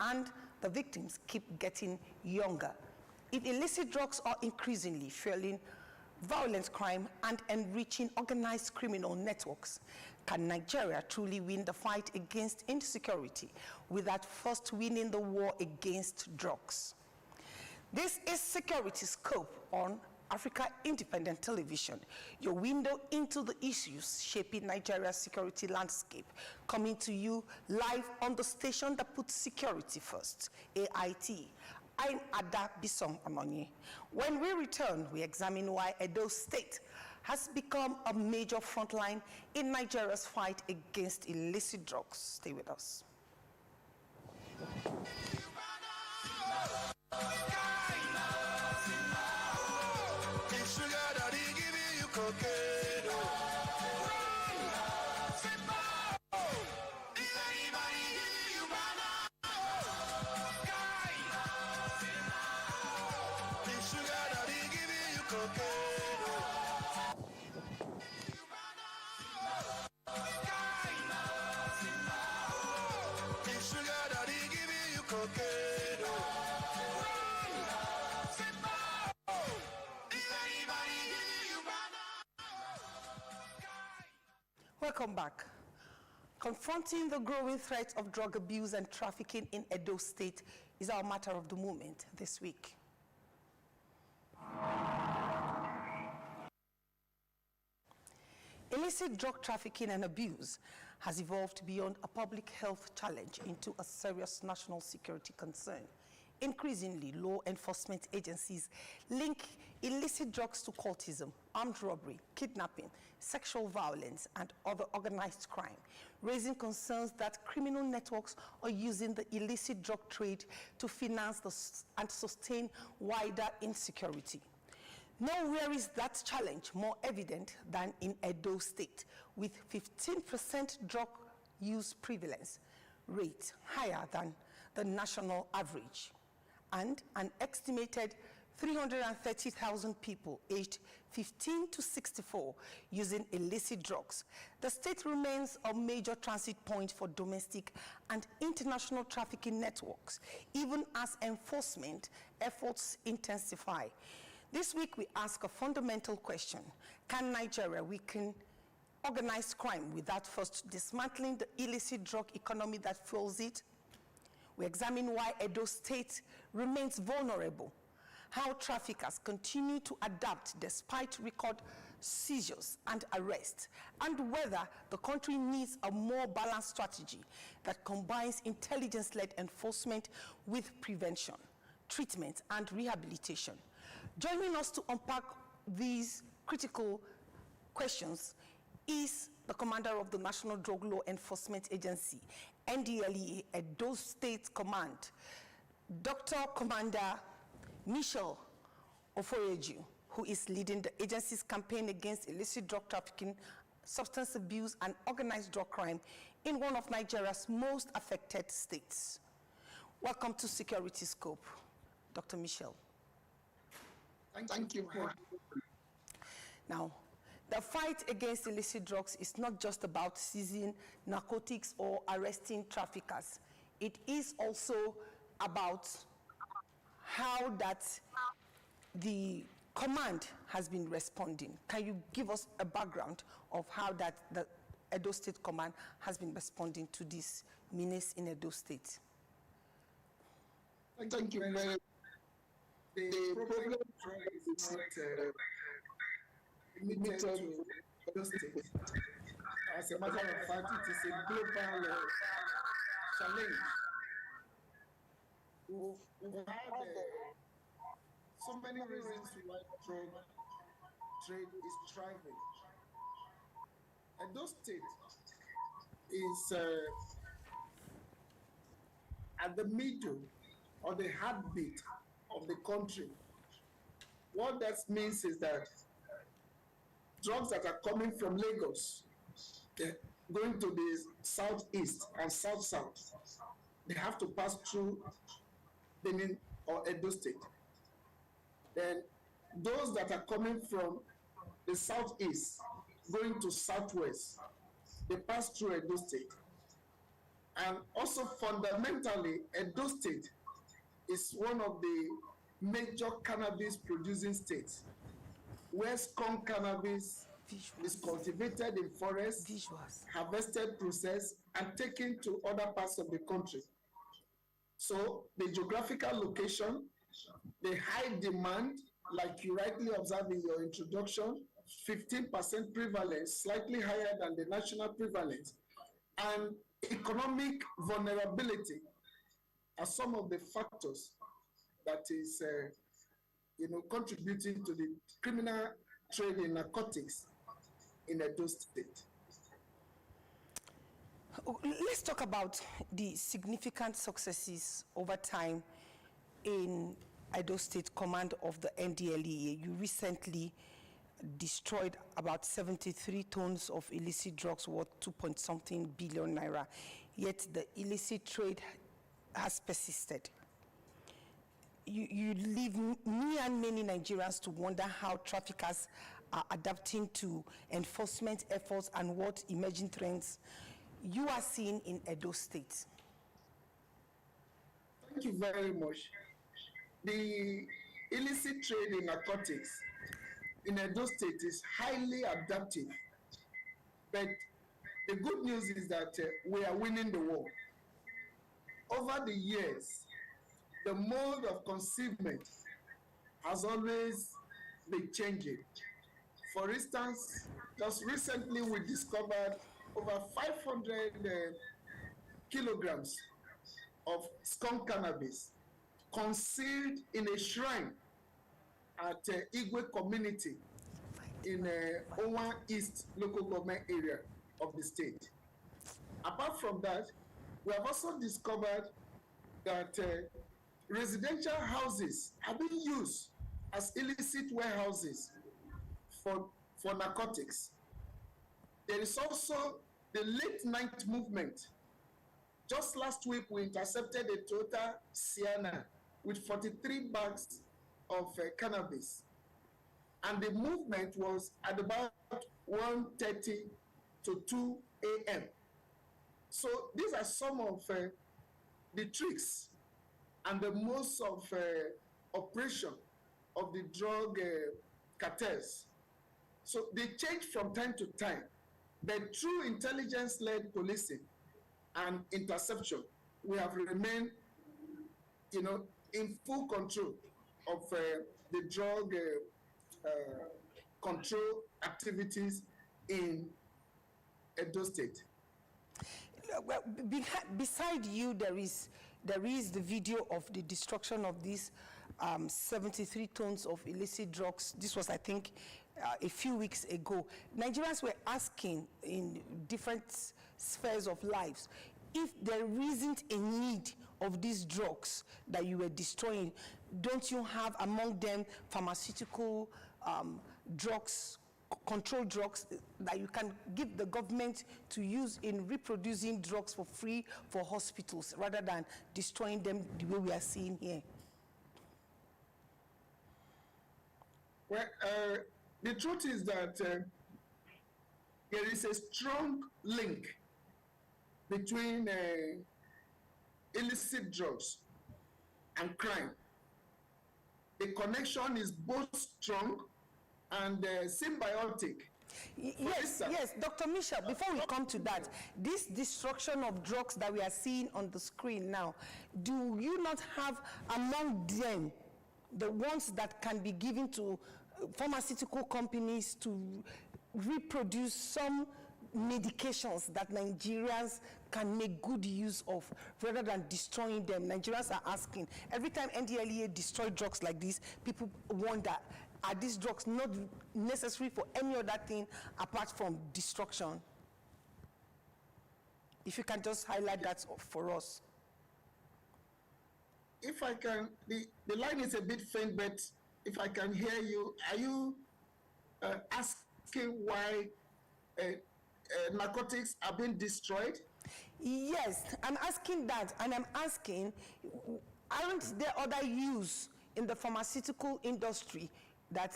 and the victims keep getting younger. If illicit drugs are increasingly fueling violent crime and enriching organized criminal networks, can Nigeria truly win the fight against insecurity without first winning the war against drugs? This is Security Scope on Africa Independent Television, your window into the issues shaping Nigeria's security landscape, coming to you live on the station that puts security first, AIT. I'm Ada Bisom Ononye. When we return, we examine why Edo State has become a major frontline in Nigeria's fight against illicit drugs. Stay with us. Welcome back. Confronting the growing threat of drug abuse and trafficking in Edo State is our matter of the moment this week. Illicit drug trafficking and abuse has evolved beyond a public health challenge into a serious national security concern. Increasingly, law enforcement agencies link illicit drugs to cultism, armed robbery, kidnapping, sexual violence, and other organized crime, raising concerns that criminal networks are using the illicit drug trade to finance and sustain wider insecurity. Nowhere is that challenge more evident than in Edo State, with 15% drug use prevalence rate higher than the national average, and an estimated 330,000 people aged 15 to 64 using illicit drugs. The state remains a major transit point for domestic and international trafficking networks, even as enforcement efforts intensify. This week, we ask a fundamental question: can Nigeria weaken organized crime without first dismantling the illicit drug economy that fuels it? We examine why Edo State remains vulnerable, how traffickers continue to adapt despite record seizures and arrests, and whether the country needs a more balanced strategy that combines intelligence-led enforcement with prevention, treatment, and rehabilitation. Joining us to unpack these critical questions is the commander of the National Drug Law Enforcement Agency, NDLEA, Edo State Command, Dr. Commander Michel Ofoyeju, who is leading the agency's campaign against illicit drug trafficking, substance abuse, and organized drug crime in one of Nigeria's most affected states. Welcome to Security Scope, Dr. Michel. Thank you. Now, the fight against illicit drugs is not just about seizing narcotics or arresting traffickers. It is also about how that the command has been responding. Can you give us a background of how that the Edo State Command has been responding to this menace in Edo State? Thank you very much. The problem is not limited to Edo State. As a matter of fact, it is a global challenge. We've had so many reasons why drug trade is thriving. Edo State is at the middle or the heartbeat of the country. What that means is that drugs that are coming from Lagos, they're going to the southeast and south-south, they have to pass through Benin or Edo State. Then those that are coming from the southeast, going to southwest, they pass through Edo State. And also fundamentally, Edo State is one of the major cannabis producing states, where skunk cannabis is cultivated in forests, harvested, processed, and taken to other parts of the country. So the geographical location, the high demand, like you rightly observed in your introduction, 15% prevalence, slightly higher than the national prevalence, and economic vulnerability are some of the factors that is contributing to the criminal trade in narcotics in Edo State. Let's talk about the significant successes over time in Edo State Command of the NDLEA. You recently destroyed about 73 tons of illicit drugs worth 2-point-something billion naira, yet the illicit trade has persisted. You leave me and many Nigerians to wonder how traffickers are adapting to enforcement efforts and what emerging trends you are seeing in Edo State. Thank you very much. The illicit trade in narcotics in Edo State is highly adaptive, but the good news is that we are winning the war. Over the years, the mode of concealment has always been changing. For instance, just recently we discovered over 500 kilograms of skunk cannabis concealed in a shrine at Igwe community in Owa East local government area of the state. Apart from that, we have also discovered that residential houses are being used as illicit warehouses for narcotics. There is also the late night movement. Just last week, we intercepted a Toyota Sienna with 43 bags of cannabis. And the movement was at about 1:30 to 2 a.m. So these are some of the tricks and the modes of operation of the drug cartels. So they change from time to time, but through intelligence-led policing and interception, we have remained, in full control of the drug control activities in Edo State. Well, beside you, there is the video of the destruction of these 73 tons of illicit drugs. This was, I think, a few weeks ago. Nigerians were asking in different spheres of lives if there isn't a need of these drugs that you were destroying. Don't you have among them pharmaceutical drugs, controlled drugs that you can give the government to use in reproducing drugs for free for hospitals rather than destroying them the way we are seeing here? Well, the truth is that there is a strong link between illicit drugs and crime. The connection is both strong and symbiotic. Yes, Dr. Michel, before we come to that, this destruction of drugs that we are seeing on the screen now, do you not have among them the ones that can be given to pharmaceutical companies to reproduce some medications that Nigerians can make good use of rather than destroying them? Nigerians are asking. Every time NDLEA destroy drugs like this, people wonder, are these drugs not necessary for any other thing apart from destruction? If you can just highlight that for us. If I can, the line is a bit faint, but if I can hear you, are you asking why narcotics are being destroyed? Yes, I'm asking that, and I'm asking, aren't there other use in the pharmaceutical industry that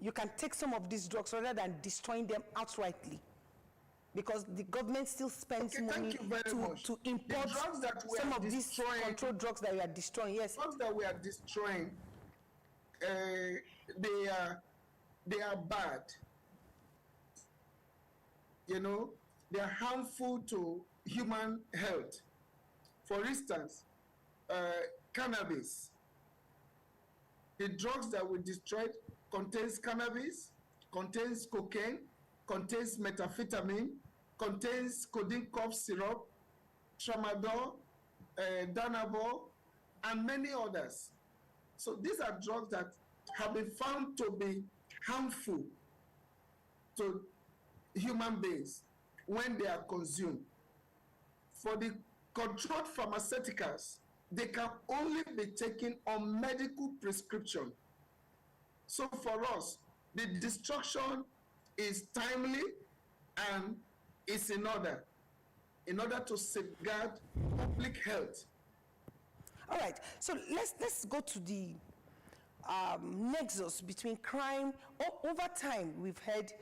you can take some of these drugs rather than destroying them outrightly? because the government still spends Okay, money thank you very much. to import The drugs that we some are of these destroying, controlled drugs that we are destroying. Yes. drugs that we are destroying, they are bad. You know, they are harmful to human health. For instance, cannabis. The drugs that we destroyed contains cannabis, contains cocaine, contains methamphetamine, contains codeine cough syrup, tramadol, danabol, and many others. So these are drugs that have been found to be harmful to human beings when they are consumed. For the controlled pharmaceuticals, they can only be taken on medical prescription. So for us, the destruction is timely and is in order to safeguard public health. All right, so let's go to the nexus between crime. Over time, we've heard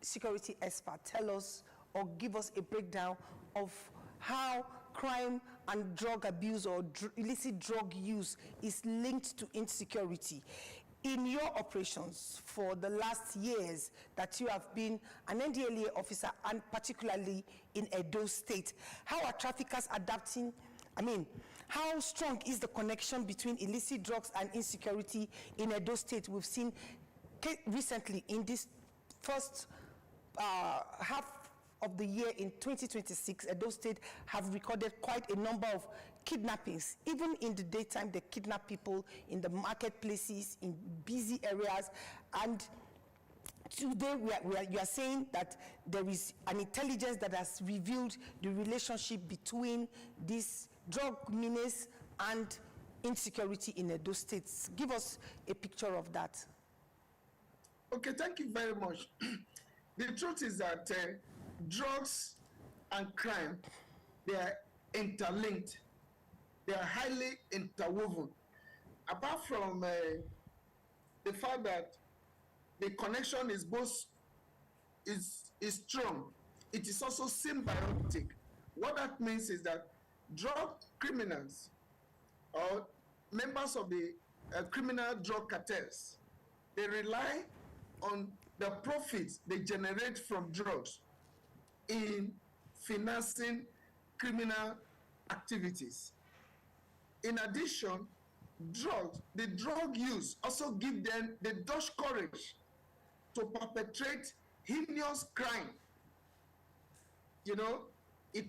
security experts tell us or give us a breakdown of how crime and drug abuse or illicit drug use is linked to insecurity. In your operations for the last years that you have been an NDLEA officer, and particularly in Edo State, how are traffickers adapting? I mean, how strong is the connection between illicit drugs and insecurity in Edo State? We've seen recently in this first half of the year in 2026, Edo State have recorded quite a number of kidnappings. Even in the daytime, they kidnap people in the marketplaces, in busy areas. And today, you are saying that there is an intelligence that has revealed the relationship between this drug menace and insecurity in Edo State. Give us a picture of that. Okay, thank you very much. The truth is that drugs and crime, they are interlinked. They are highly interwoven. Apart from the fact that the connection is both is strong, it is also symbiotic. What that means is that drug criminals or members of the criminal drug cartels, they rely on the profits they generate from drugs in financing criminal activities. In addition, the drug use also give them the Dutch courage to perpetrate heinous crime. You know, the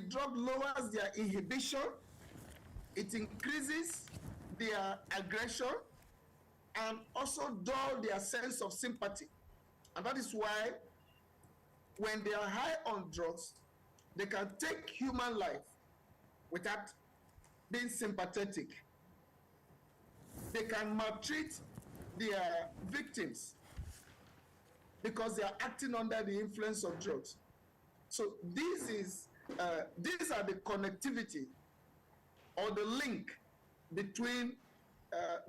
drug lowers their inhibition, it increases their aggression, and also dull their sense of sympathy. And that is why when they are high on drugs, they can take human life without being sympathetic. They can maltreat their victims because they are acting under the influence of drugs. So these are the connectivity or the link between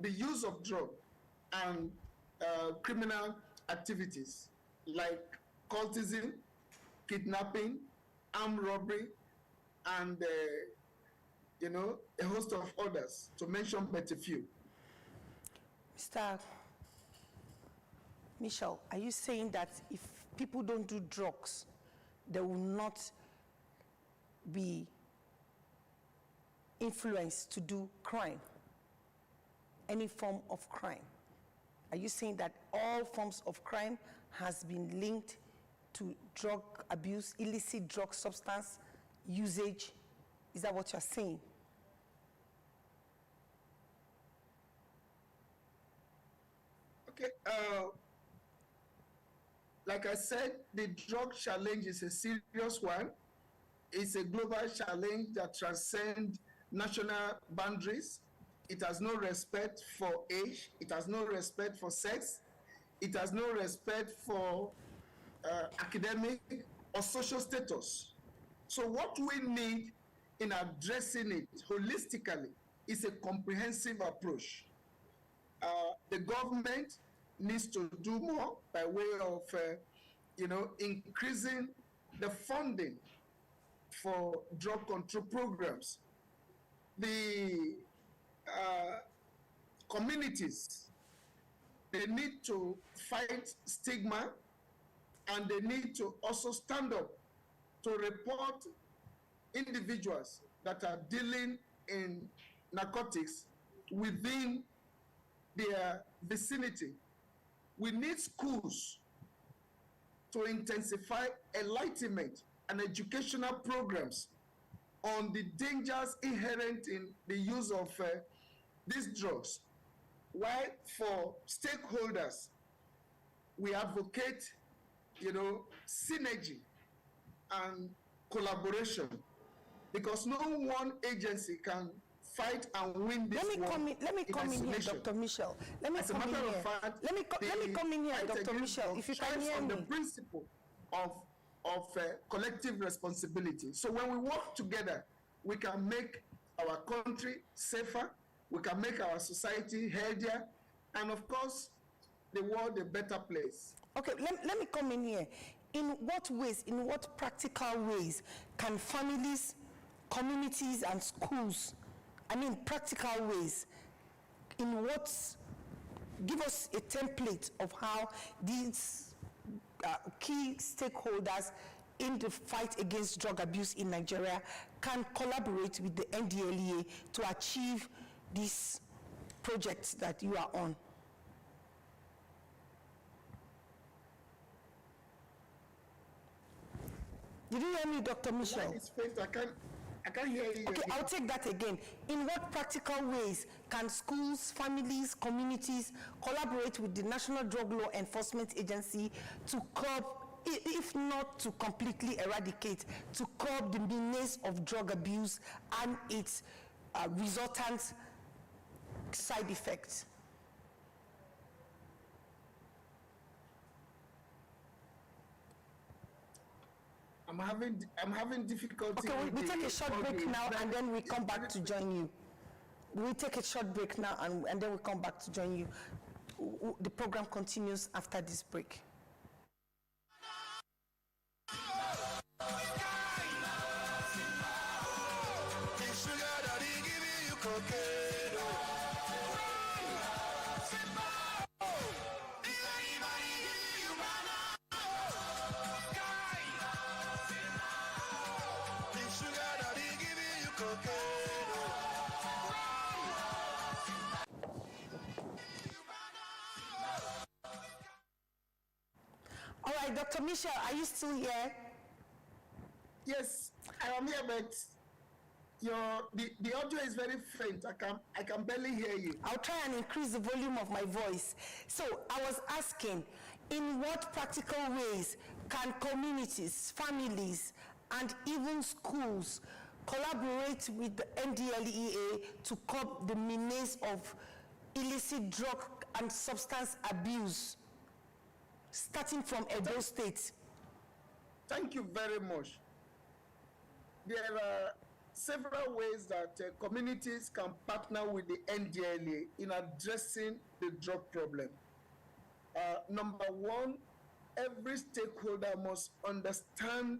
the use of drug and criminal activities like cultism, kidnapping, armed robbery, and a host of others, to mention but a few. Mr. Michel, are you saying that if people don't do drugs, they will not be influenced to do crime, any form of crime? Are you saying that all forms of crime has been linked to drug abuse, illicit drug substance usage? Is that what you're saying? Okay, like I said, the drug challenge is a serious one. It's a global challenge that transcends national boundaries. It has no respect for age. It has no respect for sex. It has no respect for academic or social status. So what we need in addressing it holistically is a comprehensive approach. The government needs to do more by way of, increasing the funding for drug control programs. The communities, they need to fight stigma, and they need to also stand up to report individuals that are dealing in narcotics within their vicinity. We need schools to intensify enlightenment and educational programs on the dangers inherent in the use of these drugs. While for stakeholders, we advocate, synergy and collaboration, because no one agency can fight and win this war. Let me come in here, Dr. Michel. Let me come in here. Let me come in here, Dr. Michel, if you can hear me. The principle of collective responsibility. So when we work together, we can make our country safer, we can make our society healthier, and of course, the world a better place. Okay, let me come in here. In what ways, in what practical ways can families, communities, and schools, practical ways, give us a template of how these key stakeholders in the fight against drug abuse in Nigeria can collaborate with the NDLEA to achieve these projects that you are on? Did you hear me, Dr. Michel? I can't hear you. Okay, I'll take that again. In what practical ways can schools, families, communities collaborate with the National Drug Law Enforcement Agency to curb, if not to completely eradicate, to curb the menace of drug abuse and its resultant side effects? I'm having difficulty. Okay, we take a short break now and then we come back to join you. We take a short break now and then we come back to join you. The program continues after this break. All right, Dr. Michel, are you still here? Yes, I am here, but the audio is very faint. I can barely hear you. I'll try and increase the volume of my voice. So I was asking, in what practical ways can communities, families, and even schools collaborate with the NDLEA to curb the menace of illicit drug and substance abuse, starting from Edo State? Thank you very much. There are several ways that communities can partner with the NDLEA in addressing the drug problem. Number one, every stakeholder must understand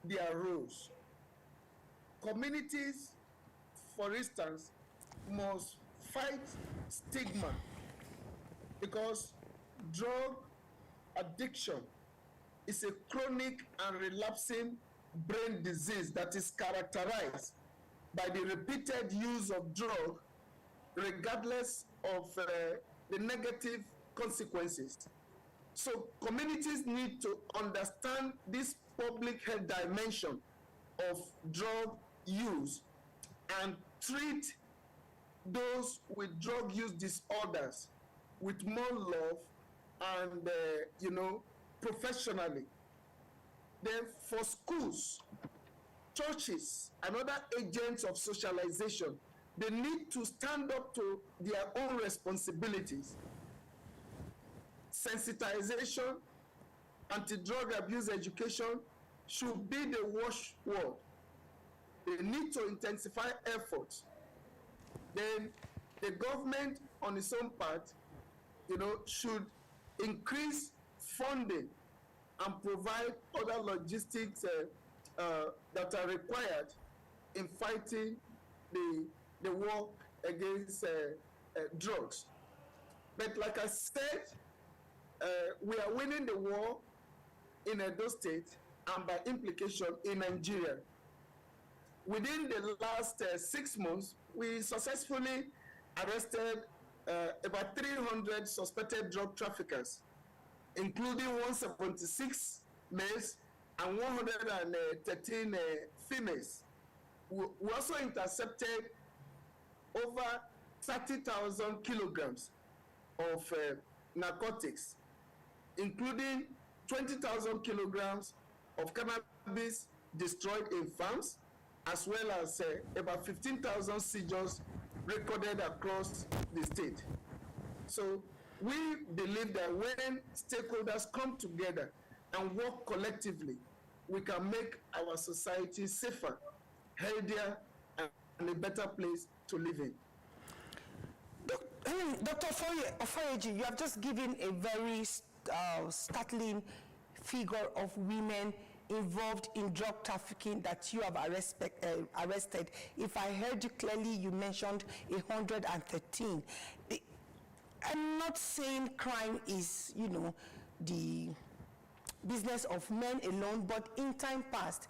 their roles. Communities, for instance, must fight stigma, because drug addiction is a chronic and relapsing brain disease that is characterized by the repeated use of drug, regardless of the negative consequences. So communities need to understand this public health dimension of drug use and treat those with drug use disorders with more love and professionally. Then for schools, churches, and other agents of socialization, they need to stand up to their own responsibilities. Sensitization, anti-drug abuse education should be the watchword. They need to intensify efforts. Then the government, on its own part, should increase funding and provide other logistics that are required in fighting the war against drugs. But like I said, we are winning the war in Edo State and by implication in Nigeria. Within the last 6 months, we successfully arrested about 300 suspected drug traffickers, including 176 males and 113 females. We also intercepted over 30,000 kilograms of narcotics, including 20,000 kilograms of cannabis destroyed in farms, as well as about 15,000 seizures recorded across the state. So we believe that when stakeholders come together and work collectively, we can make our society safer, healthier, and a better place to live in. Dr. Ofoyeji, you have just given a very startling figure of women involved in drug trafficking that you have arrested. If I heard you clearly, you mentioned 113. I'm not saying crime is, the business of men alone, but in time past,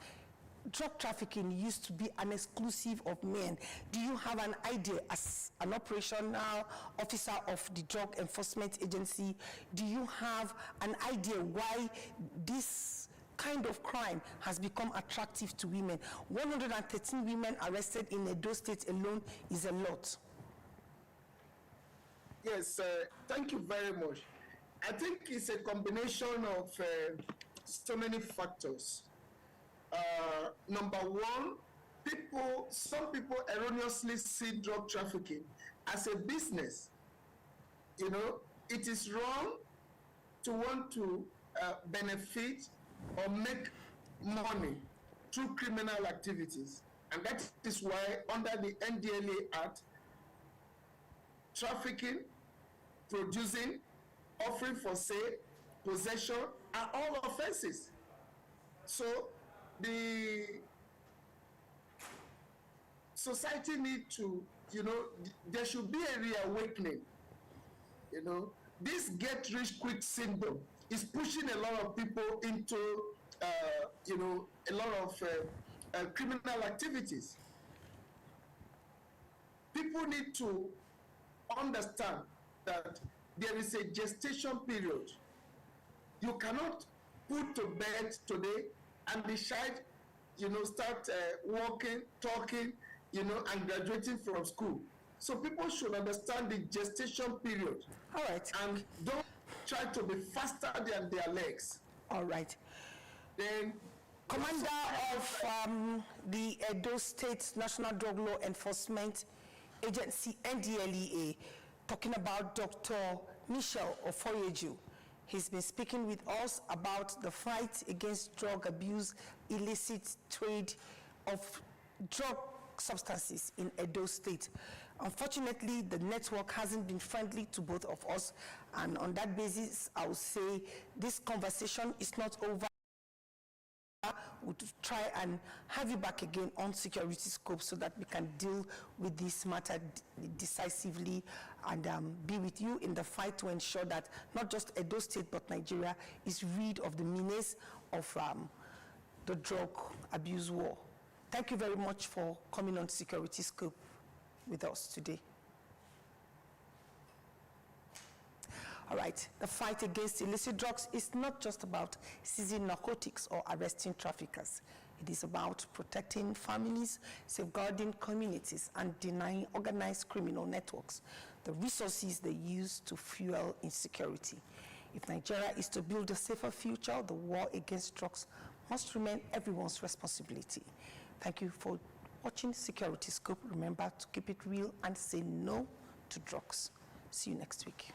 drug trafficking used to be an exclusive of men. Do you have an idea, as an operational officer of the Drug Enforcement Agency, do you have an idea why this kind of crime has become attractive to women? 113 women arrested in Edo State alone is a lot. Yes, thank you very much. I think it's a combination of so many factors. Number one, some people erroneously see drug trafficking as a business. It is wrong to want to benefit or make money through criminal activities. And that is why under the NDLA Act, trafficking, producing, offering for sale, possession are all offenses. So the society need to, there should be a reawakening. This get rich quick syndrome is pushing a lot of people into, a lot of criminal activities. People need to understand that there is a gestation period. You cannot put to bed today and the child, start walking, talking, and graduating from school. So people should understand the gestation period. All right. And don't try to be faster than their legs. All right. Then, Commander of the Edo State National Drug Law Enforcement Agency, NDLEA, talking about Dr. Michel Ofoyeju. He's been speaking with us about the fight against drug abuse, illicit trade of drug substances in Edo State. Unfortunately, the network hasn't been friendly to both of us, and on that basis, I would say this conversation is not over. We'll try and have you back again on Security Scope so that we can deal with this matter decisively and be with you in the fight to ensure that not just Edo State but Nigeria is rid of the menace of the drug abuse war. Thank you very much for coming on Security Scope with us today. All right, the fight against illicit drugs is not just about seizing narcotics or arresting traffickers. It is about protecting families, safeguarding communities, and denying organized criminal networks the resources they use to fuel insecurity. If Nigeria is to build a safer future, the war against drugs must remain everyone's responsibility. Thank you for watching Security Scope. Remember to keep it real and say no to drugs. See you next week.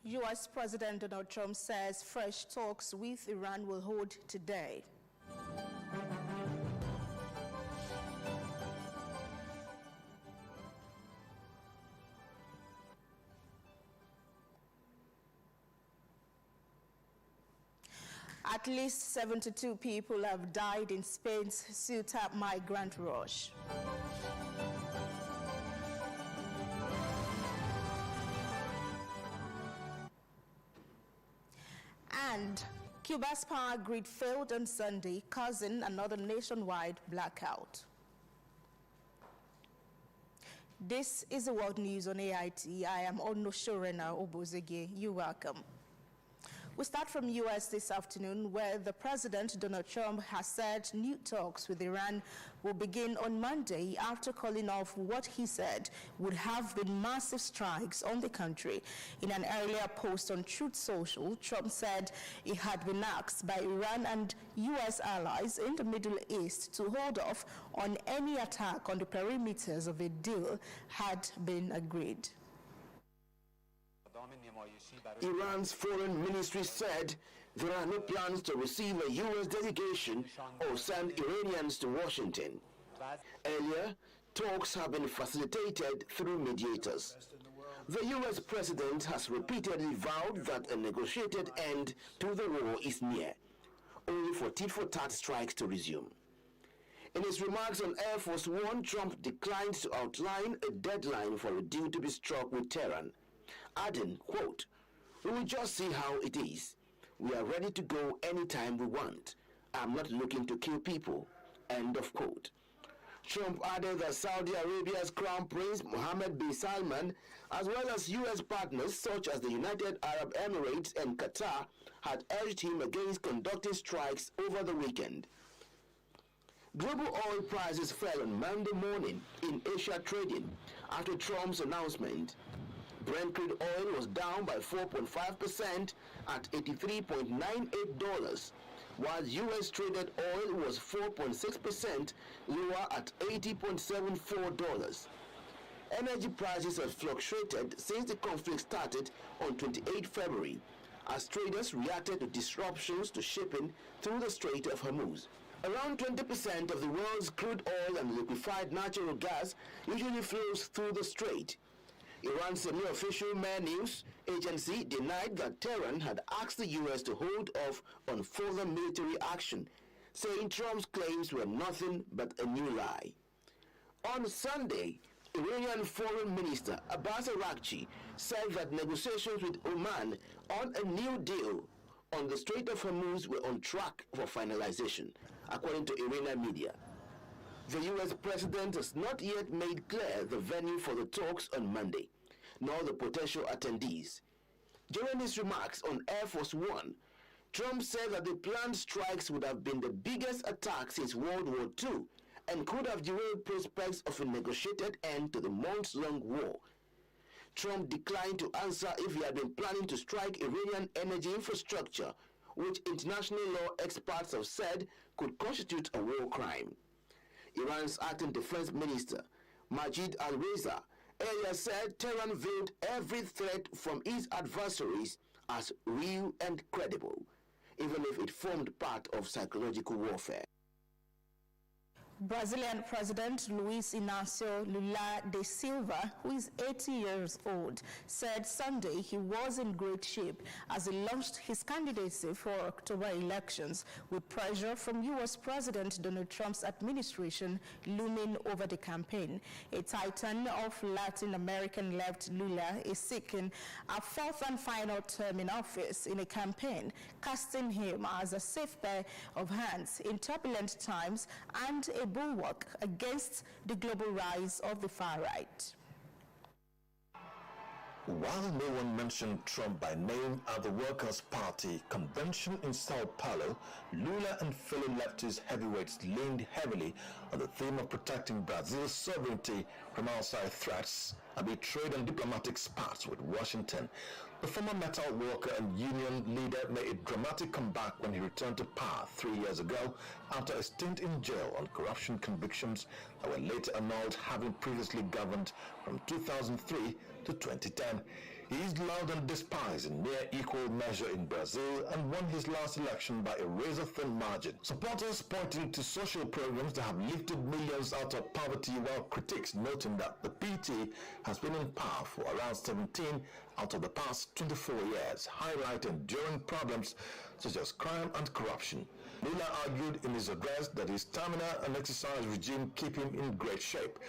U.S. President Donald Trump says fresh talks with Iran will hold today. At least 72 people have died in Spain's Ceuta migrant rush. And Cuba's power grid failed on Sunday, causing another nationwide blackout. This is the World News on AIT. I am Onoshorena Obozege. You're welcome. We start from U.S. this afternoon, where the President, Donald Trump, has said new talks with Iran will begin on Monday after calling off what he said would have been massive strikes on the country. In an earlier post on Truth Social, Trump said he had been asked by Iran and U.S. allies in the Middle East to hold off on any attack on the perimeters of a deal had been agreed. Iran's foreign ministry said there are no plans to receive a U.S. delegation or send Iranians to Washington. Earlier, talks have been facilitated through mediators. The U.S. president has repeatedly vowed that a negotiated end to the war is near, only for tit-for-tat strikes to resume. In his remarks on Air Force One, Trump declined to outline a deadline for a deal to be struck with Tehran, adding, quote, "We will just see how it is. We are ready to go anytime we want. I'm not looking to kill people," end of quote. Trump added that Saudi Arabia's Crown Prince Mohammed bin Salman, as well as U.S. partners such as the United Arab Emirates and Qatar, had urged him against conducting strikes over the weekend. Global oil prices fell on Monday morning in Asia trading after Trump's announcement. Brent crude oil was down by 4.5% at $83.98, while U.S. traded oil was 4.6% lower at $80.74. Energy prices have fluctuated since the conflict started on 28 February, as traders reacted to disruptions to shipping through the Strait of Hormuz. Around 20% of the world's crude oil and liquefied natural gas usually flows through the strait. Iran's semi-official Mehr news agency denied that Tehran had asked the U.S. to hold off on further military action, saying Trump's claims were nothing but a new lie. On Sunday, Iranian Foreign Minister Abbas Araghchi said that negotiations with Oman on a new deal on the Strait of Hormuz were on track for finalization, according to Iranian media. The U.S. president has not yet made clear the venue for the talks on Monday, nor the potential attendees. During his remarks on Air Force One, Trump said that the planned strikes would have been the biggest attack since World War II and could have derailed prospects of a negotiated end to the months-long war. Trump declined to answer if he had been planning to strike Iranian energy infrastructure, which international law experts have said could constitute a war crime. Iran's acting defense minister, Majid al-Reza, earlier said Tehran viewed every threat from its adversaries as real and credible, even if it formed part of psychological warfare. Brazilian President Luiz Inácio Lula da Silva, who is 80 years old, said Sunday he was in great shape as he launched his candidacy for October elections, with pressure from U.S. President Donald Trump's administration looming over the campaign. A titan of Latin American left, Lula is seeking a fourth and final term in office in a campaign, casting him as a safe pair of hands in turbulent times and a bulwark against the global rise of the far right. While no one mentioned Trump by name at the Workers' Party convention in Sao Paulo, Lula and fellow leftist heavyweights leaned heavily on the theme of protecting Brazil's sovereignty from outside threats amid trade and diplomatic spats with Washington. The former metal worker and union leader made a dramatic comeback when he returned to power 3 years ago after a stint in jail on corruption convictions that were later annulled, having previously governed from 2003 to 2010. He is loved and despised in near equal measure in Brazil and won his last election by a razor-thin margin. Supporters pointing to social programs that have lifted millions out of poverty, while critics noting that the PT has been in power for around 17 out of the past 24 years, highlighting enduring problems such as crime and corruption. Lula argued in his address that his stamina and exercise regime keep him in great shape.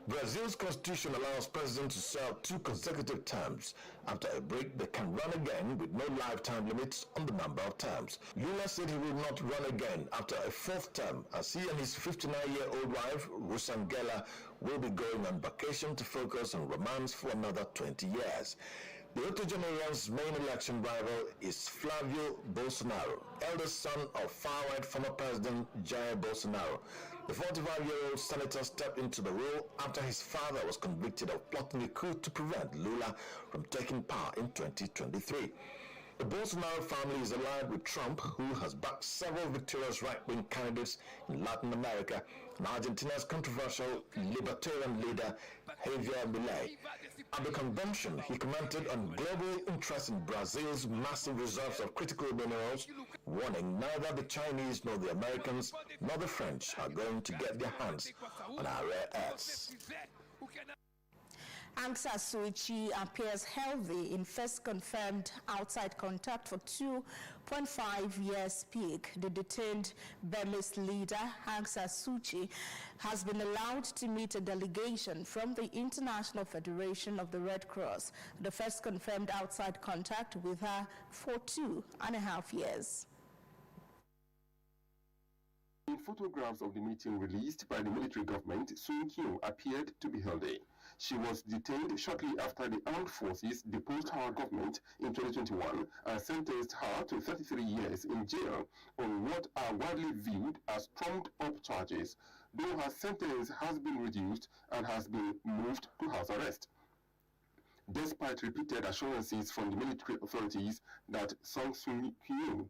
Brazil's constitution allows presidents to serve 2 consecutive terms. After a break, they can run again with no lifetime limits on the number of terms. Lula said he will not run again after a 4th term, as he and his 59-year-old wife, Rosangela, will be going on vacation to focus on romance for another 20 years. The octogenarian's main election rival is Flavio Bolsonaro, eldest son of far-right former President Jair Bolsonaro. The 45-year-old senator stepped into the role after his father was convicted of plotting a coup to prevent Lula from taking power in 2023. The Bolsonaro family is allied with Trump, who has backed several victorious right-wing candidates in Latin America, and Argentina's controversial libertarian leader, Javier Milei. At the convention, he commented on global interest in Brazil's massive reserves of critical minerals, warning neither the Chinese nor the Americans nor the French are going to get their hands on our rare earths. Aung San Suu Kyi appears healthy in first confirmed outside contact for 2.5 years peak. The detained Burmese leader, Aung San Suu Kyi, has been allowed to meet a delegation from the International Federation of the Red Cross, the first confirmed outside contact with her for 2.5 years. In photographs of the meeting released by the military government, Suu Kyi appeared to be healthy. She was detained shortly after the armed forces deposed her government in 2021 and sentenced her to 33 years in jail on what are widely viewed as trumped-up charges, though her sentence has been reduced and has been moved to house arrest. Despite repeated assurances from the military authorities that Aung San Suu Kyi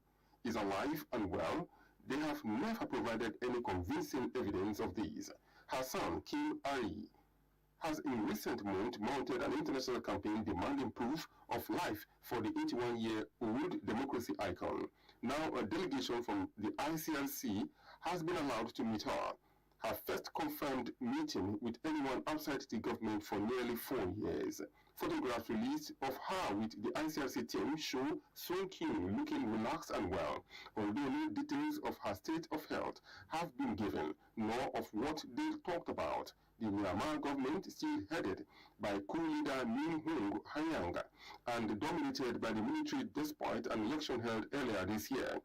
is alive and well, they have never provided any convincing evidence of these. Her son, Kim Ari, has in recent months mounted an international campaign demanding proof of life for the 81-year-old democracy icon. Now a delegation from the ICRC has been allowed to meet her. Her first confirmed meeting with anyone outside the government for nearly 4 years. Photographs released of her with the ICRC team show Suu Kyi looking relaxed and well, although no details of her state of health have been given, nor of what they talked about. The Myanmar government, still headed by coup leader Min Aung Hlaing and dominated by the military despite an election held earlier this year,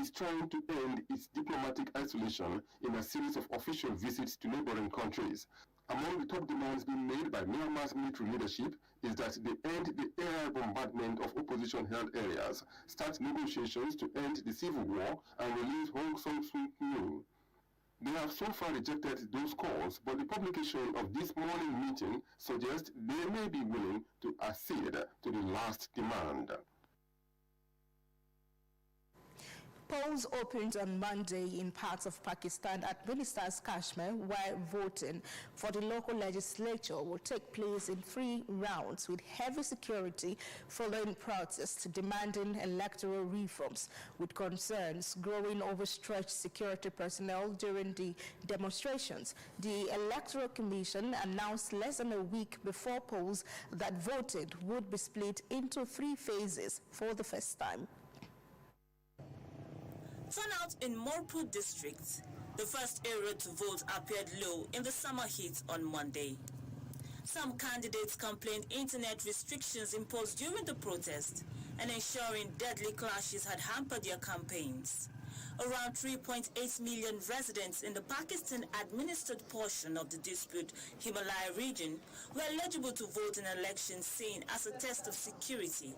is trying to end its diplomatic isolation in a series of official visits to neighboring countries. Among the top demands being made by Myanmar's military leadership is that they end the air bombardment of opposition-held areas, start negotiations to end the civil war, and release Aung San Suu Kyi. They have so far rejected those calls, but the publication of this morning meeting suggests they may be willing to accede to the last demand. Polls opened on Monday in parts of Pakistan-administered Kashmir, where voting for the local legislature will take place in 3 rounds with heavy security following protests demanding electoral reforms, with concerns growing over stretched security personnel during the demonstrations. The Electoral Commission announced less than a week before polls that voting would be split into 3 phases for the first time. Turnout in Morpur district, the first area to vote, appeared low in the summer heat on Monday. Some candidates complained internet restrictions imposed during the protest and ensuring deadly clashes had hampered their campaigns. Around 3.8 million residents in the Pakistan-administered portion of the disputed Himalaya region were eligible to vote in elections seen as a test of security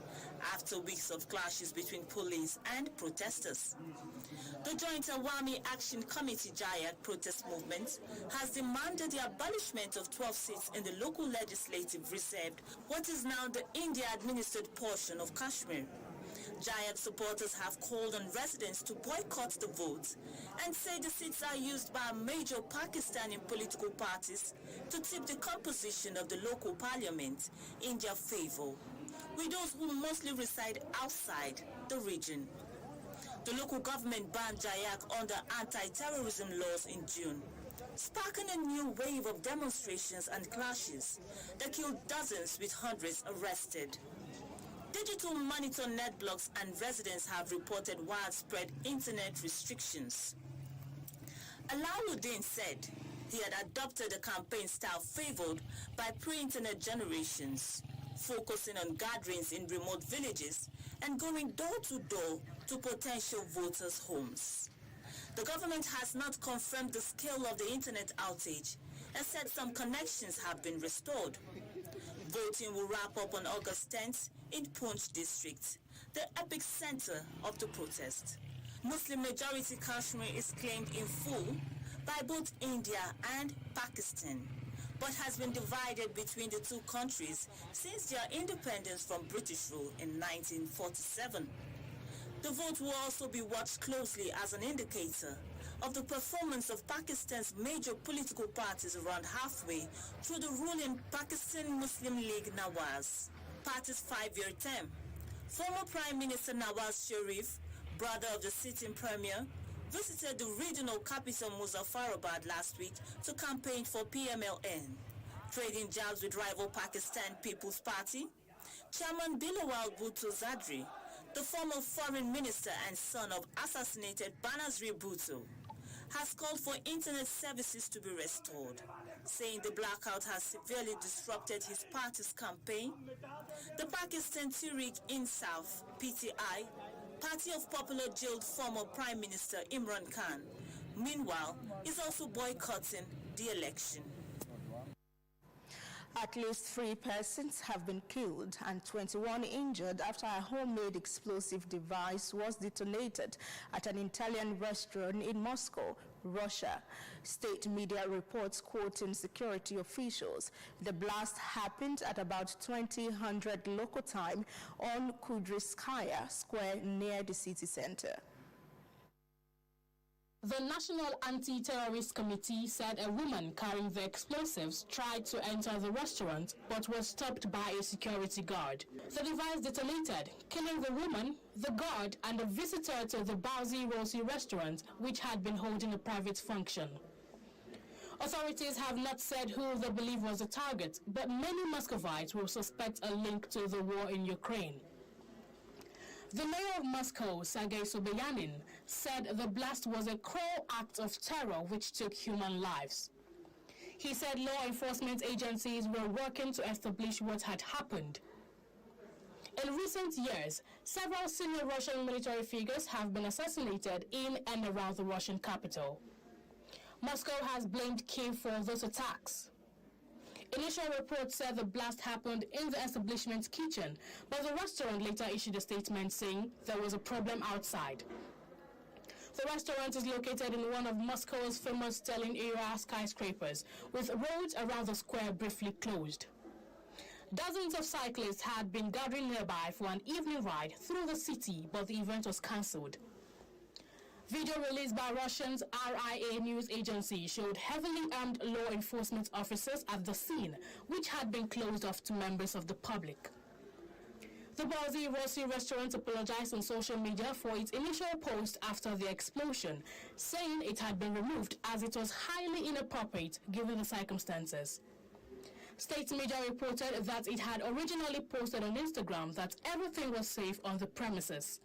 after weeks of clashes between police and protesters. The Joint Awami Action Committee Jayat protest movement has demanded the abolishment of 12 seats in the local legislative reserved what is now the India-administered portion of Kashmir. Jayat supporters have called on residents to boycott the vote and say the seats are used by major Pakistani political parties to tip the composition of the local parliament in their favor. with those who mostly reside outside the region. The local government banned Jayak under anti-terrorism laws in June, sparking a new wave of demonstrations and clashes that killed dozens with hundreds arrested. Digital monitor net blocks and residents have reported widespread internet restrictions. Alauddin said he had adopted a campaign style favored by pre-internet generations, focusing on gatherings in remote villages and going door to door to potential voters' homes. The government has not confirmed the scale of the internet outage and said some connections have been restored. Voting will wrap up on August 10th in Poonch district, the epicenter of the protest. Muslim majority Kashmir is claimed in full by both India and Pakistan, but has been divided between the two countries since their independence from British rule in 1947. The vote will also be watched closely as an indicator of the performance of Pakistan's major political parties around halfway through the ruling Pakistan Muslim League Nawaz party's 5-year term. Former Prime Minister Nawaz Sharif, brother of the sitting premier, visited the regional capital Muzaffarabad last week to campaign for PMLN, trading jabs with rival Pakistan People's Party. Chairman Bilawal Bhutto Zadri, the former foreign minister and son of assassinated Banazir Bhutto, has called for internet services to be restored, saying the blackout has severely disrupted his party's campaign. The Pakistan Tehreek-e-Insaf, PTI, party of popular jailed former Prime Minister Imran Khan, meanwhile, is also boycotting the election. At least 3 persons have been killed and 21 injured after a homemade explosive device was detonated at an Italian restaurant in Moscow, Russia. State media reports quoting security officials. The blast happened at about 2000 local time on Kudryskaya Square near the city center. The National Anti-Terrorist Committee said a woman carrying the explosives tried to enter the restaurant but was stopped by a security guard. The device detonated, killing the woman, the guard, and a visitor to the Bauzi Rossi restaurant, which had been holding a private function. Authorities have not said who they believe was the target, but many Muscovites will suspect a link to the war in Ukraine. The mayor of Moscow, Sergei Sobyanin, said the blast was a cruel act of terror which took human lives. He said law enforcement agencies were working to establish what had happened. In recent years, several senior Russian military figures have been assassinated in and around the Russian capital. Moscow has blamed Kyiv for those attacks. Initial reports said the blast happened in the establishment's kitchen, but the restaurant later issued a statement saying there was a problem outside. The restaurant is located in one of Moscow's famous Stalin-era skyscrapers, with roads around the square briefly closed. Dozens of cyclists had been gathering nearby for an evening ride through the city, but the event was cancelled. Video released by Russia's RIA news agency showed heavily armed law enforcement officers at the scene, which had been closed off to members of the public. The Bauzi Rossi restaurant apologized on social media for its initial post after the explosion, saying it had been removed as it was highly inappropriate given the circumstances. State media reported that it had originally posted on Instagram that everything was safe on the premises.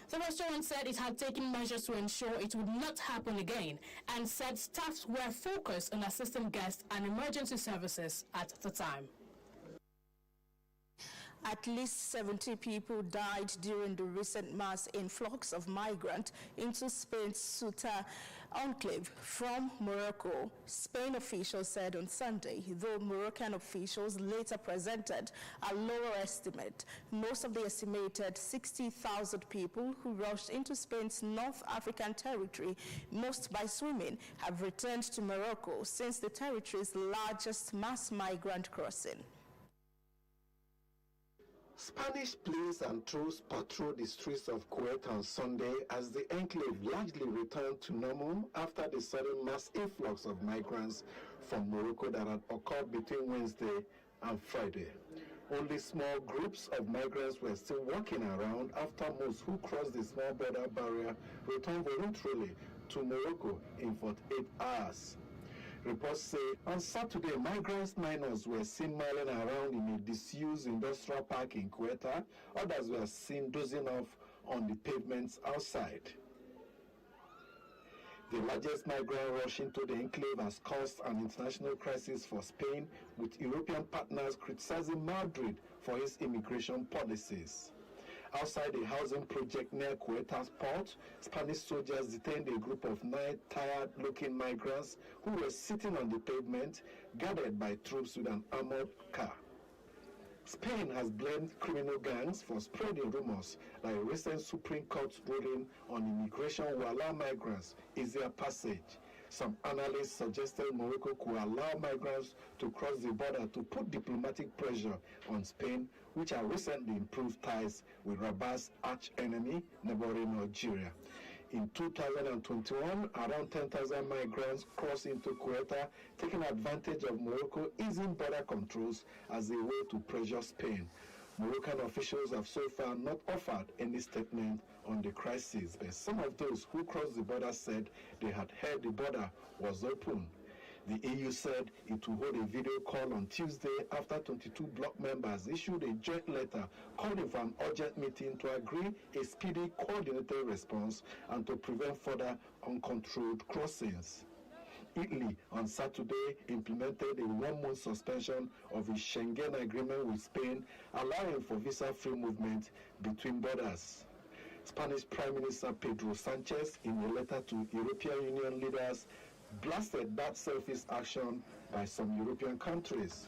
The restaurant said it had taken measures to ensure it would not happen again and said staff were focused on assisting guests and emergency services at the time. At least 70 people died during the recent mass influx of migrants into Spain's Ceuta enclave from Morocco, Spain officials said on Sunday, though Moroccan officials later presented a lower estimate. Most of the estimated 60,000 people who rushed into Spain's North African territory, most by swimming, have returned to Morocco since the territory's largest mass migrant crossing. Spanish planes and troops patrolled the streets of Kuwait on Sunday as the enclave largely returned to normal after the sudden mass influx of migrants from Morocco that had occurred between Wednesday and Friday. Only small groups of migrants were still walking around after most who crossed the small border barrier returned voluntarily to Morocco in 48 hours. Reports say on Saturday, migrants minors were seen milling around in a disused industrial park in Quetta. Others were seen dozing off on the pavements outside. The largest migrant rush into the enclave has caused an international crisis for Spain, with European partners criticizing Madrid for its immigration policies. Outside a housing project near Quetta's port, Spanish soldiers detained a group of 9 tired-looking migrants who were sitting on the pavement, guarded by troops with an armored car. Spain has blamed criminal gangs for spreading rumors that a recent Supreme Court ruling on immigration will allow migrants easier passage. Some analysts suggested Morocco could allow migrants to cross the border to put diplomatic pressure on Spain, which had recently improved ties with Rabat's arch-enemy, neighboring Algeria. In 2021, around 10,000 migrants crossed into Quetta, taking advantage of Morocco easing border controls as a way to pressure Spain. Moroccan officials have so far not offered any statement on the crisis, but some of those who crossed the border said they had heard the border was open. The EU said it will hold a video call on Tuesday after 22 bloc members issued a joint letter calling for an urgent meeting to agree a speedy, coordinated response and to prevent further uncontrolled crossings. Italy on Saturday implemented a 1-month suspension of its Schengen agreement with Spain, allowing for visa-free movement between borders. Spanish Prime Minister Pedro Sanchez, in a letter to European Union leaders, blasted that selfish action by some European countries.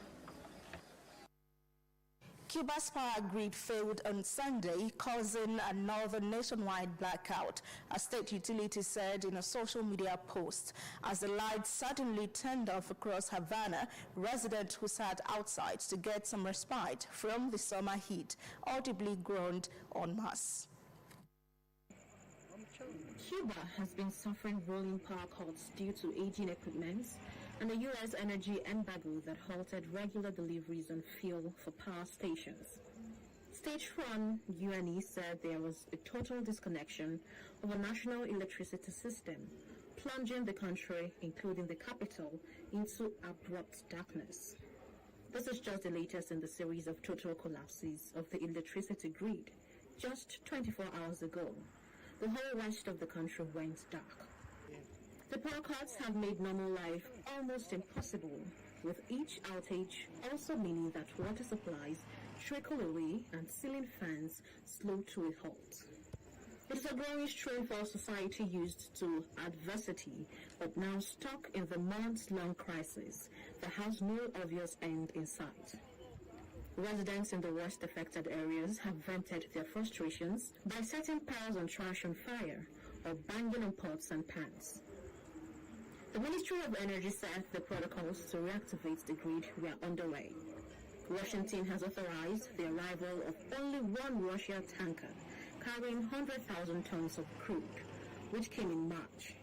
Cuba's power grid failed on Sunday, causing another nationwide blackout, a state utility said in a social media post. As the lights suddenly turned off across Havana, residents who sat outside to get some respite from the summer heat audibly groaned en masse. Cuba has been suffering rolling power cuts due to aging equipment and a U.S. energy embargo that halted regular deliveries on fuel for power stations. State-run UNE said there was a total disconnection of a national electricity system, plunging the country, including the capital, into abrupt darkness. This is just the latest in the series of total collapses of the electricity grid. Just 24 hours ago, the whole rest of the country went dark. The power cuts have made normal life almost impossible, with each outage also meaning that water supplies trickle away and ceiling fans slow to a halt. It is a growing strain for society used to adversity, but now stuck in the months-long crisis that has no obvious end in sight. Residents in the worst affected areas have vented their frustrations by setting piles on trash on fire or banging on pots and pans. The Ministry of Energy said the protocols to reactivate the grid were underway. Washington has authorized the arrival of only one Russia tanker carrying 100,000 tons of crude, which came in March.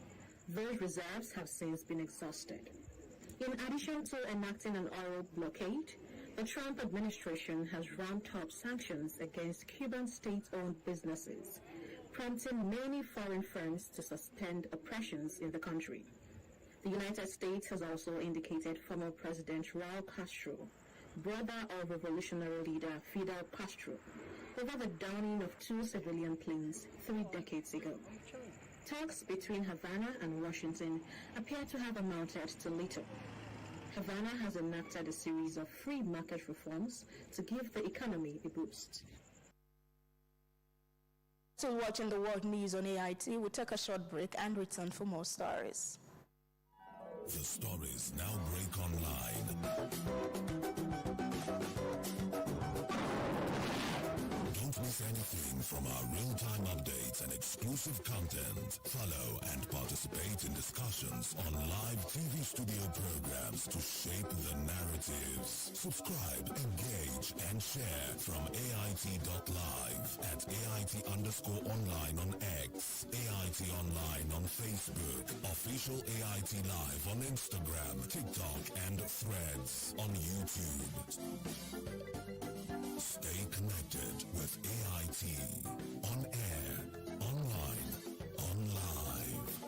Those reserves have since been exhausted. In addition to enacting an oil blockade, the Trump administration has ramped up sanctions against Cuban state-owned businesses, prompting many foreign firms to suspend operations in the country. The United States has also indicated former President Raul Castro, brother of revolutionary leader Fidel Castro, over the downing of 2 civilian planes 3 decades ago. Talks between Havana and Washington appear to have amounted to little. Havana has enacted a series of free market reforms to give the economy a boost. Still watching the world news on AIT, we'll take a short break and return for more stories. The stories now break online. Don't miss anything from our real-time updates and exclusive content. Follow and participate in discussions on live TV studio programs to shape the narratives. Subscribe, engage, and share from AIT.live at AIT_online on X, AIT Online on Facebook, official AIT Live on Instagram, TikTok, and Threads on YouTube. connected with AIT. On air, online, on live.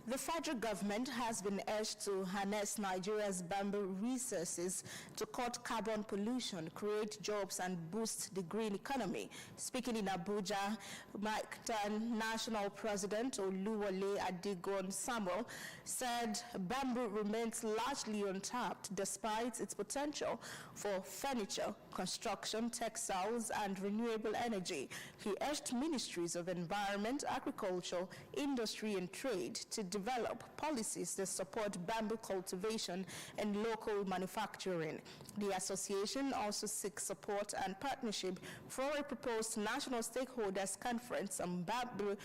The federal government has been urged to harness Nigeria's bamboo resources to cut carbon pollution, create jobs, and boost the green economy. Speaking in Abuja, MICTAN National President Oluwole Adigun Samuel said bamboo remains largely untapped despite its potential for furniture, construction, textiles, and renewable energy. He urged ministries of environment, agriculture, industry, and trade to develop policies that support bamboo cultivation and local manufacturing. The association also seeks support and partnership for a proposed national stakeholders conference on bamboo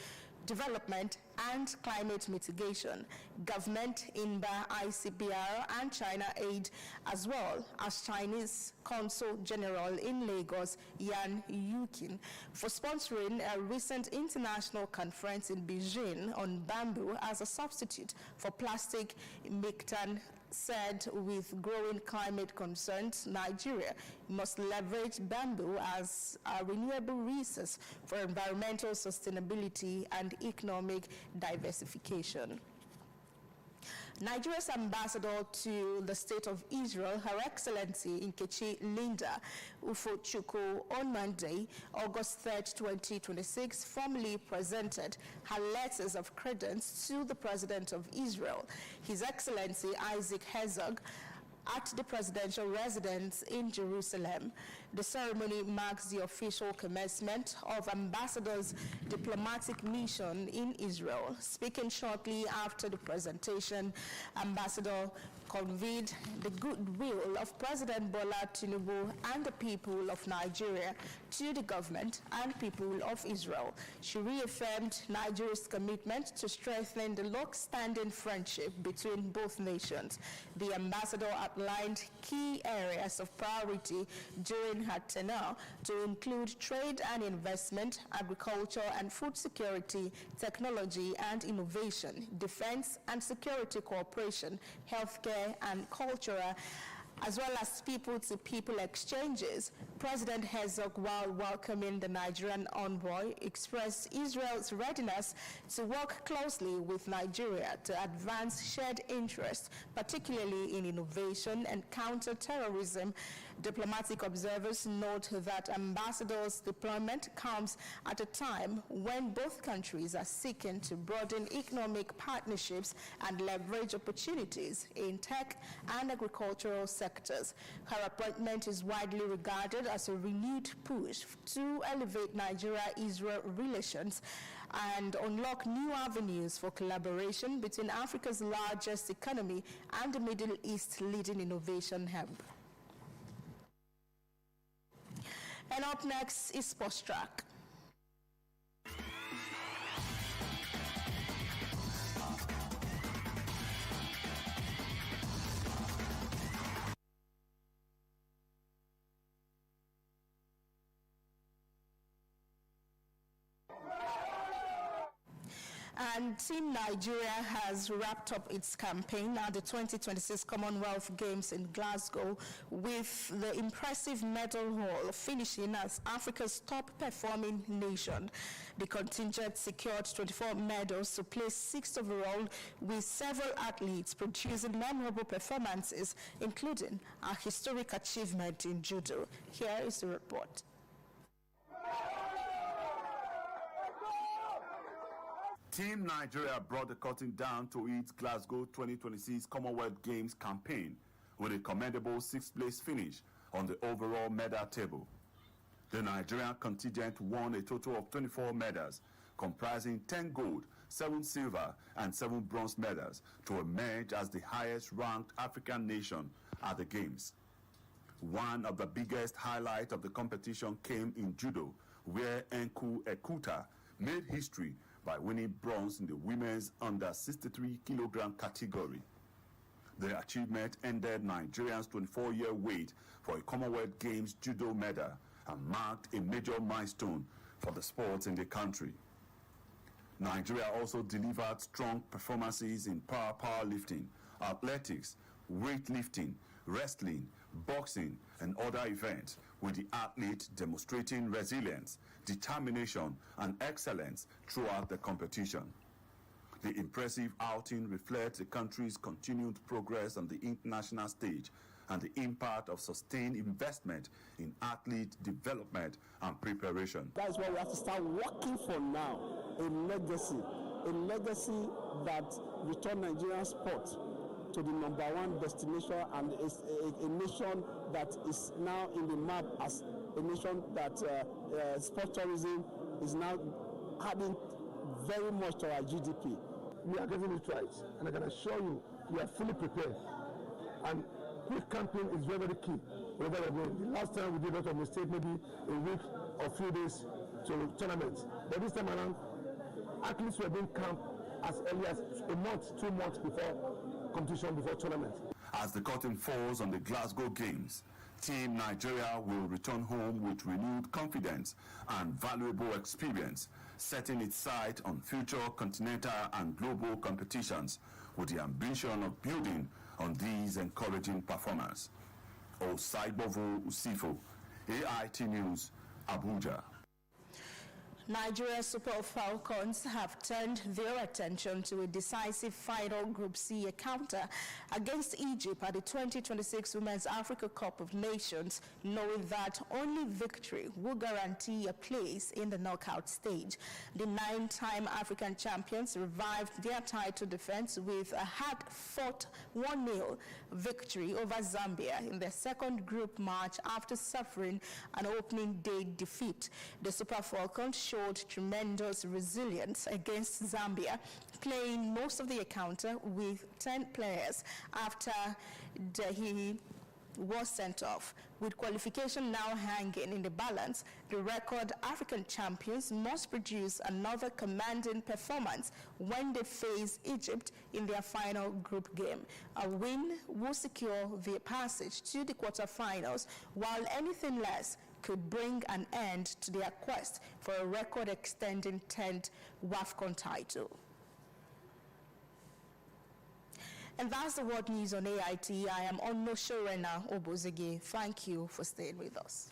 development and climate mitigation. Government, INBA, ICBR, and China Aid, as well as Chinese Consul General in Lagos, Yan Yukin, for sponsoring a recent international conference in Beijing on bamboo as a substitute for plastic. MICTAN said with growing climate concerns, Nigeria must leverage bamboo as a renewable resource for environmental sustainability and economic diversification. Nigeria's ambassador to the State of Israel, Her Excellency Nkechi Linda Ufochukwu, on Monday, August 3, 2026, formally presented her letters of credence to the President of Israel, His Excellency Isaac Herzog, at the presidential residence in Jerusalem. The ceremony marks the official commencement of Ambassador's diplomatic mission in Israel. Speaking shortly after the presentation, Ambassador conveyed the goodwill of President Bola Tinubu and the people of Nigeria to the government and people of Israel. She reaffirmed Nigeria's commitment to strengthen the long-standing friendship between both nations. The ambassador outlined key areas of priority during her tenure to include trade and investment, agriculture and food security, technology and innovation, defense and security cooperation, healthcare and culture, as well as people-to-people exchanges. President Herzog, while welcoming the Nigerian envoy, expressed Israel's readiness to work closely with Nigeria to advance shared interests, particularly in innovation and counter-terrorism. Diplomatic observers note that Ambassador's deployment comes at a time when both countries are seeking to broaden economic partnerships and leverage opportunities in tech and agricultural sectors. Her appointment is widely regarded as a renewed push to elevate Nigeria-Israel relations and unlock new avenues for collaboration between Africa's largest economy and the Middle East's leading innovation hub. And up next is Sports Track. And Team Nigeria has wrapped up its campaign at the 2026 Commonwealth Games in Glasgow with the impressive medal haul, finishing as Africa's top-performing nation. The contingent secured 24 medals to place 6th overall, with several athletes producing memorable performances, including a historic achievement in judo. Here is the report. Team Nigeria brought the curtain down to its Glasgow 2026 Commonwealth Games campaign with a commendable 6th place finish on the overall medal table. The Nigerian contingent won a total of 24 medals, comprising 10 gold, 7 silver, and 7 bronze medals to emerge as the highest-ranked African nation at the Games. One of the biggest highlights of the competition came in judo, where Enku Ekuta made history by winning bronze in the women's under 63 kilogram category. The achievement ended Nigeria's 24-year wait for a Commonwealth Games judo medal and marked a major milestone for the sports in the country. Nigeria also delivered strong performances in powerlifting, athletics, weightlifting, wrestling, boxing, and other events, with the athlete demonstrating resilience, determination, and excellence throughout the competition. The impressive outing reflects the country's continued progress on the international stage and the impact of sustained investment in athlete development and preparation. That is what we have to start working for now, a legacy that return Nigerian sport to the #1 destination, and is a nation that is now in the map as a nation that sport tourism is now adding very much to our GDP. We are getting it right, and I can assure you, we are fully prepared. And quick camping is very, very key. Wherever we're going. The last time we did a lot of mistakes, maybe a week or a few days to tournaments. But this time around, athletes were being camped as early as a month, 2 months before competition, before tournament. As the curtain falls on the Glasgow Games, Team Nigeria will return home with renewed confidence and valuable experience, setting its sight on future continental and global competitions with the ambition of building on these encouraging performances. Osaibovo Usifo, AIT News, Abuja. Nigeria's Super Falcons have turned their attention to a decisive final Group C encounter against Egypt at the 2026 Women's Africa Cup of Nations, knowing that only victory will guarantee a place in the knockout stage. The 9-time African champions revived their title defense with a hard-fought 1-0 victory over Zambia in their second group match after suffering an opening day defeat. The Super Falcons showed tremendous resilience against Zambia, playing most of the encounter with 10 players after he was sent off. With qualification now hanging in the balance, the record African champions must produce another commanding performance when they face Egypt in their final group game. A win will secure their passage to the quarterfinals, while anything less could bring an end to their quest for a record-extending 10th WAFCON title. And that's the world news on AIT. I am Onoshorena Obozege. Thank you for staying with us.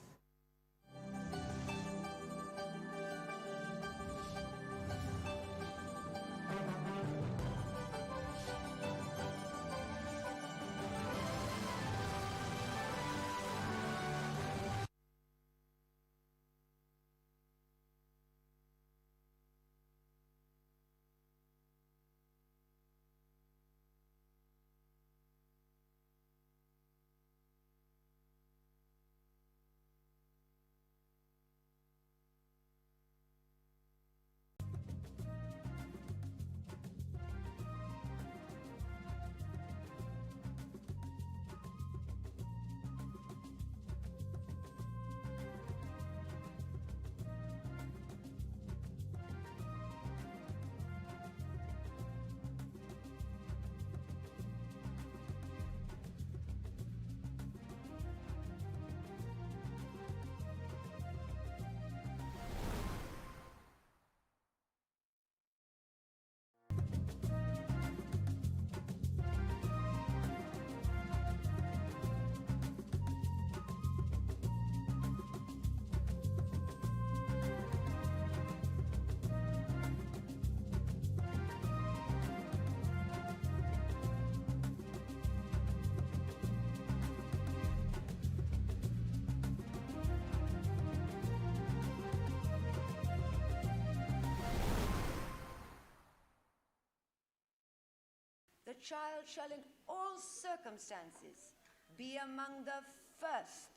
The child shall in all circumstances be among the first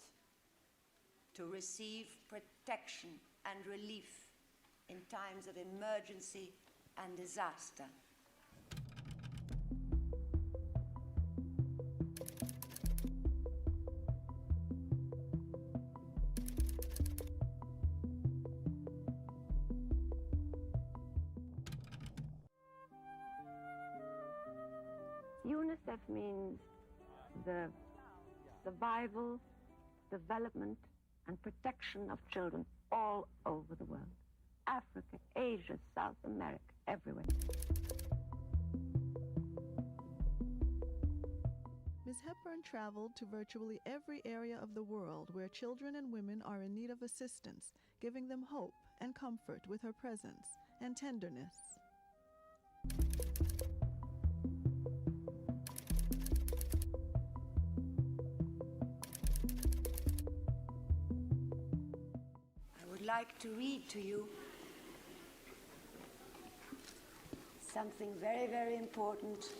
to receive protection and relief in times of emergency and disaster. UNICEF means the survival, development, and protection of children all over the world. Africa, Asia, South America, everywhere. Ms. Hepburn traveled to virtually every area of the world where children and women are in need of assistance, giving them hope and comfort with her presence and tenderness. I would like to read to you something very, very important,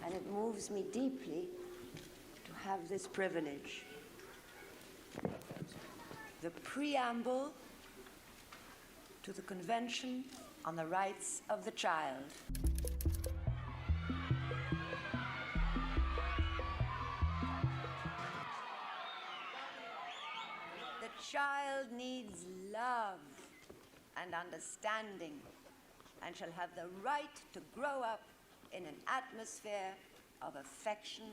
and it moves me deeply to have this privilege. The preamble to the Convention on the Rights of the Child. The child needs love and understanding and shall have the right to grow up in an atmosphere of affection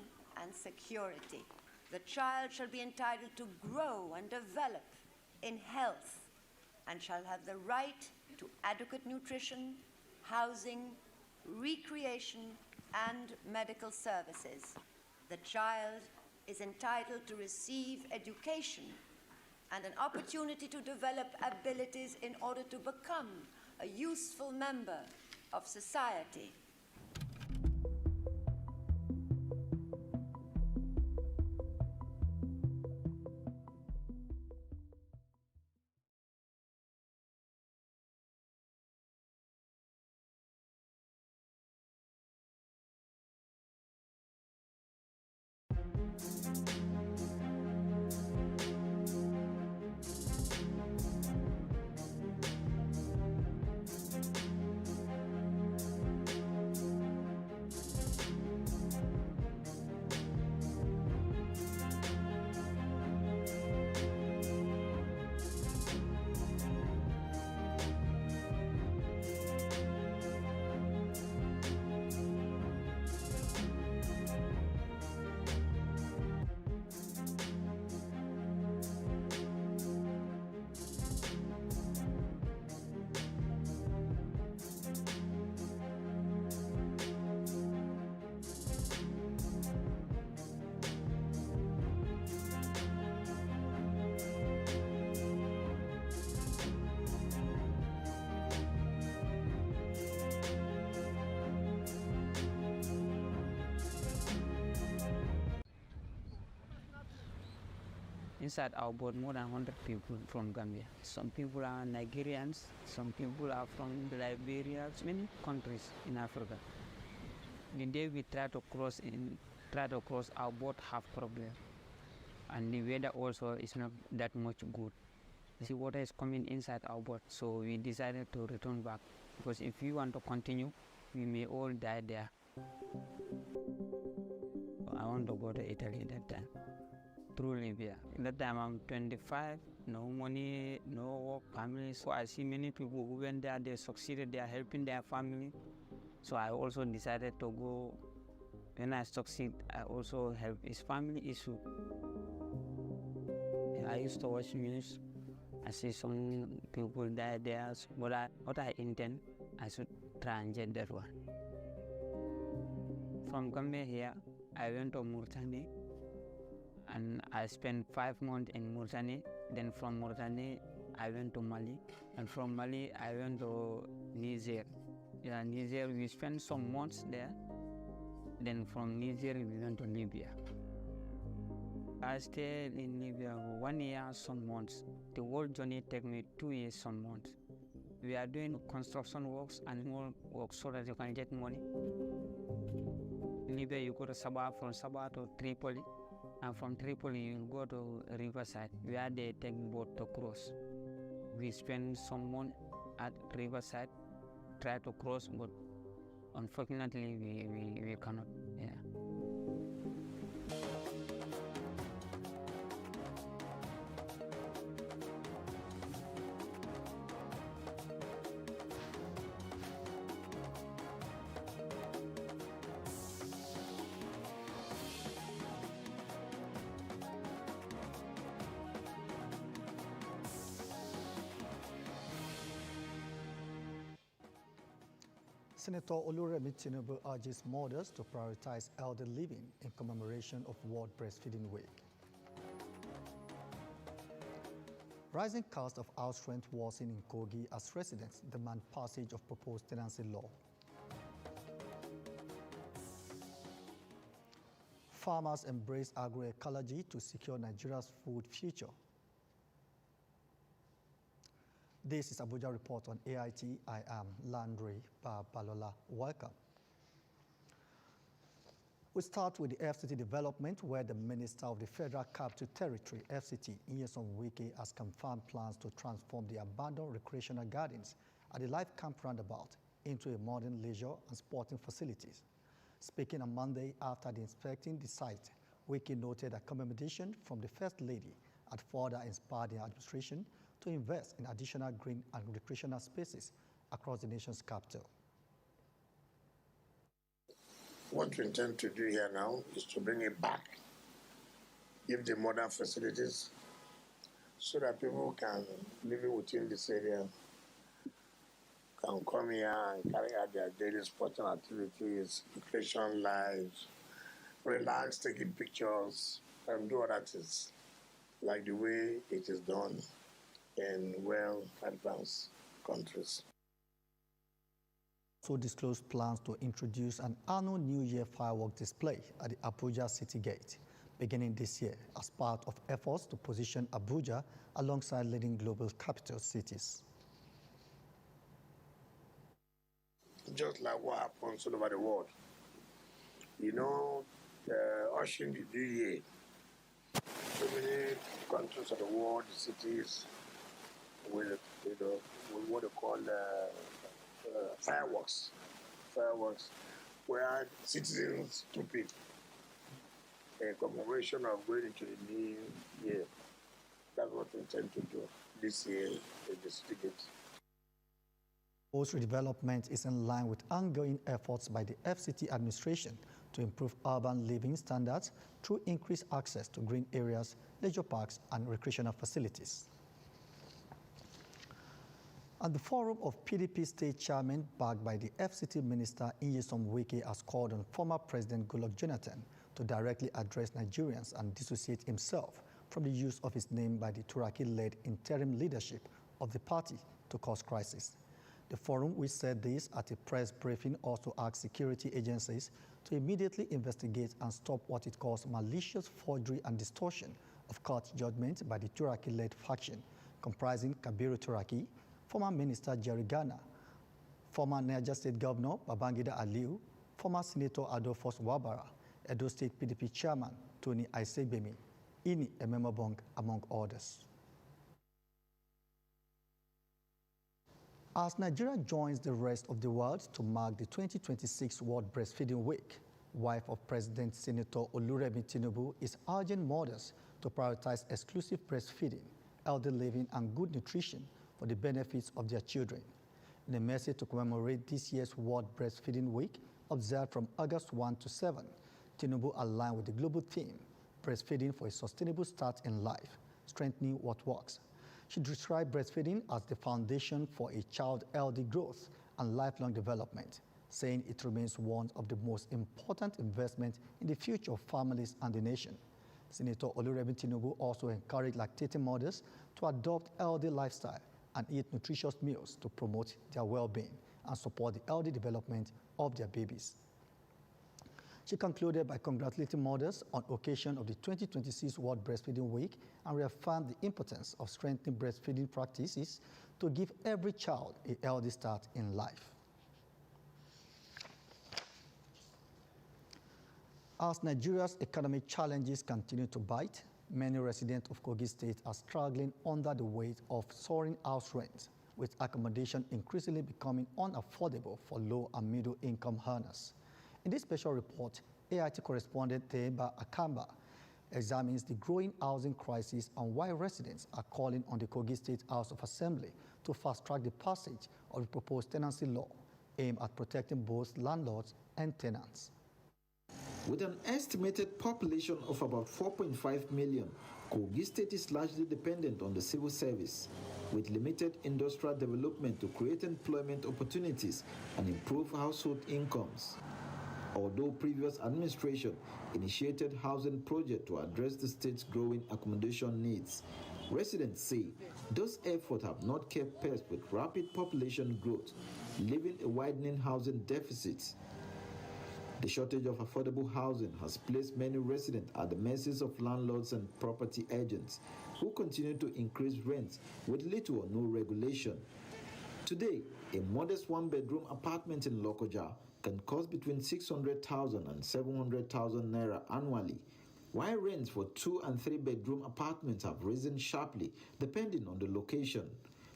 and security. The child shall be entitled to grow and develop in health and shall have the right to adequate nutrition, housing, recreation, and medical services. The child is entitled to receive education and an opportunity to develop abilities in order to become a useful member of society. Inside our boat, more than 100 people from Gambia. Some people are Nigerians, some people are from Liberia, many countries in Africa. The day we try to cross, our boat have problem, and the weather also is not that much good. The water is coming inside our boat, so we decided to return back because if we want to continue, we may all die there. I want to go to Italy that time. Through Libya. At that time I'm 25, no money, no work, family. So I see many people who went there, they succeeded, they are helping their family. So I also decided to go. When I succeed, I also help his family issue. I used to watch news. I see some people die there, but what I intend, I should try and get that one. From Gambia here, I went to Mauritania. And I spent 5 months in Mauritania. Then from Mauritania, I went to Mali. And from Mali, I went to Niger. Yeah, Niger, we spent some months there. Then from Niger, we went to Libya. I stayed in Libya 1 year, some months. The whole journey took me 2 years, some months. We are doing construction works and more work so that you can get money. In Libya, you go to Sabah, from Sabah to Tripoli. And from Tripoli, you go to Riverside, where they take boat to cross. We spend some months at Riverside, try to cross, but unfortunately, we cannot. Yeah. Senator Oluremi Tinubu urges mothers to prioritize elder living in commemoration of World Breastfeeding Week. Rising cost of house rent worsen in Kogi as residents demand passage of proposed tenancy law. Farmers embrace agroecology to secure Nigeria's food future. This is Abuja Report on AIT. I am Landry Balola. Welcome. We start with the FCT development, where the Minister of the Federal Capital Territory, FCT, Nyesom Wike, has confirmed plans to transform the abandoned recreational gardens at the Life Camp roundabout into a modern leisure and sporting facilities. Speaking on Monday after inspecting the site, Wike noted a commendation from the First Lady had further inspired the administration to invest in additional green and recreational spaces across the nation's capital. What we intend to do here now is to bring it back, give the modern facilities so that people can living within this area can come here and carry out their daily sporting activities, recreation lives, relax, taking pictures, and do other things like the way it is done in well-advanced countries. Also disclosed plans to introduce an annual New Year firework display at the Abuja City Gate, beginning this year as part of efforts to position Abuja alongside leading global capital cities. Just like what happens all over the world. You know, ushering the New Year, so many countries of the world, cities, with what they call fireworks, where citizens took it in commemoration of going into the new year. That's what we intend to do this year in the city gate. Post redevelopment is in line with ongoing efforts by the FCT administration to improve urban living standards through increased access to green areas, leisure parks, and recreational facilities. And the Forum of PDP State Chairman, backed by the FCT Minister Nyesom Wike, has called on former President Goodluck Jonathan to directly address Nigerians and dissociate himself from the use of his name by the Turaki-led interim leadership of the party to cause crisis. The forum, which said this at a press briefing, also asked security agencies to immediately investigate and stop what it calls malicious forgery and distortion of court judgment by the Turaki-led faction, comprising Kabiru Turaki, former Minister Jerry Gana, former Niger State Governor Babangida Aliu, former Senator Adolphus Wabara, Edo State PDP Chairman Tony Aisegbemi, Ini Ememobong, among others. As Nigeria joins the rest of the world to mark the 2026 World Breastfeeding Week, wife of President Senator Oluremi Tinubu is urging mothers to prioritize exclusive breastfeeding, elder living, and good nutrition for the benefits of their children. In a message to commemorate this year's World Breastfeeding Week, observed from August 1 to 7, Tinubu aligned with the global theme, breastfeeding for a sustainable start in life, strengthening what works. She described breastfeeding as the foundation for a child's healthy growth and lifelong development, saying it remains one of the most important investments in the future of families and the nation. Senator Oluremi Tinubu also encouraged lactating mothers to adopt a healthy lifestyle and eat nutritious meals to promote their well-being and support the healthy development of their babies. She concluded by congratulating mothers on occasion of the 2026 World Breastfeeding Week and reaffirmed the importance of strengthening breastfeeding practices to give every child a healthy start in life. As Nigeria's economic challenges continue to bite, many residents of Kogi State are struggling under the weight of soaring house rents, with accommodation increasingly becoming unaffordable for low and middle income earners. In this special report, AIT correspondent Teba Akamba examines the growing housing crisis and why residents are calling on the Kogi State House of Assembly to fast-track the passage of the proposed tenancy law aimed at protecting both landlords and tenants. With an estimated population of about 4.5 million, Kogi State is largely dependent on the civil service, with limited industrial development to create employment opportunities and improve household incomes. Although previous administration initiated housing projects to address the state's growing accommodation needs, residents say those efforts have not kept pace with rapid population growth, leaving a widening housing deficit. The shortage of affordable housing has placed many residents at the mercy of landlords and property agents who continue to increase rents with little or no regulation. Today, a modest one-bedroom apartment in Lokoja can cost between 600,000 and 700,000 naira annually, while rents for 2- and 3-bedroom apartments have risen sharply depending on the location.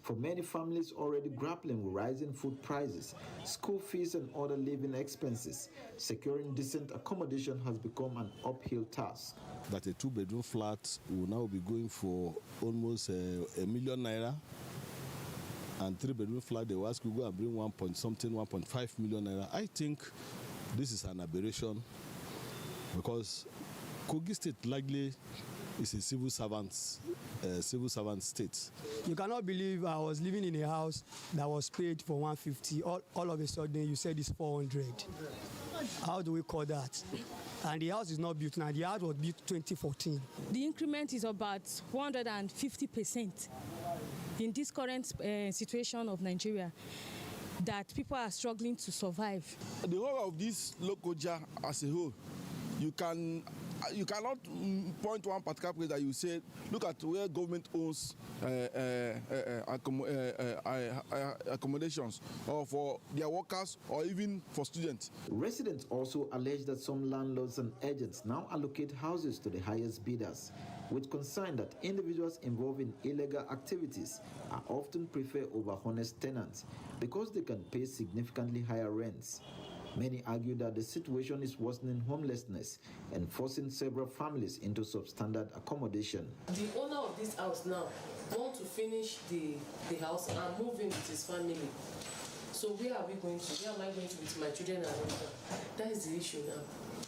For many families already grappling with rising food prices, school fees and other living expenses, securing decent accommodation has become an uphill task. That a 2-bedroom flat will now be going for almost a million naira, and 3-bedroom flat they will ask you go and bring 1.5 million naira. I think this is an aberration because Kogi State likely is a civil servant state. You cannot believe I was living in a house that was paid for 150. All of a sudden, you said it's 400. How do we call that? And the house is not built now. The house was built 2014. The increment is about 150% in this current situation of Nigeria, that people are struggling to survive. The whole of this Lokoja as a whole, you cannot point one particular place that you say, look at where government owns accommodations or for their workers or even for students. Residents also allege that some landlords and agents now allocate houses to the highest bidders, with concern that individuals involved in illegal activities are often preferred over honest tenants because they can pay significantly higher rents. Many argue that the situation is worsening homelessness and forcing several families into substandard accommodation. The owner of this house now wants to finish the house and move in with his family. So where are we going to? Where am I going to with my children and husband? That is the issue now.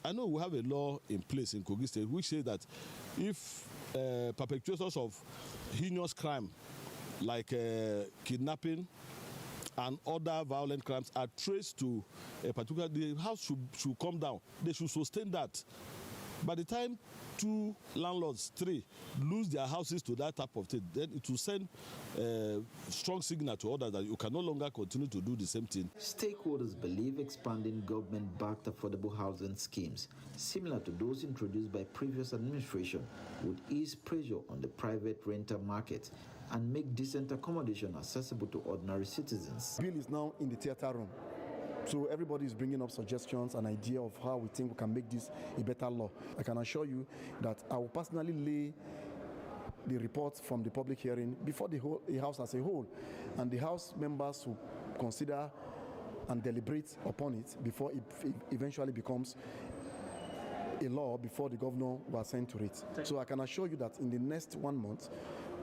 I know we have a law in place in Kogi State which says that if perpetrators of heinous crime like kidnapping and other violent crimes are traced to a particular, the house should come down. They should sustain that. By the time 2 landlords, 3, lose their houses to that type of thing, then it will send a strong signal to others that you can no longer continue to do the same thing. Stakeholders believe expanding government-backed affordable housing schemes, similar to those introduced by previous administration, would ease pressure on the private rental market and make decent accommodation accessible to ordinary citizens. The bill is now in the theater room. So everybody is bringing up suggestions and idea of how we think we can make this a better law. I can assure you that I will personally lay the reports from the public hearing before the House as a whole, and the House members will consider and deliberate upon it before it eventually becomes a law before the governor will assent to it. So I can assure you that in the next 1 month,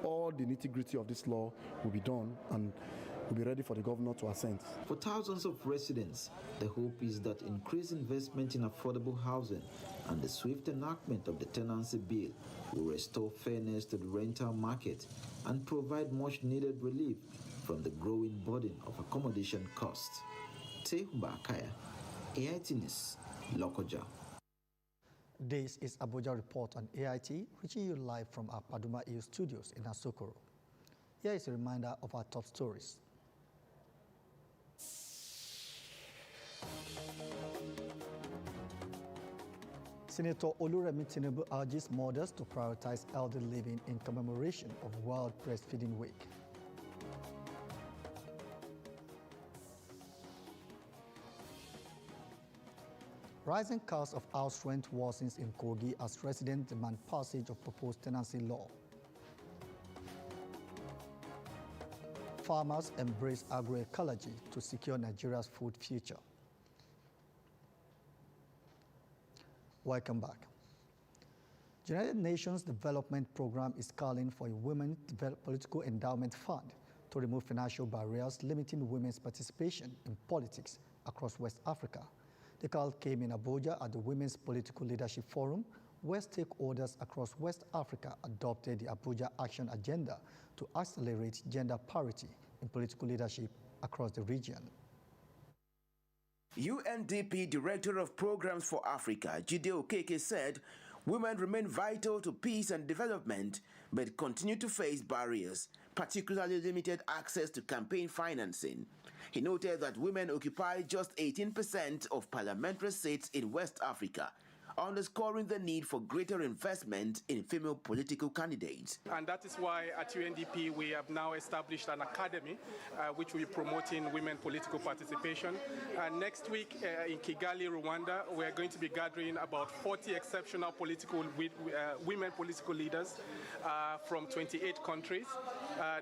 all the nitty-gritty of this law will be done and will be ready for the governor to assent. For thousands of residents, the hope is that increased investment in affordable housing and the swift enactment of the tenancy bill will restore fairness to the rental market and provide much-needed relief from the growing burden of accommodation costs. Tehuba Akaya, AIT News, Lokoja. This is Abuja Report on AIT, reaching you live from our Paduma Hill studios in Asokoro. Here is a reminder of our top stories. Senator Oluremi Tinubu urges mothers to prioritize healthy living in commemoration of World Breastfeeding Week. Rising cost of house rent worsens in Kogi as residents demand passage of proposed tenancy law. Farmers embrace agroecology to secure Nigeria's food future. Welcome back. The United Nations Development Program is calling for a Women Political Endowment Fund to remove financial barriers limiting women's participation in politics across West Africa. The call came in Abuja at the Women's Political Leadership Forum, where stakeholders across West Africa adopted the Abuja Action Agenda to accelerate gender parity in political leadership across the region. UNDP Director of Programs for Africa, Jide Okeke, said women remain vital to peace and development, but continue to face barriers, particularly limited access to campaign financing. He noted that women occupy just 18% of parliamentary seats in West Africa, underscoring the need for greater investment in female political candidates. And that is why at UNDP we have now established an academy which will be promoting women political participation. Next week in Kigali, Rwanda, we are going to be gathering about 40 exceptional women political leaders from 28 countries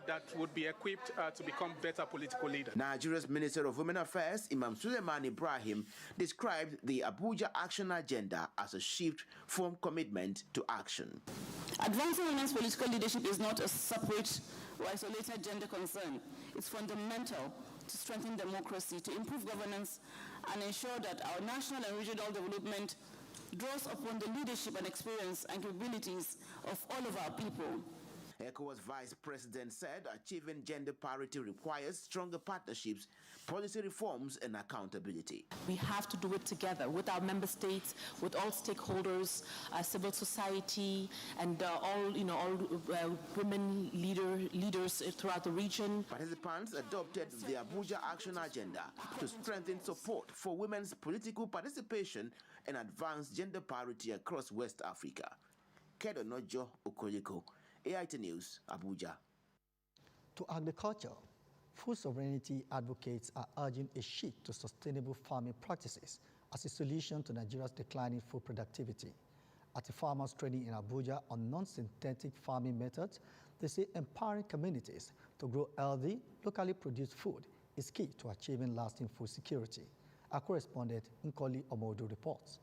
that would be equipped to become better political leaders. Nigeria's Minister of Women Affairs, Imam Suleiman Ibrahim, described the Abuja Action Agenda as a shift from commitment to action. Advancing women's political leadership is not a separate or isolated gender concern. It's fundamental to strengthen democracy, to improve governance, and ensure that our national and regional development draws upon the leadership and experience and capabilities of all of our people. ECOWAS Vice President said achieving gender parity requires stronger partnerships, policy reforms, and accountability. We have to do it together with our member states, with all stakeholders, civil society, and all women leaders throughout the region. Participants adopted the Abuja Action Agenda to strengthen support for women's political participation and advance gender parity across West Africa. Kedonojo Okoliko, AIT News, Abuja. To agriculture, food sovereignty advocates are urging a shift to sustainable farming practices as a solution to Nigeria's declining food productivity. At a farmers' training in Abuja on non-synthetic farming methods, they say empowering communities to grow healthy, locally produced food is key to achieving lasting food security. Our correspondent, Nkoli Omodo, reports.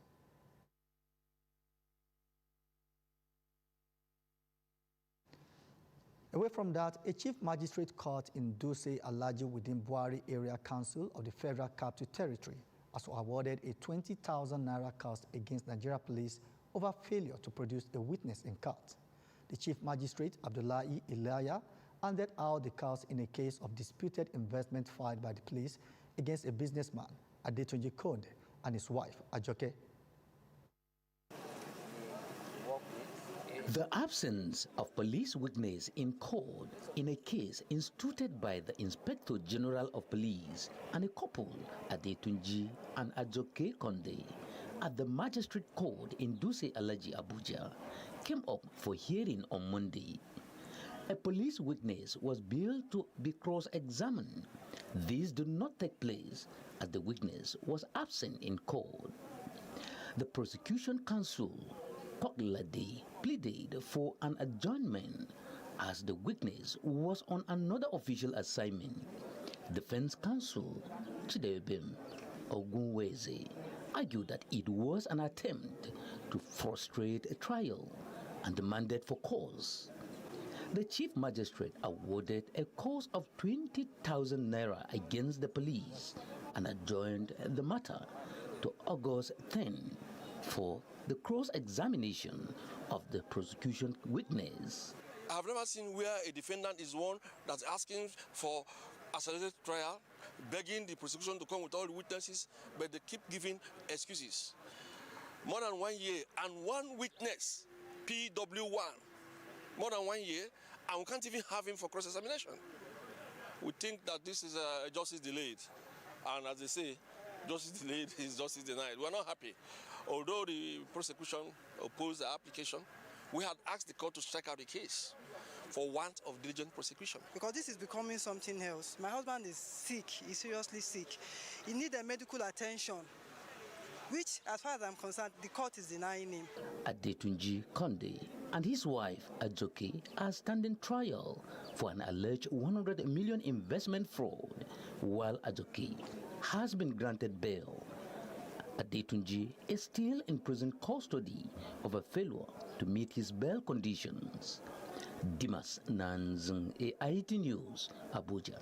Away from that, a chief magistrate court in Duse Alaji within Buhari Area Council of the Federal Capital Territory has awarded a 20,000 naira cost against Nigeria Police over failure to produce a witness in court. The chief magistrate, Abdullahi Ilaya, handed out the cost in a case of disputed investment filed by the police against a businessman, Adetunji Konde, and his wife, Ajoke. The absence of police witness in court in a case instituted by the Inspector General of Police and a couple, Adetunji and Ajoke Konde, at the Magistrate Court in Duse Alaji, Abuja, came up for hearing on Monday. A police witness was billed to be cross-examined. This did not take place as the witness was absent in court. The prosecution counsel, Koglade, pleaded for an adjournment as the witness was on another official assignment. Defense counsel, Chidebem Ogunweze, argued that it was an attempt to frustrate a trial and demanded for cause. The chief magistrate awarded a cost of 20,000 naira against the police and adjourned the matter to August 10 for the cross-examination of the prosecution witness. I have never seen where a defendant is one that's asking for accelerated trial, begging the prosecution to come with all the witnesses, but they keep giving excuses. More than 1 year and one witness, PW1, more than 1 year, and we can't even have him for cross-examination. We think that this is justice delayed, and as they say, justice delayed is justice denied. We're not happy. Although the prosecution opposed the application, we had asked the court to strike out the case for want of diligent prosecution. Because this is becoming something else. My husband is sick, he's seriously sick. He needs medical attention, which, as far as I'm concerned, the court is denying him. Adetunji Konde and his wife, Ajoke, are standing trial for an alleged 100 million investment fraud, while Ajoke has been granted bail. Adetunji is still in prison custody over failure to meet his bail conditions. Dimas Nanzung, AIT News, Abuja.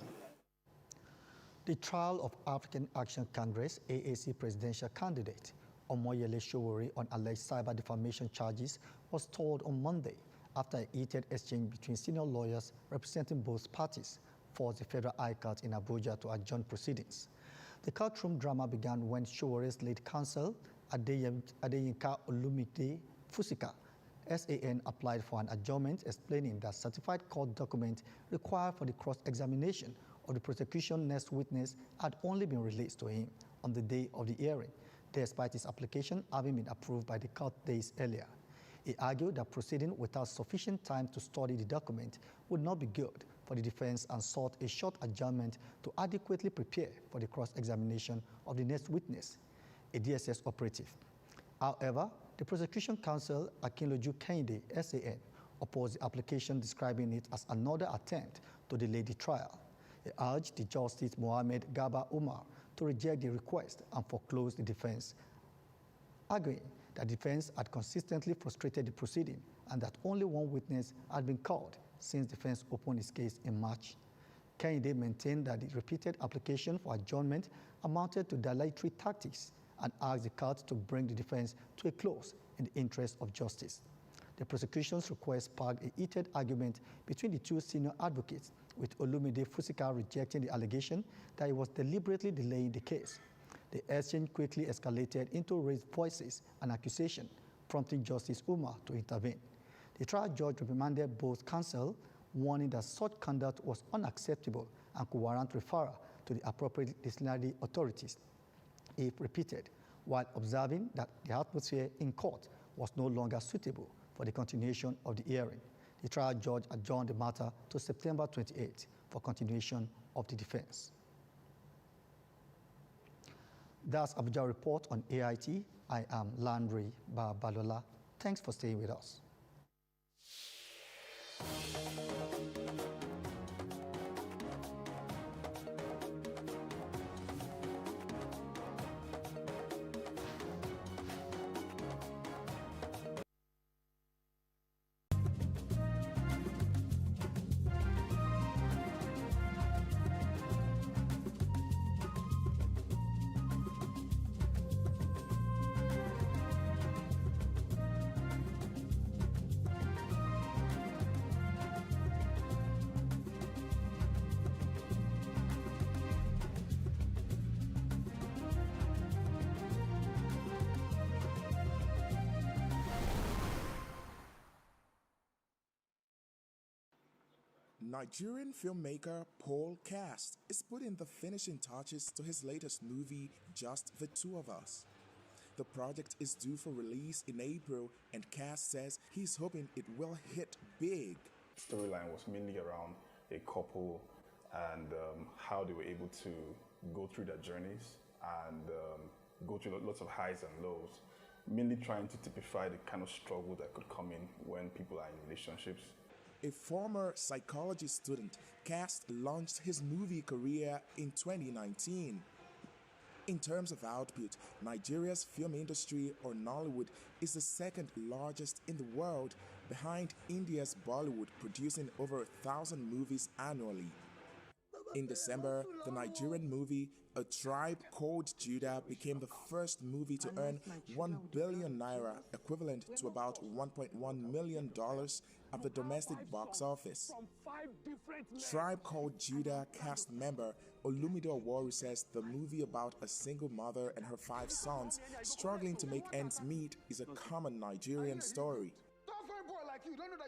The trial of African Action Congress, AAC presidential candidate, Omoyele Sowore on alleged cyber defamation charges was told on Monday after a heated exchange between senior lawyers representing both parties forced the Federal High Court in Abuja to adjourn proceedings. The courtroom drama began when Showore's lead counsel, Adeyinka Olumide Fusika, SAN, applied for an adjournment, explaining that certified court document required for the cross-examination of the prosecution next witness had only been released to him on the day of the hearing, despite his application having been approved by the court days earlier. He argued that proceeding without sufficient time to study the document would not be good for the defense and sought a short adjournment to adequately prepare for the cross-examination of the next witness, a DSS operative. However, the prosecution counsel, Akinloju Kehinde, SAN, opposed the application, describing it as another attempt to delay the trial. He urged the Justice Mohammed Garba Umar to reject the request and foreclose the defense, arguing that the defense had consistently frustrated the proceeding and that only one witness had been called since the defense opened its case in March. Kehinde maintained that the repeated application for adjournment amounted to dilatory tactics and asked the court to bring the defense to a close in the interest of justice. The prosecution's request sparked a heated argument between the two senior advocates, with Olumide Fusika rejecting the allegation that he was deliberately delaying the case. The exchange quickly escalated into raised voices and accusation, prompting Justice Umar to intervene. The trial judge reprimanded both counsel, warning that such conduct was unacceptable and could warrant referral to the appropriate disciplinary authorities if repeated, while observing that the atmosphere in court was no longer suitable for the continuation of the hearing. The trial judge adjourned the matter to September 28 for continuation of the defense. That's Abuja Report on AIT. I am Landry Balola. Thanks for staying with us. Nigerian filmmaker Paul Cast is putting the finishing touches to his latest movie, Just the Two of Us. The project is due for release in April, and Cast says he's hoping it will hit big. The storyline was mainly around a couple and how they were able to go through their journeys and go through lots of highs and lows, mainly trying to typify the kind of struggle that could come in when people are in relationships. A former psychology student, Cast launched his movie career in 2019. In terms of output, Nigeria's film industry, or Nollywood, is the second largest in the world, behind India's Bollywood, producing over 1,000 movies annually. In December, the Nigerian movie A Tribe Called Judah became the first movie to earn 1 billion naira, equivalent to about $1.1 million at the domestic box office. Tribe Called Judah cast member Olumide Oworu says the movie about a single mother and her 5 sons struggling to make ends meet is a common Nigerian story.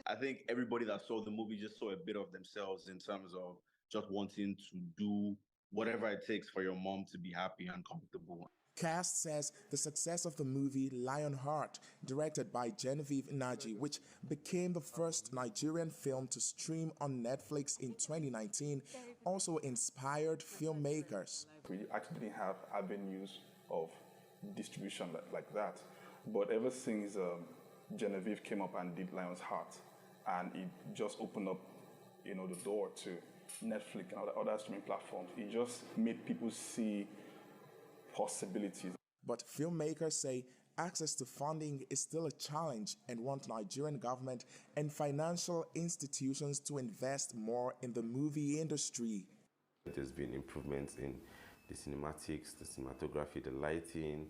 I think everybody that saw the movie just saw a bit of themselves in terms of just wanting to do whatever it takes for your mom to be happy and comfortable. Cast says the success of the movie Lionheart, directed by Genevieve Naji, which became the first Nigerian film to stream on Netflix in 2019, also inspired filmmakers. We actually didn't have avenues of distribution like that, but ever since Genevieve came up and did Lionheart, and it just opened up, the door to Netflix and other streaming platforms. It just made people see possibilities. But filmmakers say access to funding is still a challenge and want Nigerian government and financial institutions to invest more in the movie industry. There's been improvements in the cinematics, the cinematography, the lighting,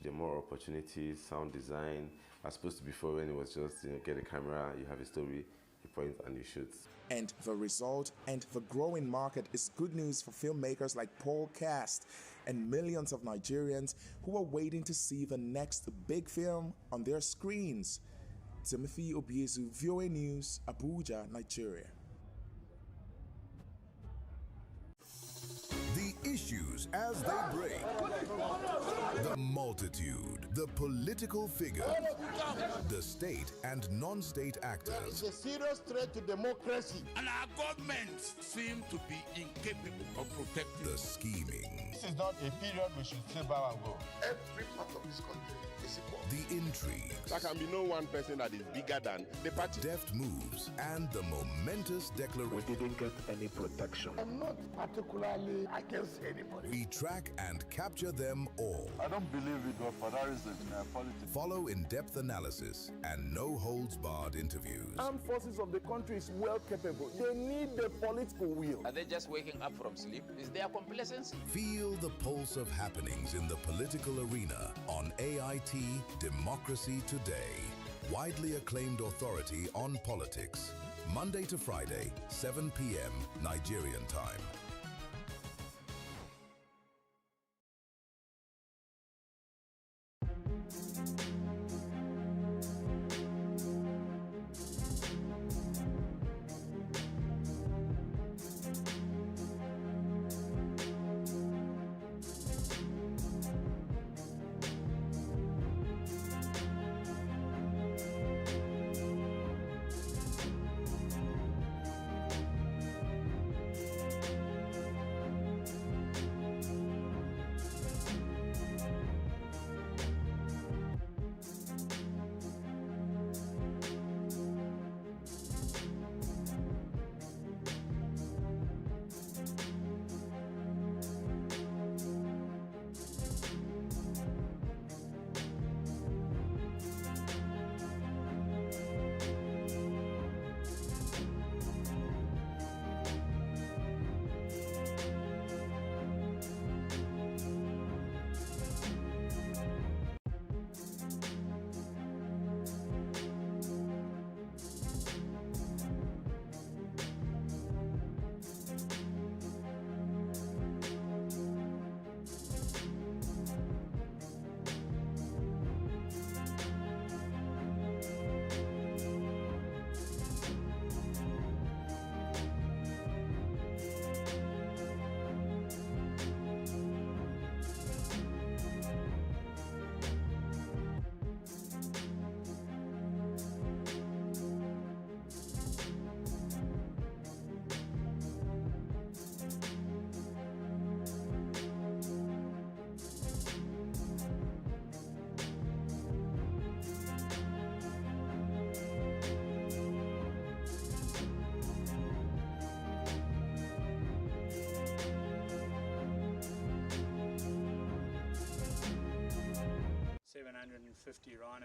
There are more opportunities, sound design, as opposed to before when it was just, get a camera, you have a story, you point and you shoot. And the result and the growing market is good news for filmmakers like Paul Cast and millions of Nigerians who are waiting to see the next big film on their screens. Timothy Obiezu, VOA News, Abuja, Nigeria. The issues as they break, the multitude, the political figures, the state and non-state actors. It's a serious threat to democracy. And our government seem to be incapable of protecting. The scheming. This is not a period we should say bow and go. Every part of this country is equal. The intrigue. There can be no one person that is bigger than the party. Deft moves and the momentous declaration. We didn't get any protection. I'm not particularly against anybody. We track and capture them all. I don't believe it was for that reason in politics. Follow in-depth analysis and no-holds-barred interviews. Armed forces of the country is well capable. They need the political will. Are they just waking up from sleep? Is there complacency? Feel the pulse of happenings in the political arena on AIT Democracy Today. Widely acclaimed authority on politics. Monday to Friday, 7 p.m. Nigerian time.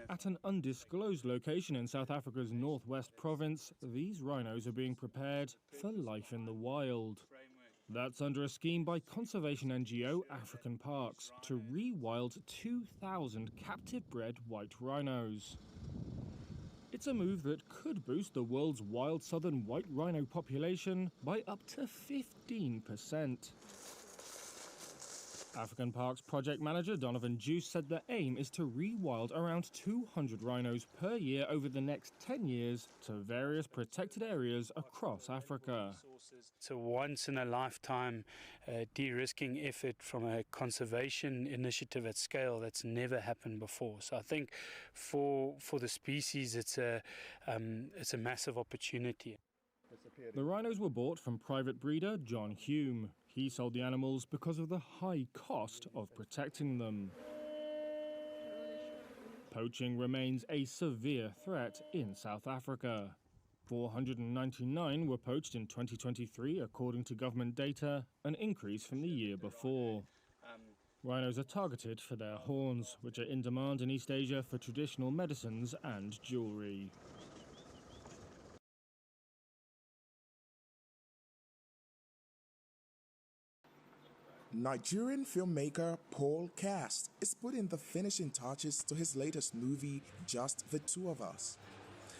At an undisclosed location in South Africa's northwest province, these rhinos are being prepared for life in the wild. That's under a scheme by conservation NGO African Parks to rewild 2,000 captive-bred white rhinos. It's a move that could boost the world's wild southern white rhino population by up to 15%. African Parks project manager Donovan Juice said the aim is to rewild around 200 rhinos per year over the next 10 years to various protected areas across Africa. It's a once-in-a-lifetime de-risking effort from a conservation initiative at scale that's never happened before. So I think for the species, it's a massive opportunity. The rhinos were bought from private breeder John Hume. He sold the animals because of the high cost of protecting them. Poaching remains a severe threat in South Africa. 499 were poached in 2023, according to government data, an increase from the year before. Rhinos are targeted for their horns, which are in demand in East Asia for traditional medicines and jewelry. Nigerian filmmaker Paul Cast is putting the finishing touches to his latest movie, Just the Two of Us.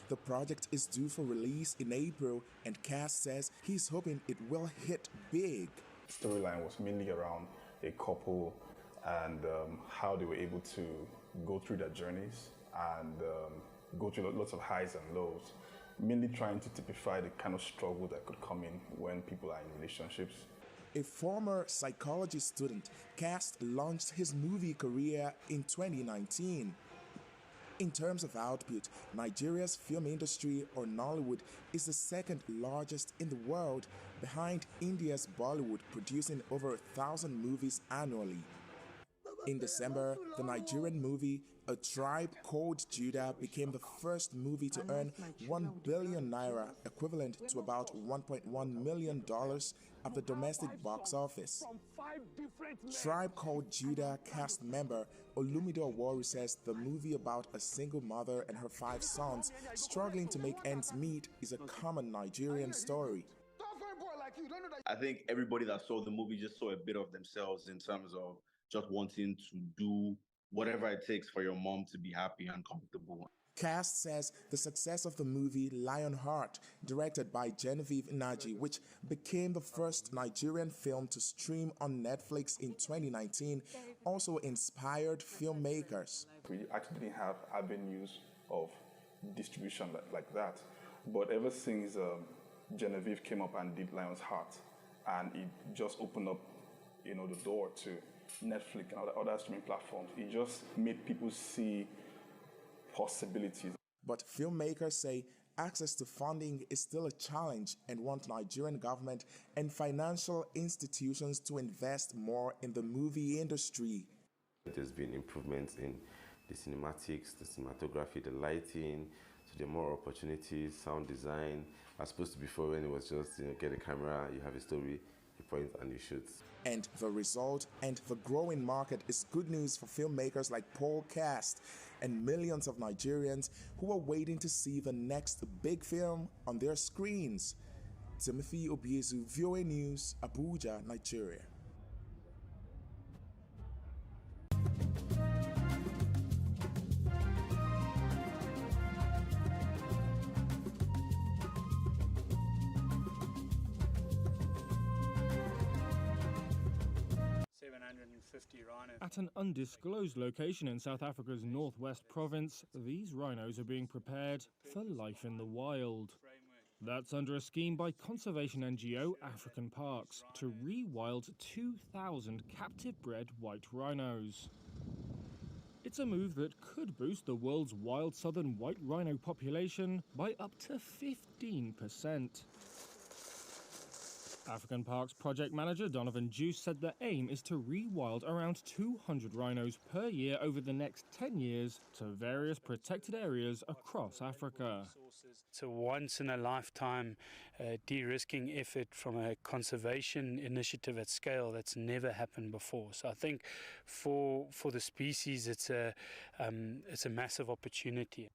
The project is due for release in April, and Cast says he's hoping it will hit big. The storyline was mainly around a couple and how they were able to go through their journeys and go through lots of highs and lows, mainly trying to typify the kind of struggle that could come in when people are in relationships. A former psychology student, Cast launched his movie career in 2019. In terms of output, Nigeria's film industry, or Nollywood, is the second largest in the world, behind India's Bollywood, producing over 1,000 movies annually. In December, the Nigerian movie A Tribe Called Judah became the first movie to earn 1 billion naira, equivalent to about $1.1 million at the domestic box office. Tribe Called Judah cast member Olumide Oworu says the movie about a single mother and her 5 sons struggling to make ends meet is a common Nigerian story. I think everybody that saw the movie just saw a bit of themselves in terms of just wanting to do whatever it takes for your mom to be happy and comfortable. Cast says the success of the movie Lionheart, directed by Genevieve Nnaji, which became the first Nigerian film to stream on Netflix in 2019, also inspired filmmakers. We actually didn't have avenues of distribution like that, but ever since Genevieve came up and did Lionheart, and it just opened up, the door to Netflix and other streaming platforms. It just made people see possibilities. But filmmakers say access to funding is still a challenge and want Nigerian government and financial institutions to invest more in the movie industry. There's been improvements in the cinematics, the cinematography, the lighting, so there are more opportunities, sound design, as opposed to before when it was just, get a camera, you have a story, you point and you shoot. And the result and the growing market is good news for filmmakers like Paul Cast and millions of Nigerians who are waiting to see the next big film on their screens. Timothy Obiezu, VOA News, Abuja, Nigeria. At an undisclosed location in South Africa's northwest province, these rhinos are being prepared for life in the wild. That's under a scheme by conservation NGO African Parks to rewild 2,000 captive-bred white rhinos. It's a move that could boost the world's wild southern white rhino population by up to 15%. African Parks project manager Donovan Juice said the aim is to rewild around 200 rhinos per year over the next 10 years to various protected areas across Africa. It's a once-in-a-lifetime de-risking effort from a conservation initiative at scale that's never happened before. So I think for the species, it's a massive opportunity.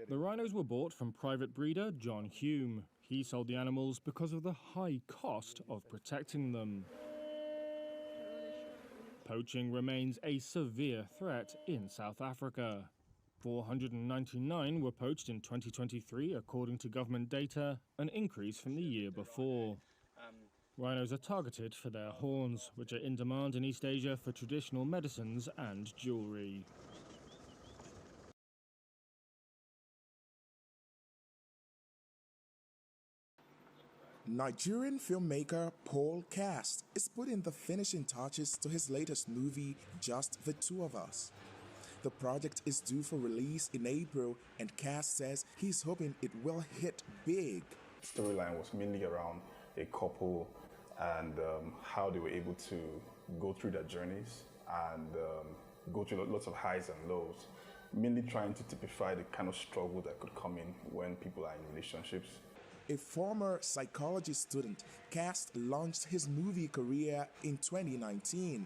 The rhinos were bought from private breeder John Hume. He sold the animals because of the high cost of protecting them. Poaching remains a severe threat in South Africa. 499 were poached in 2023, according to government data, an increase from the year before. Rhinos are targeted for their horns, which are in demand in East Asia for traditional medicines and jewelry. Nigerian filmmaker Paul Cast is putting the finishing touches to his latest movie, Just the Two of Us. The project is due for release in April, and Cast says he's hoping it will hit big. The storyline was mainly around a couple and how they were able to go through their journeys and go through lots of highs and lows, mainly trying to typify the kind of struggle that could come in when people are in relationships. A former psychology student, Cast launched his movie career in 2019.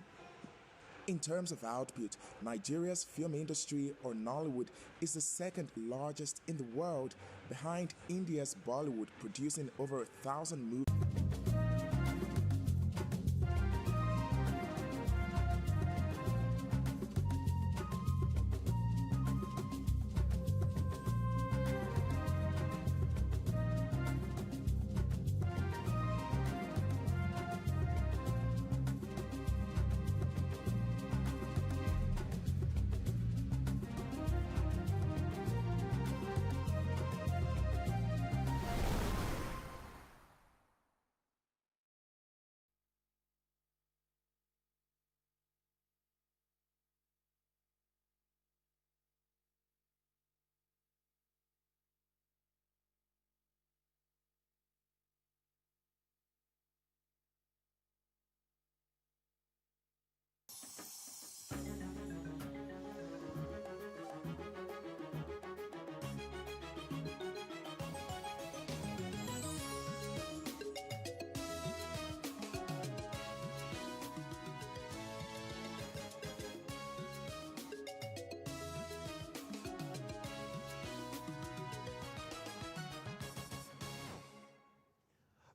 In terms of output, Nigeria's film industry, or Nollywood, is the second largest in the world, behind India's Bollywood, producing over 1,000 movies.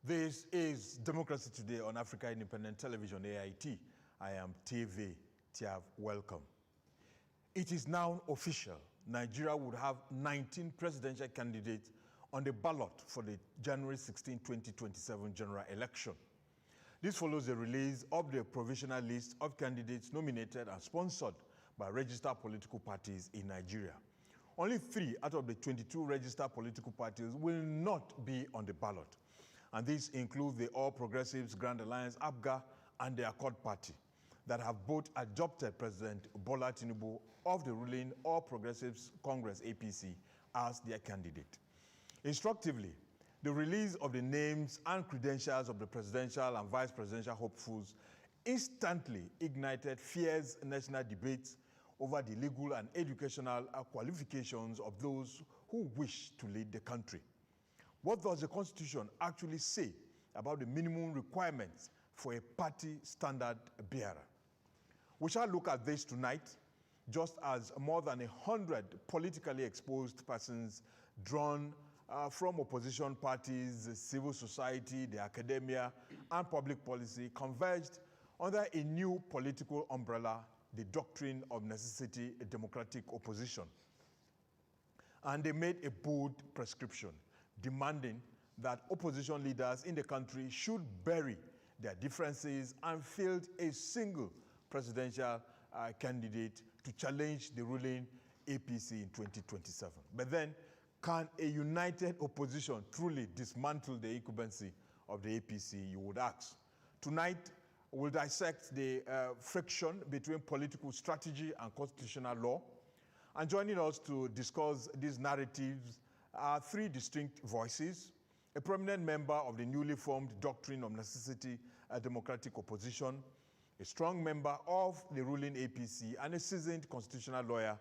This is Democracy Today on Africa Independent Television, AIT. I am TV Tiav. Welcome. It is now official. Nigeria would have 19 presidential candidates on the ballot for the January 16, 2027 general election. This follows the release of the provisional list of candidates nominated and sponsored by registered political parties in Nigeria. Only 3 out of the 22 registered political parties will not be on the ballot. And these include the All Progressives Grand Alliance, APGA, and the Accord Party, that have both adopted President Bola Tinubu of the ruling All Progressives Congress, APC, as their candidate. Instructively, the release of the names and credentials of the presidential and vice presidential hopefuls instantly ignited fierce national debates over the legal and educational qualifications of those who wish to lead the country. What does the Constitution actually say about the minimum requirements for a party standard bearer? We shall look at this tonight, just as more than 100 politically exposed persons drawn from opposition parties, civil society, the academia, and public policy converged under a new political umbrella, the doctrine of necessity, a democratic opposition. And they made a bold prescription, demanding that opposition leaders in the country should bury their differences and field a single presidential candidate to challenge the ruling APC in 2027. But then, can a united opposition truly dismantle the incumbency of the APC, you would ask? Tonight, we'll dissect the friction between political strategy and constitutional law. And joining us to discuss these narratives are 3 distinct voices: a prominent member of the newly formed Doctrine of Necessity, a democratic opposition, a strong member of the ruling APC, and a seasoned constitutional lawyer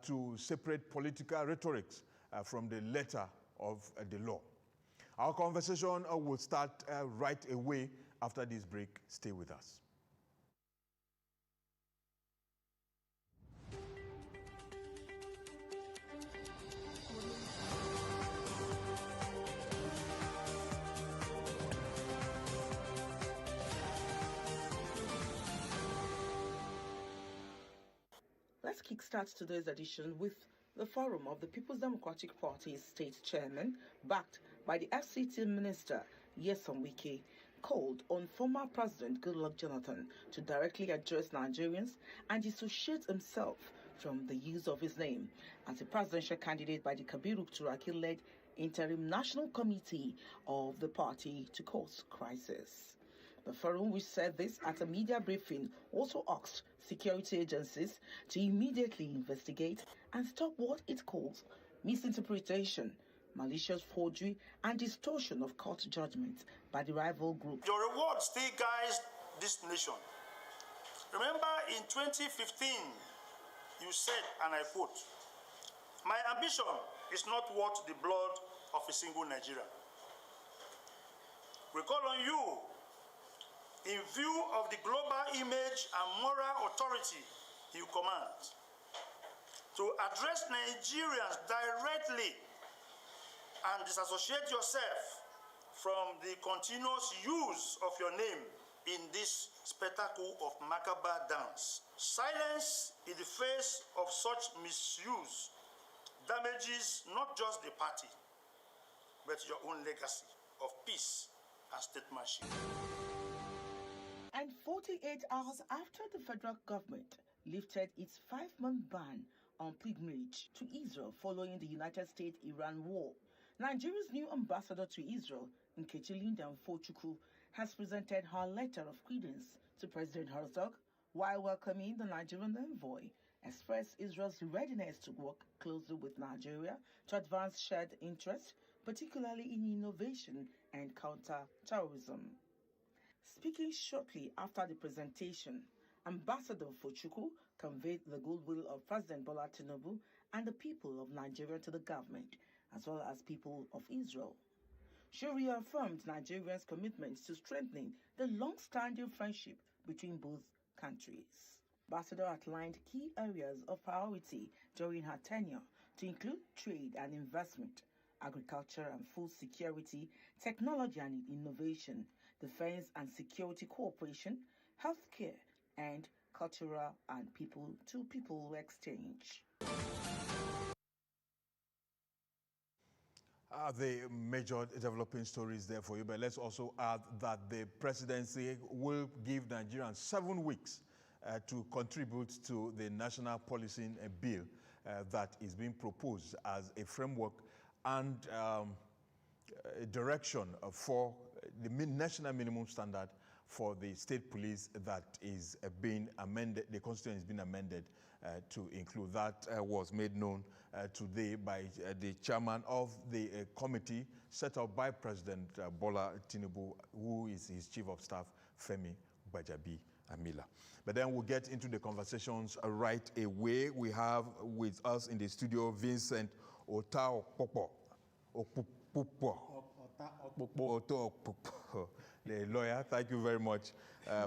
to separate political rhetorics from the letter of the law. Our conversation will start right away after this break. Stay with us. Let's kickstart today's edition with the Forum of the People's Democratic Party's state chairman, backed by the FCT minister, Nyesom Wike, called on former President Goodluck Jonathan to directly address Nigerians and dissociate himself from the use of his name as a presidential candidate by the Kabiru Turaki-led Interim National Committee of the party to cause crisis. The forum, which said this at a media briefing, also asked security agencies to immediately investigate and stop what it calls misinterpretation, malicious forgery, and distortion of court judgments by the rival group. Your reward still guides this nation. Remember, in 2015, you said, and I quote, "My ambition is not worth the blood of a single Nigerian." We call on you, in view of the global image and moral authority you command, to address Nigerians directly and disassociate yourself from the continuous use of your name in this spectacle of macabre dance. Silence in the face of such misuse damages not just the party, but your own legacy of peace and statesmanship. And 48 hours after the federal government lifted its 5-month ban on pilgrimage to Israel following the United States-Iran war, Nigeria's new ambassador to Israel, Nkechi Linda Mfochukwu, has presented her letter of credence to President Herzog while welcoming the Nigerian envoy, expressed Israel's readiness to work closely with Nigeria to advance shared interests, particularly in innovation and counter-terrorism. Speaking shortly after the presentation, Ambassador Mfochukwu conveyed the goodwill of President Bola Tinubu and the people of Nigeria to the government, as well as people of Israel. She reaffirmed Nigeria's commitment to strengthening the long-standing friendship between both countries. Ambassador outlined key areas of priority during her tenure to include trade and investment, agriculture and food security, technology and innovation, defense and security cooperation, healthcare, and cultural and people-to-people exchange. The major developing stories there for you, but let's also add that the presidency will give Nigerians 7 weeks to contribute to the national policing bill that is being proposed as a framework and a direction for the national minimum standard for the state police that is being amended, the constitution is being amended to include. That was made known today by the chairman of the committee set up by President Bola Tinubu, who is his chief of staff, Femi Gbajabiamila. But then we'll get into the conversations right away. We have with us in the studio Vincent Otaokpopo, the lawyer. Thank you very much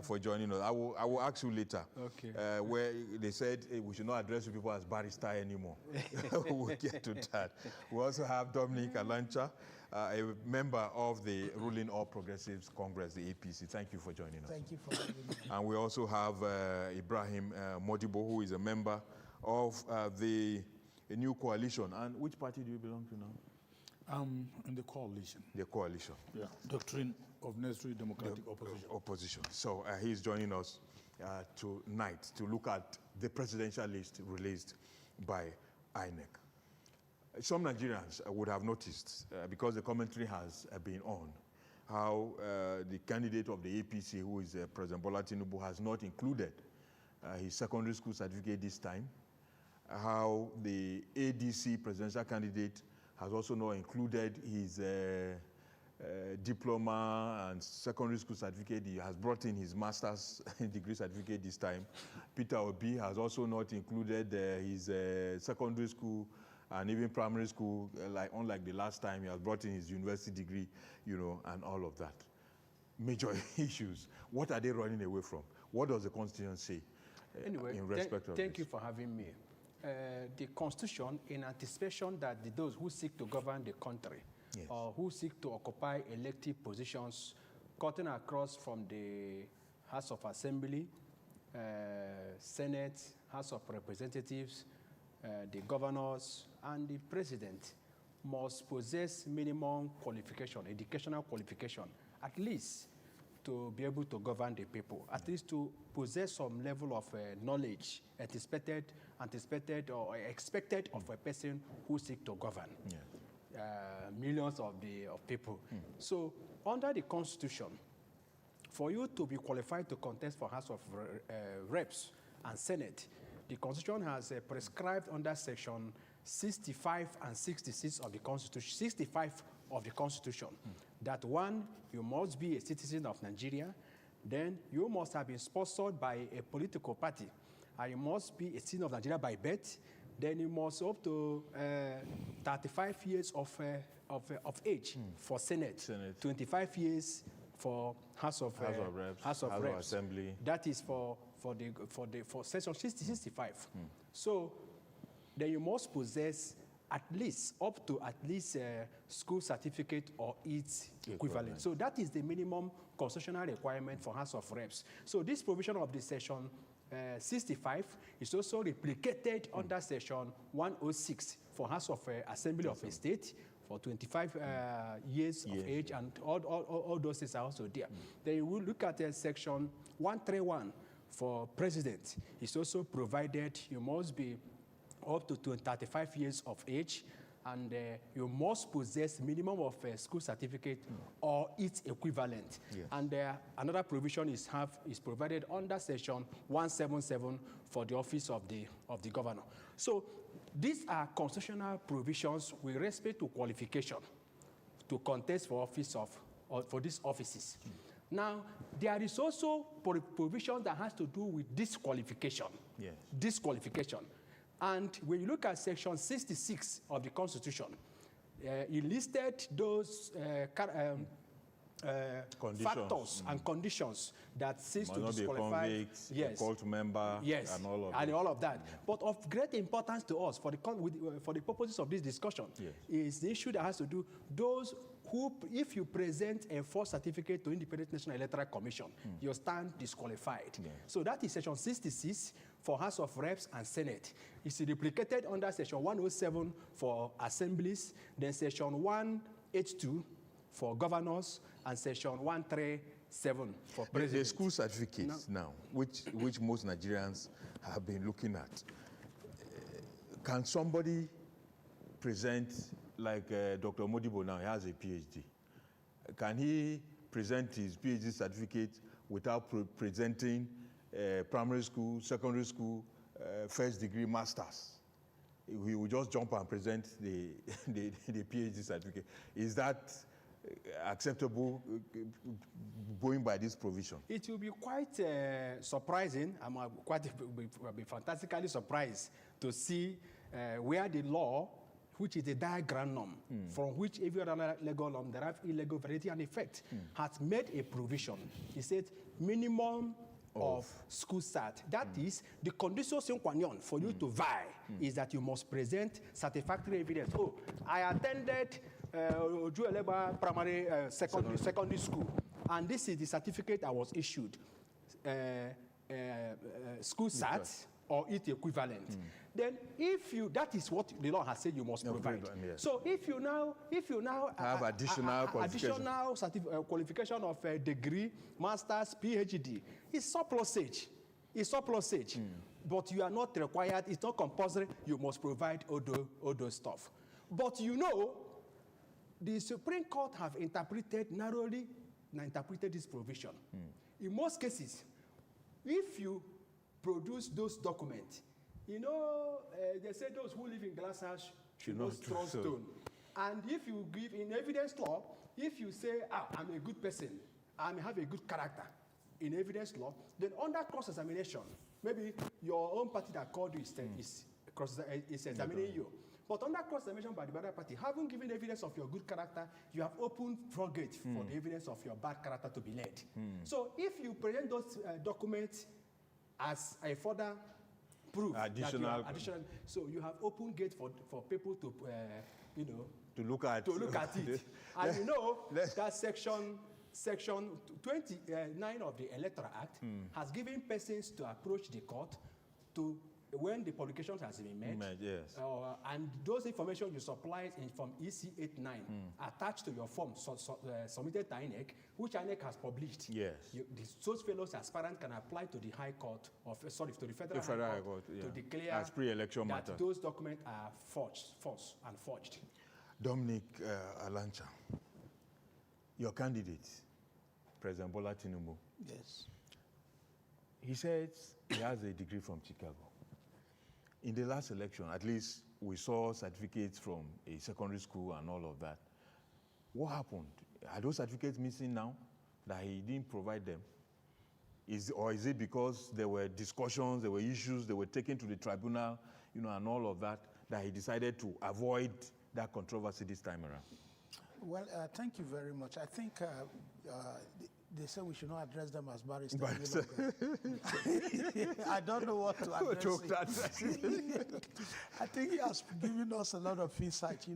for joining us. I will ask you later. Okay. Where they said we should not address people as barrister anymore. We'll get to that. We also have Dominic Alancha, a member of the ruling All Progressives Congress, the APC. Thank you for joining us. Thank you for having me. And we also have Ibrahim Modibo, who is a member of the new coalition. And which party do you belong to now? In the coalition. The coalition. Yeah. Doctrine of Necessary Democratic Opposition. Opposition. So he's joining us tonight to look at the presidential list released by INEC. Some Nigerians would have noticed, because the commentary has been on, how the candidate of the APC, who is President Bola Tinubu, has not included his secondary school certificate this time, how the ADC presidential candidate has also not included his diploma and secondary school certificate. He has brought in his master's degree certificate this time. Peter Obi has also not included his secondary school and even primary school, unlike the last time. He has brought in his university degree, and all of that. Major issues. What are they running away from? What does the Constitution say in respect of thank you for having me. The Constitution, in anticipation that those who seek to govern the country, yes, or who seek to occupy elective positions, cutting across from the House of Assembly, Senate, House of Representatives, the governors, and the president, must possess minimum qualification, educational qualification, at least to be able to govern the people, at least to possess some level of knowledge anticipated or expected of a person who seeks to govern millions of people. So under the Constitution, for you to be qualified to contest for House of Reps and Senate, the Constitution has prescribed under Section 65 and 66 of the Constitution, 65 of the Constitution, that one, you must be a citizen of Nigeria, then you must have been sponsored by a political party, and you must be a citizen of Nigeria by birth, then you must up to 35 years of age for Senate, 25 years for House of Reps, House of Assembly. That is for Section 65. So then you must possess at least up to school certificate or its equivalent. So that is the minimum constitutional requirement for House of Reps. So this provision of the Section 65 is also replicated under Section 106 for House of Assembly of a State for 25 years of age, and all those things are also there. Then you will look at Section 131 for President. It's also provided you must be up to 35 years of age, and you must possess minimum of a school certificate or its equivalent. Yes. And another provision is provided under Section 177 for the office of the governor. So these are constitutional provisions with respect to qualification to contest for office for these offices. Now, there is also provision that has to do with disqualification. Yes. Disqualification. And when you look at Section 66 of the Constitution, it listed those factors and conditions that seeks to disqualify. Convict, a cult member, and all of that. But of great importance to us for the purposes of this discussion is the issue that has to do those who, if you present a false certificate to Independent National Electoral Commission, you stand disqualified. So that is Section 66 for House of Reps and Senate. It's replicated under Section 107 for assemblies, then Section 182 for governors, and Section 137 for president. The school certificates now, which most Nigerians have been looking at, can somebody present, like Dr. Modibo now, he has a PhD. Can he present his PhD certificate without presenting primary school, secondary school, first degree masters? He will just jump and present the PhD certificate. Is that acceptable going by this provision? It will be quite surprising. I'm be fantastically surprised to see where the law, which is the diagram norm, from which every other legal norm derives illegal validity and effect, has made a provision. It said minimum of school cert. That is the condition sine qua non for you to vie is that you must present satisfactory evidence. Oh, I attended Ojueleba Primary Secondary School, and this is the certificate I was issued. School cert or its equivalent. Then, if you, that is what the law has said you must provide. So, if you now have additional qualification of a degree, master's, PhD, it's surplusage. It's surplusage. But you are not required. It's not compulsory. You must provide all those stuff. But you know, the Supreme Court have narrowly interpreted this provision. In most cases, if you produce those documents, you know, they say those who live in glass house should not throw stone. And if you give in evidence law, if you say, I'm a good person, I have a good character in evidence law, then under cross-examination, maybe your own party that called you is examining you. But under cross-examination by the other party, having given evidence of your good character, you have opened floodgates for the evidence of your bad character to be led. So if you present those documents as a further proof, additional, so you have open gate for people to, to look at it. And you know that section 29 of the Electoral Act has given persons to approach the court to when the publication has been made, and those information you supply from EC 89 attached to your form submitted to INEC, which INEC has published. Those fellows aspirants can apply to the High Court to the Federal High Court to declare as pre-election that matter. Those documents are false and forged. Dominic Alancha, your candidate, President Bola Tinubu. Yes. He says he has a degree from Chicago. In the last election, at least we saw certificates from a secondary school and all of that. What happened? Are those certificates missing now that he didn't provide them? Or is it because there were discussions, there were issues, they were taken to the tribunal, and all of that, that he decided to avoid that controversy this time around? Well, thank you very much. I think they say we should not address them as barristers. I don't know what to address. I think he has given us a lot of insight,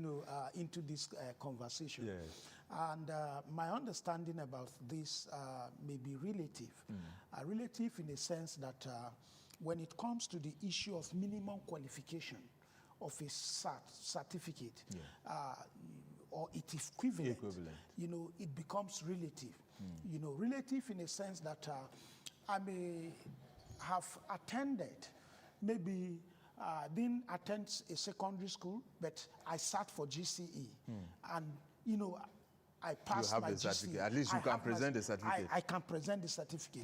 into this conversation. Yes. And my understanding about this may be relative. Relative in the sense that when it comes to the issue of minimum qualification of a certificate, or its equivalent, it becomes relative. Relative in a sense that I may have attended, maybe didn't attend a secondary school, but I sat for GCE, and I passed my GCE. At least you can present the certificate. I can present the certificate.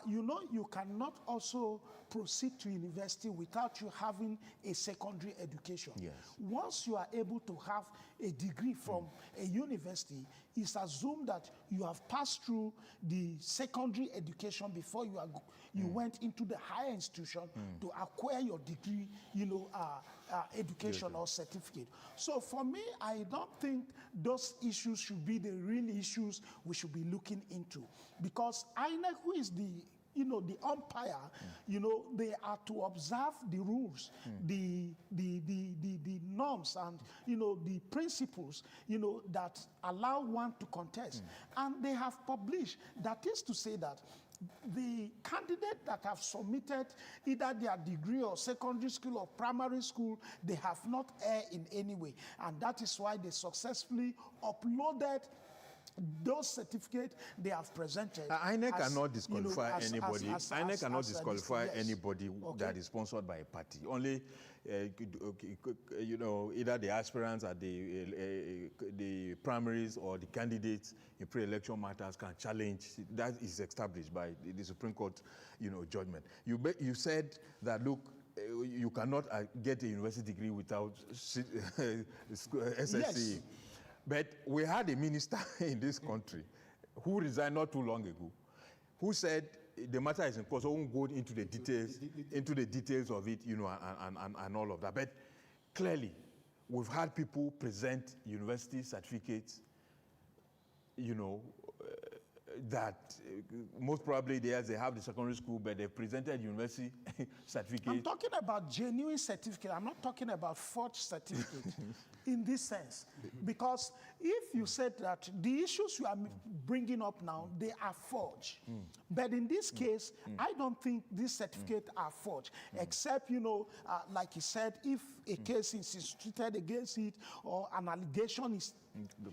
You cannot also proceed to university without you having a secondary education. Yes. Once you are able to have a degree from a university, it's assumed that you have passed through the secondary education before you went into the higher institution to acquire your degree, education or certificate. So for me, I don't think those issues should be the real issues we should be looking into, because INEC, who is the umpire, they are to observe the rules, the norms, and the principles, that allow one to contest. And they have published. That is to say that the candidate that have submitted either their degree or secondary school or primary school, they have not erred in any way. And that is why they successfully uploaded those certificates they have presented. INEC cannot disqualify anybody. INEC cannot disqualify anybody that is sponsored by a party. Only, either the aspirants at the primaries or the candidates in pre-election matters can challenge. That is established by the Supreme Court, judgment. You said that, look, you cannot get a university degree without SSCE. Yes. But we had a minister in this country who resigned not too long ago, who said the matter is important, so I won't go into the details of it, and all of that. But clearly, we've had people present university certificates, that most probably they have the secondary school, but they presented university certificate. I'm talking about genuine certificate. I'm not talking about forged certificate in this sense. Because if you said that the issues you are bringing up now, they are forged. But in this case, I don't think these certificates are forged, except, like you said, if a case is instituted against it or an allegation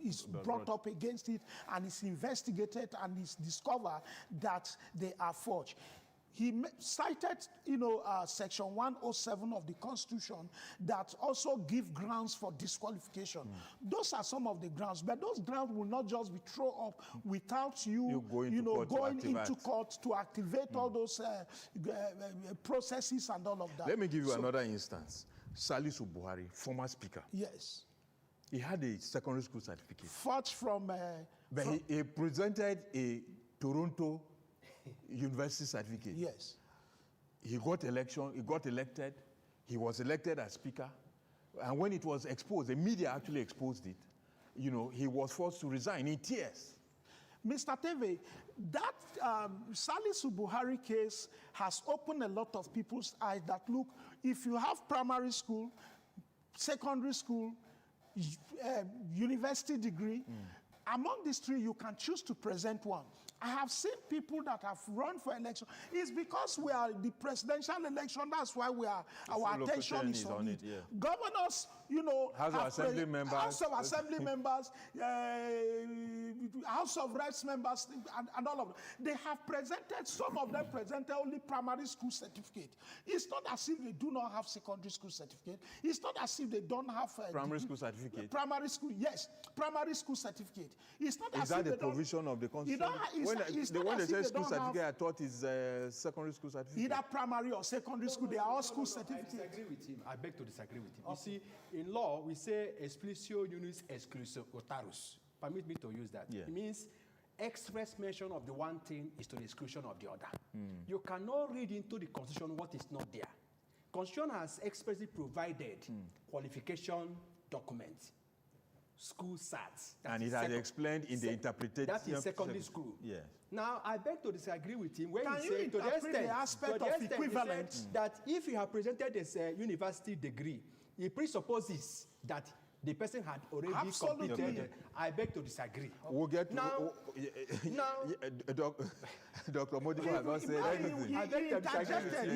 is brought up against it and is investigated and is discovered that they are forged. He cited, Section 107 of the Constitution that also give grounds for disqualification. Those are some of the grounds, but those grounds will not just be thrown up without you going into court to activate all those processes and all of that. Let me give you another instance. Salisu Buhari, former speaker. Yes. He had a secondary school certificate. Forged from... but he presented a Toronto university certificate. Yes. He got elected. He was elected as speaker. And when it was exposed, the media actually exposed it, he was forced to resign in tears. Mr. Teve, that Salisu Buhari case has opened a lot of people's eyes that, look, if you have primary school, secondary school, university degree, among these three, you can choose to present one. I have seen people that have run for election. It's because we are the presidential election. That's why our attention is on it. Yeah. Governors, House of Assembly members, House of Reps members, and all of them. They have presented, some of them presented only primary school certificate. It's not as if they do not have secondary school certificate. It's not as if they don't have primary school certificate. Primary school, yes, primary school certificate. It's not as if the provision of the Constitution? When they say school certificate, I thought it's secondary school certificate. Either primary or secondary school, they are all school certificates. I disagree with him. I beg to disagree with him. Okay. You see, in law, we say explicitio unius exclusio otarus. Permit me to use that. Yeah. It means express mention of the one thing is to the exclusion of the other. You cannot read into the Constitution what is not there. Constitution has expressly provided qualification documents. School SATs. And it has explained in the interpretation. That is secondary school. Yes. Now, I beg to disagree with him when he said, to the aspect of equivalence, that if you have presented this university degree, it presupposes that the person had already completed. I beg to disagree. We'll get to Dr. Modibo has not said anything. He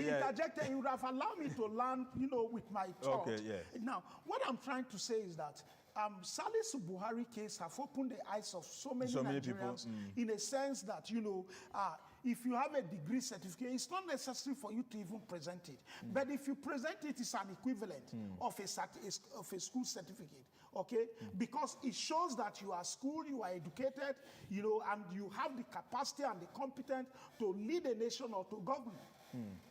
interjected. He would have allowed me to learn, with my thought. Okay, yes. Now, what I'm trying to say is that Salisu Buhari case have opened the eyes of so many Nigerians in a sense that, if you have a degree certificate, it's not necessary for you to even present it. But if you present it, it's an equivalent of a school certificate, okay? Because it shows that you are schooled, you are educated, and you have the capacity and the competence to lead a nation or to govern.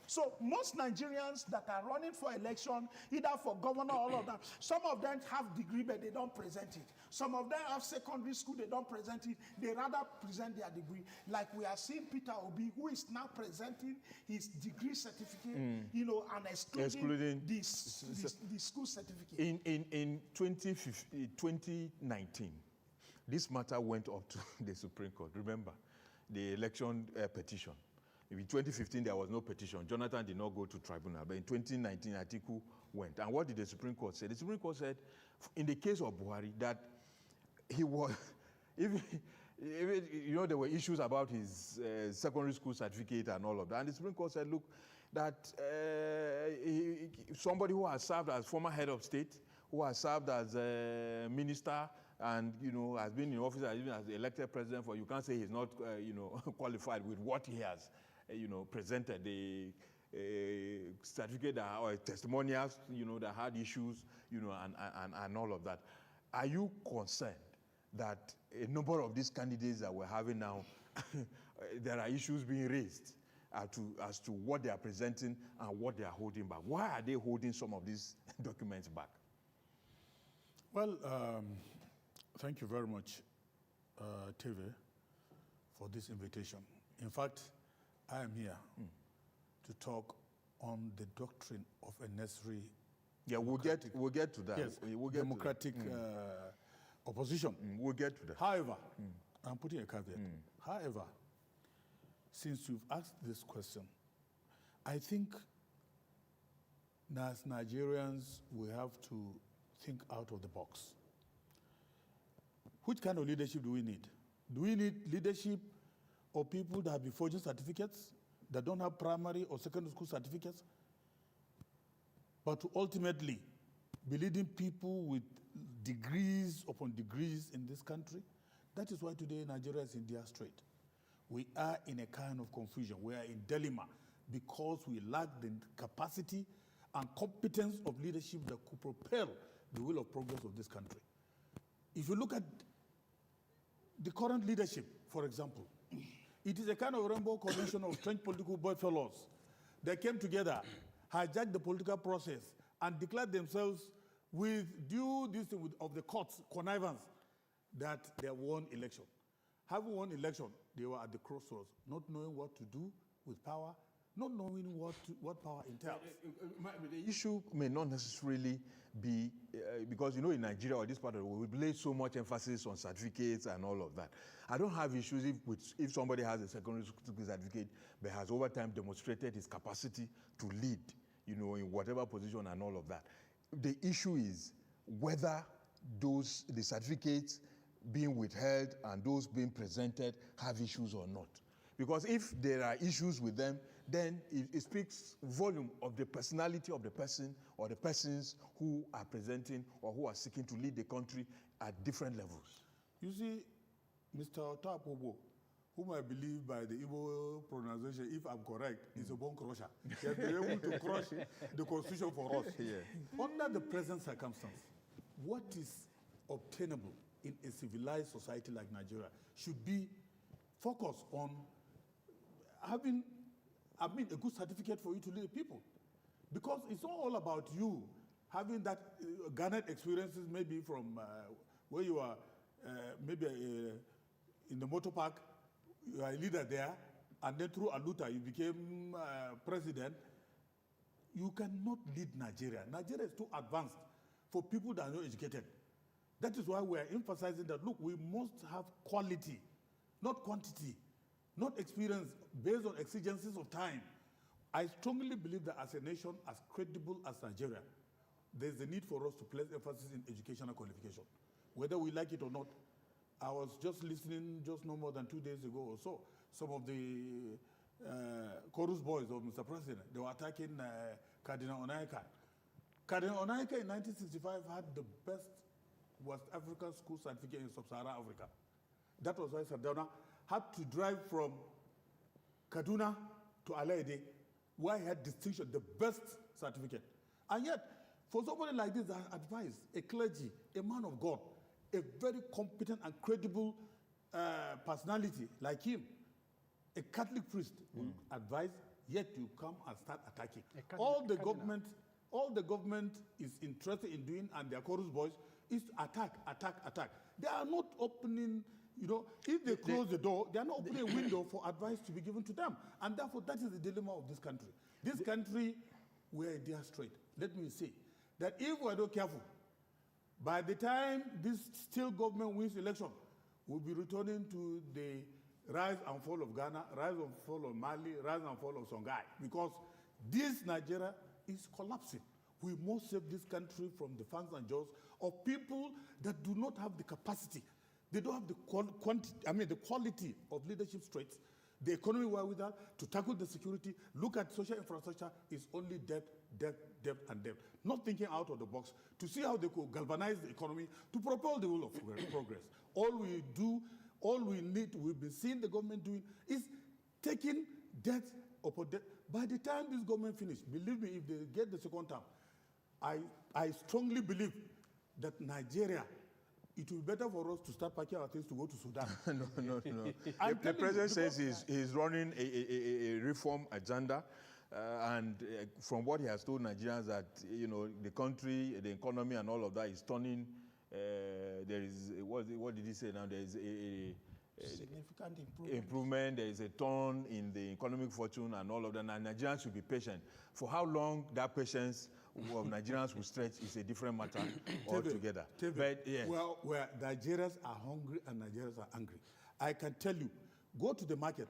So most Nigerians that are running for election, either for governor or all of that, some of them have degree, but they don't present it. Some of them have secondary school, they don't present it. They rather present their degree. Like we are seeing Peter Obi, who is now presenting his degree certificate, you know, and excluding the school certificate. In 2019, this matter went up to the Supreme Court. Remember, the election petition. In 2015, there was no petition. Jonathan did not go to tribunal. But in 2019, Atiku went. And what did the Supreme Court say? The Supreme Court said, in the case of Buhari, that he was, even, you know, there were issues about his secondary school certificate and all of that. And the Supreme Court said, look, that somebody who has served as former head of state, who has served as a minister, and you know has been in office even as the elected president, for you can't say he's not you know qualified with what he has you know presented, the certificate that, or testimonials you know that had issues you know and all of that. Are you concerned that a number of these candidates that we're having now there are issues being raised as to what they are presenting and what they are holding back? Why are they holding some of these documents back? Well, thank you very much, TV, for this invitation. In fact, I am here to talk on the doctrine of a necessary. Yeah, we'll get to that. Yes, we'll get democratic to that. opposition. We'll get to that. However, I'm putting a caveat. However, since you've asked this question, I think as Nigerians, we have to think out of the box. Which kind of leadership do we need? Do we need leadership of people that have been forging certificates, that don't have primary or secondary school certificates, but to ultimately be leading people with degrees upon degrees in this country? That is why today Nigeria is in dire strait. We are in a kind of confusion. We are in dilemma because we lack the capacity and competence of leadership that could propel the will of progress of this country. If you look at the current leadership, for example, it is a kind of rainbow coalition of strange political bedfellows that came together, hijacked the political process, and declared themselves with due of the court's connivance that they won election. Having won election, they were at the crossroads, not knowing what to do with power, not knowing what power entails. The issue may not necessarily be, because you know in Nigeria or this part of the world, we place so much emphasis on certificates and all of that. I don't have issues if somebody has a secondary school certificate but has over time demonstrated his capacity to lead, you know, in whatever position and all of that. The issue is whether the certificates being withheld and those being presented have issues or not. Because if there are issues with them, then it speaks volume of the personality of the person or the persons who are presenting or who are seeking to lead the country at different levels. You see, Mr. Otapobo, whom I believe by the Igbo pronunciation, if I'm correct, is a bone crusher. He has been able to crush the constitution for us. Yeah. Under the present circumstance, what is obtainable in a civilized society like Nigeria should be focused on having a good certificate for you to lead people. Because it's not all about you having that garnered experiences maybe from where you are, maybe in the motor park, you are a leader there, and then through Aluta you became president. You cannot lead Nigeria. Nigeria is too advanced for people that are not educated. That is why we are emphasizing that, look, we must have quality, not quantity, not experience based on exigencies of time. I strongly believe that as a nation, as credible as Nigeria, there's a need for us to place emphasis in educational qualification, whether we like it or not. I was just listening just no more than 2 days ago or so. Some of the chorus boys of Mr. President, they were attacking Cardinal Onaiyekan. Cardinal Onaiyekan in 1965 had the best West African school certificate in sub-Saharan Africa. That was why Sardauna had to drive from Kaduna to Alaide, where he had distinction, the best certificate. And yet, for somebody like this, I advise a clergy, a man of God, a very competent and credible personality like him, a Catholic priest, will advise yet you come and start attacking. All the government is interested in doing, and their chorus voice, is to attack, attack, attack. They are not opening, you know, if they close the door, they are not opening a window for advice to be given to them. And therefore, that is the dilemma of this country. This country, we are a dire strait. Let me say that if we are not careful, by the time this still government wins election, we'll be returning to the rise and fall of Ghana, rise and fall of Mali, rise and fall of Songhai, because this Nigeria is collapsing. We must save this country from the fangs and jaws of people that do not have the capacity. They don't have the quality of leadership traits, the economy wherewithal to tackle the security. Look at social infrastructure, it's only debt, debt, debt, and debt. Not thinking out of the box to see how they could galvanize the economy to propel the wheel of progress. All we do, all we need, we've been seeing the government doing, is taking debt upon debt. By the time this government finishes, believe me, if they get the second term, I strongly believe that Nigeria, it will be better for us to start packing our things to go to Sudan. No. The president says he's running a reform agenda, and from what he has told Nigerians, that the country, the economy, and all of that is turning. There is what did he say now? There is a significant improvement. There is a turn in the economic fortune and all of that. And Nigerians should be patient. For how long that patience of Nigerians will stretch is a different matter altogether. But yes. Well, where Nigerians are hungry and Nigerians are angry. I can tell you, go to the market,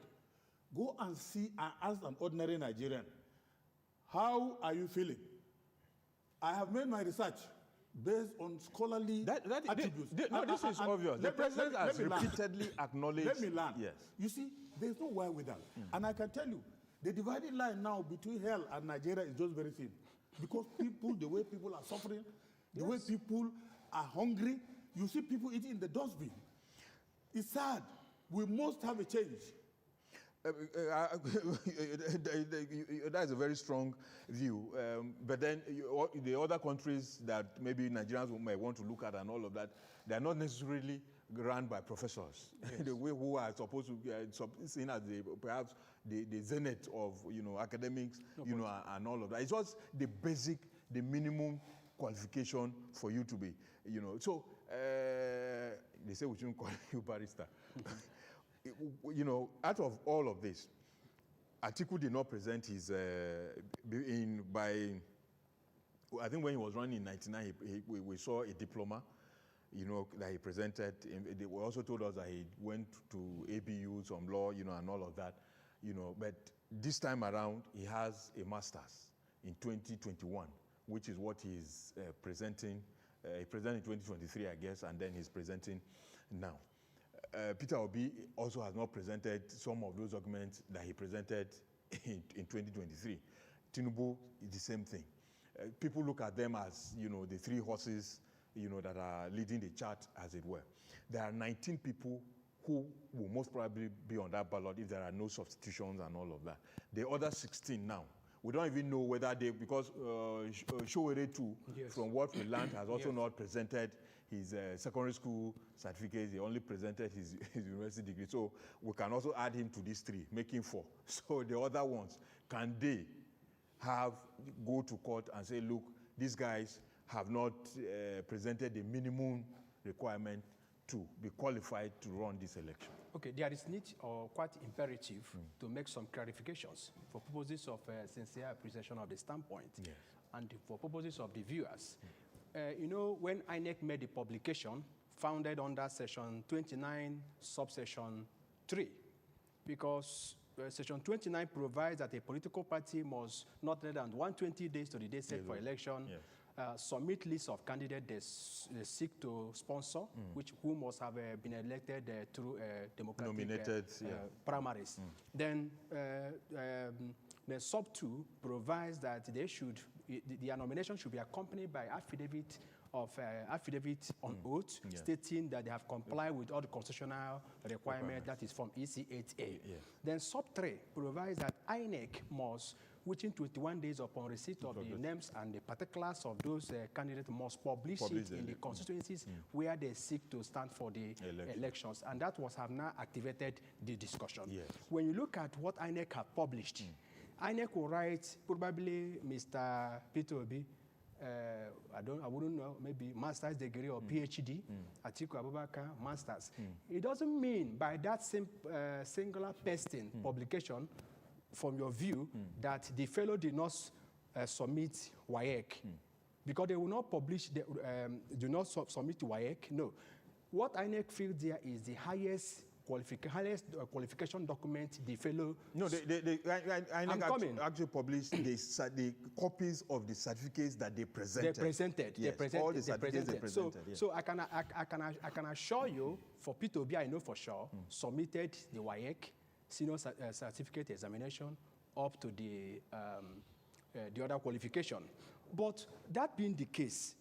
go and see and ask an ordinary Nigerian, how are you feeling? I have made my research based on scholarly attributes. This is obvious. The president has repeatedly acknowledged. Let me learn. Yes. You see, there's no why with that. And I can tell you, the dividing line now between hell and Nigeria is just very thin. Because people, the way people are suffering, the way people are hungry, you see people eating in the dustbin. It's sad. We must have a change. That is a very strong view. But then the other countries that maybe Nigerians may want to look at and all of that, they are not necessarily run by professors. Yes. The way who are supposed to be seen as perhaps the zenith of academics, and all of that. It's just the basic, the minimum qualification for you to be, So they say we shouldn't call you barrister. Out of all of this, Atiku did not present his I think when he was running in 99, we saw a diploma, that he presented. They also told us that he went to ABU, some law, and all of that, But this time around, he has a master's in 2021, which is what he's presenting. He presented in 2023, I guess, and then he's presenting now. Peter Obi also has not presented some of those documents that he presented in 2023. Tinubu is the same thing. People look at them as, the three horses, that are leading the chart, as it were. There are 19 people who will most probably be on that ballot if there are no substitutions and all of that. The other 16 now, we don't even know whether because Showere too, from what we learned, has also not presented his secondary school certificate. He only presented his university degree. So we can also add him to these three, making 4. So the other ones, can they go to court and say, look, these guys have not presented the minimum requirement to be qualified to run this election? Okay, there is need or quite imperative to make some clarifications for purposes of sincere appreciation of the standpoint and for purposes of the viewers. When INEC made the publication, founded under Section 29, subsection 3, because Section 29 provides that a political party must not less than 120 days to the day set for election, submit lists of candidates they seek to sponsor, who must have been elected through democratic primaries. Then the sub 2 provides that their nomination should be accompanied by affidavit on oath stating that they have complied with all the constitutional requirements, that is from EC8A. Then sub 3 provides that INEC must, within 21 days upon receipt of the names and the particulars of those candidates, must publish it in the constituencies where they seek to stand for the elections. And that have now activated the discussion. When you look at what INEC have published, INEC will write probably Mr. Peter Obi, I wouldn't know, maybe master's degree or PhD, Atiku Abubakar, master's. It doesn't mean by that singular person publication, from your view, that the fellow did not submit WAEC. Because they will not publish, do not submit to WAEC. No. What INEC feels there is the highest qualification document the fellow. No, INEC actually published the copies of the certificates that they presented. All the certificates they presented. So I can assure you, for Peter Obi, I know for sure, submitted the WAEC senior certificate examination up to the other qualification. But that being the case,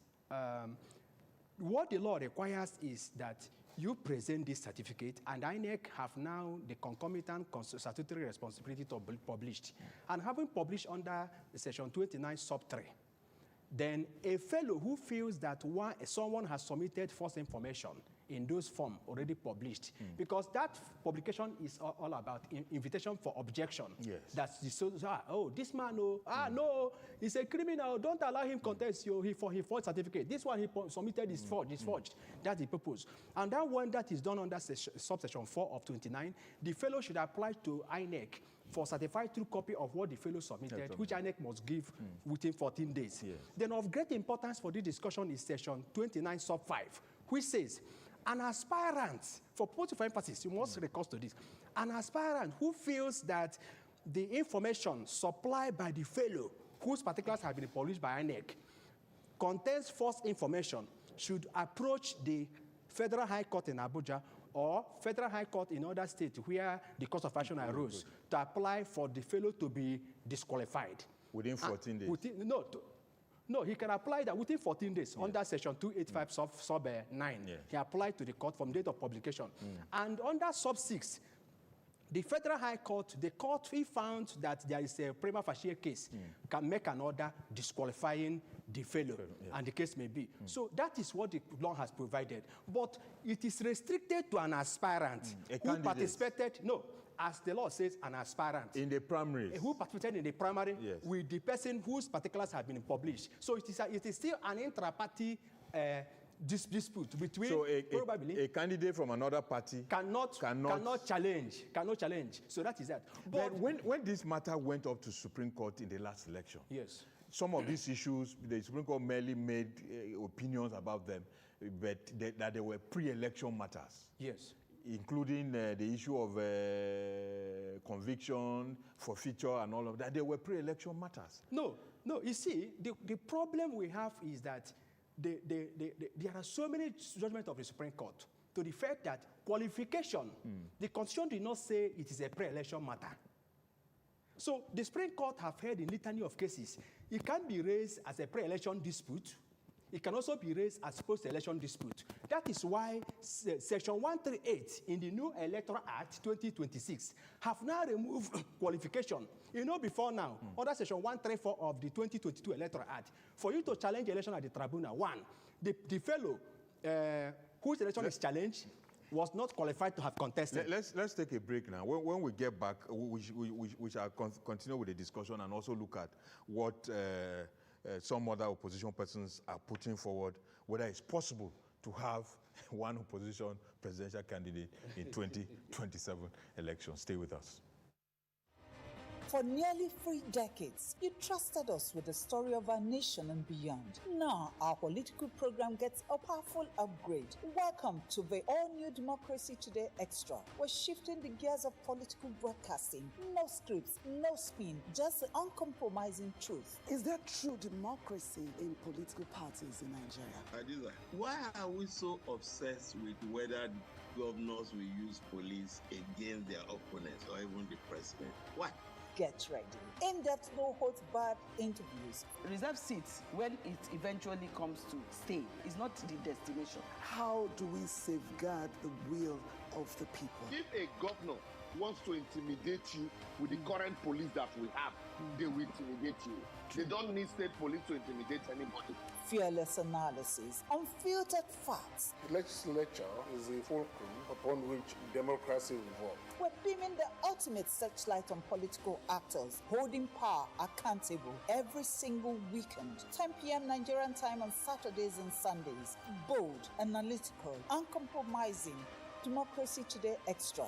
what the law requires is that you present this certificate, and INEC have now the concomitant statutory responsibility to publish. And having published under Section 29, Sub 3, then a fellow who feels that someone has submitted false information in those forms already published, because that publication is all about invitation for objection. Yes. That's this man, no, he's a criminal. Don't allow him contest he forged certificate. This one he submitted is forged. That's the purpose. And that one that is done under subsection 4 of 29, the fellow should apply to INEC for certified true copy of what the fellow submitted, which INEC must give within 14 days. Yes. Then of great importance for this discussion is section 29 sub 5, which says, an aspirant, for emphasis, you must recall to this, an aspirant who feels that the information supplied by the fellow, whose particulars have been published by INEC, contains false information, should approach the Federal High Court in Abuja or Federal High Court in other states where the cause of action arose to apply for the fellow to be disqualified. Within 14 days? No, he can apply that within 14 days under Section 285 sub 9. Yeah. He applied to the court from date of publication. And under sub 6, the Federal High Court, the court, he found that there is a prima facie case, can make an order disqualifying the fellow, and the case may be. So that is what the law has provided. But it is restricted to an aspirant who participated, as the law says, an aspirant. In the primaries. Who participated in the primary with the person whose particulars have been published. So it is still an intra-party dispute between probably a candidate from another party cannot challenge. So that is that. But when this matter went up to Supreme Court in the last election, some of these issues, the Supreme Court merely made opinions about them, but that they were pre-election matters. Yes. Including the issue of conviction, forfeiture, and all of that. They were pre-election matters. No. You see, the problem we have is that there are so many judgments of the Supreme Court to the fact that qualification, the Constitution did not say it is a pre-election matter. So the Supreme Court have heard a litany of cases. It can be raised as a pre-election dispute. It can also be raised as post-election dispute. That is why Section 138 in the new Electoral Act 2026 have now removed qualification. Before now, under Section 134 of the 2022 Electoral Act, for you to challenge election at the tribunal, the fellow whose election is challenged was not qualified to have contested. Let's take a break now. When we get back, we shall continue with the discussion and also look at what some other opposition persons are putting forward, whether it's possible to have one opposition presidential candidate in 2027 election. Stay with us. For nearly 3 decades, you trusted us with the story of our nation and beyond. Now, our political program gets a powerful upgrade. Welcome to the all-new Democracy Today Extra. We're shifting the gears of political broadcasting. No scripts, no spin, just the uncompromising truth. Is there true democracy in political parties in Nigeria? Why are we so obsessed with whether governors will use police against their opponents or even the president? Why? Get ready. In-depth, no-holds-barred interviews. Reserve seats, when it eventually comes to stay, is not the destination. How do we safeguard the will of the people? If a governor wants to intimidate you with the current police that we have, they will intimidate you. They don't need state police to intimidate anybody. Fearless analysis, unfiltered facts. The legislature is a fulcrum upon which democracy revolves. We're beaming the ultimate searchlight on political actors, holding power accountable every single weekend. 10 p.m. Nigerian time on Saturdays and Sundays. Bold, analytical, uncompromising. Democracy Today Extra.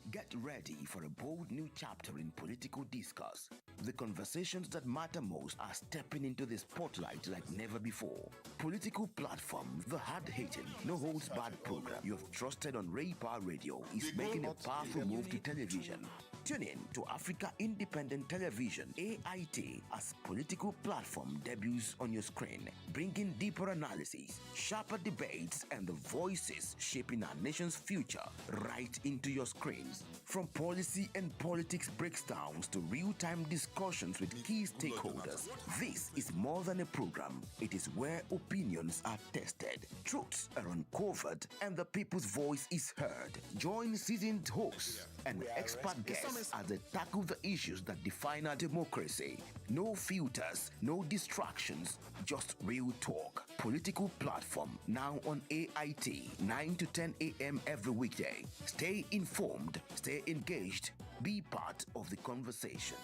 Get ready for a bold new chapter in political discourse. The conversations that matter most are stepping into the spotlight like never before. Political Platform, the hard-hitting, no-holds-barred program you have trusted on Ray Power Radio, is making a powerful move to television. Tune in to Africa Independent Television, AIT, as Political Platform debuts on your screen, bringing deeper analysis, sharper debates, and the voices shaping our nation's future right into your screens. From policy and politics breakdowns to real-time discussions with key stakeholders, this is more than a program. It is where opinions are tested, truths are uncovered, and the people's voice is heard. Join seasoned hosts and expert guests as they tackle the issues that define our democracy. No filters, no distractions, just real talk. Political Platform, now on AIT, 9 to 10 a.m. every weekday. Stay informed, stay engaged, be part of the conversation.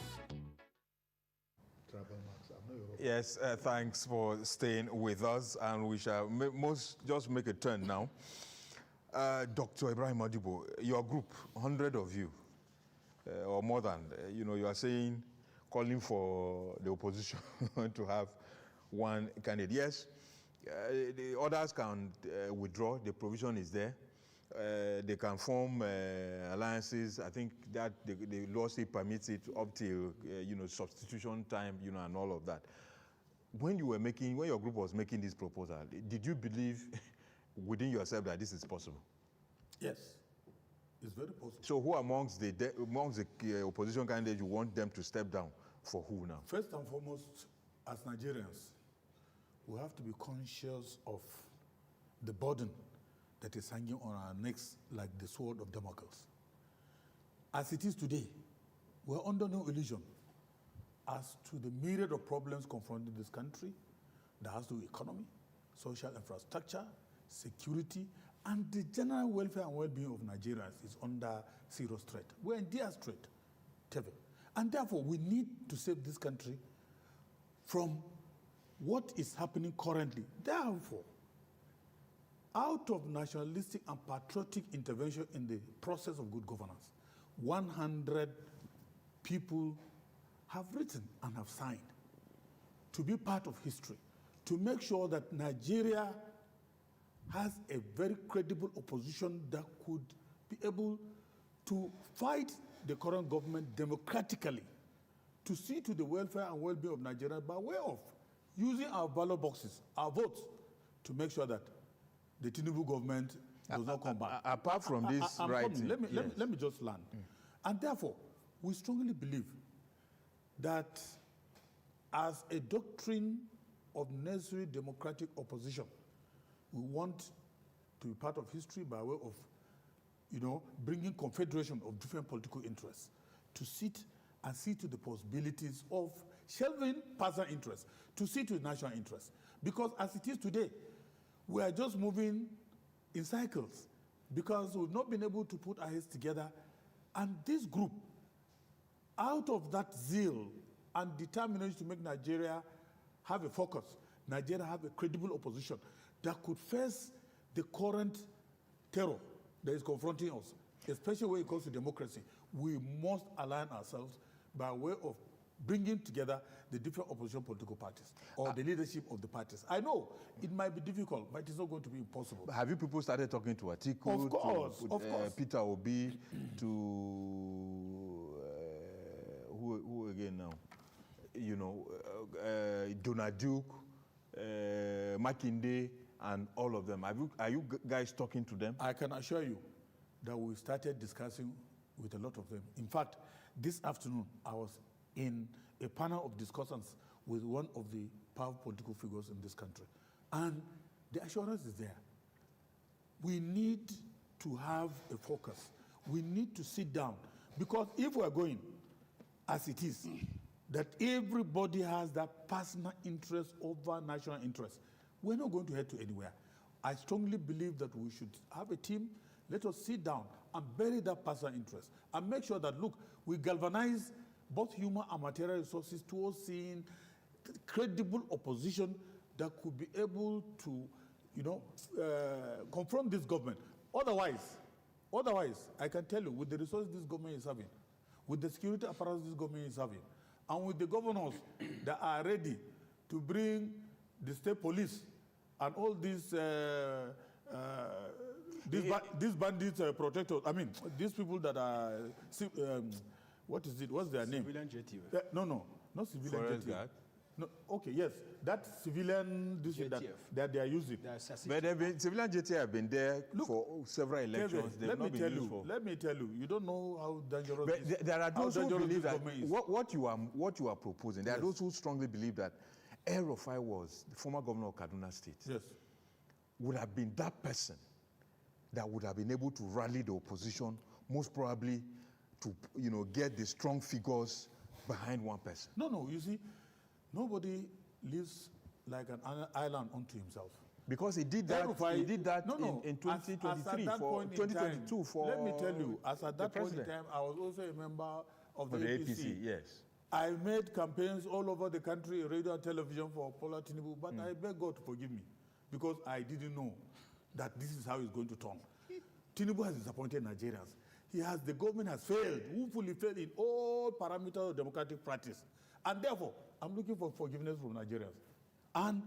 Yes, thanks for staying with us, and we shall just make a turn now. Dr. Ibrahim Modibo, your group, 100 of you, or more than, you are saying, calling for the opposition to have one candidate. Yes, the others can withdraw, the provision is there. They can form alliances. I think that the law still permits it up till, substitution time, and all of that. When your group was making this proposal, did you believe within yourself that this is possible? Yes, it's very possible. So who amongst the opposition candidates you want them to step down? For who now? First and foremost, as Nigerians, we have to be conscious of the burden that is hanging on our necks like the sword of Damocles. As it is today, we're under no illusion as to the myriad of problems confronting this country that has to do with economy, social infrastructure, security, and the general welfare and well-being of Nigerians is under serious threat. We're in dire threat, Tevin. And therefore, we need to save this country from what is happening currently. Therefore, out of nationalistic and patriotic intervention in the process of good governance, 100 people have written and have signed to be part of history, to make sure that Nigeria has a very credible opposition that could be able to fight the current government democratically, to see to the welfare and well-being of Nigeria by way of using our ballot boxes, our votes, to make sure that the Tinubu government does not come back. Apart from this writing. Let me just land. And therefore, we strongly believe that as a doctrine of necessary democratic opposition, we want to be part of history by way of, bringing confederation of different political interests to sit and see to the possibilities of shelving personal interests, to see to national interests. Because as it is today, we are just moving in cycles because we've not been able to put our heads together. And this group, out of that zeal and determination to make Nigeria have a focus, Nigeria have a credible opposition that could face the current terror that is confronting us, especially when it comes to democracy, we must align ourselves by way of bringing together the different opposition political parties or the leadership of the parties. I know it might be difficult, but it's not going to be impossible. Have you people started talking to Atiku, of course. Peter Obi, to who again now? Donald Duke, Makinde, and all of them. Are you guys talking to them? I can assure you that we started discussing with a lot of them. In fact, this afternoon, I was in a panel of discussions with one of the powerful political figures in this country. And the assurance is there. We need to have a focus. we need to sit down. Because if we're going as it is, that everybody has that personal interest over national interest, we're not going to head to anywhere. I strongly believe that we should have a team. Let us sit down and bury that personal interest and make sure that, look, we galvanize both human and material resources towards seeing credible opposition that could be able to, confront this government. Otherwise, I can tell you, with the resources this government is having, with the security apparatus this government is having, and with the governors that are ready to bring the state police and all these bandits protectors, these people that are, what's their name? Civilian JT. No, not civilian Forest JT. guard? No, okay, yes, that civilian that they are using. But civilian JT have been there for several elections. Let me tell you, you don't know how dangerous. But there are those who believe that what you are proposing. There are those who strongly believe that El-Rufai was the former governor of Kaduna State. Yes, would have been that person that would have been able to rally the opposition, most probably to get the strong figures behind one person. No, you see, nobody lives like an island unto himself. Because he did that. He did that in 2023 for 2022 for. Let me tell you, as at that point in time, I was also a member of the APC. Yes. I made campaigns all over the country, radio and television for Paula Tinubu, but I beg God to forgive me because I didn't know that this is how it's going to turn. Tinubu has disappointed Nigerians. The government has failed, woefully failed in all parameters of democratic practice. And therefore, I'm looking for forgiveness from Nigerians. And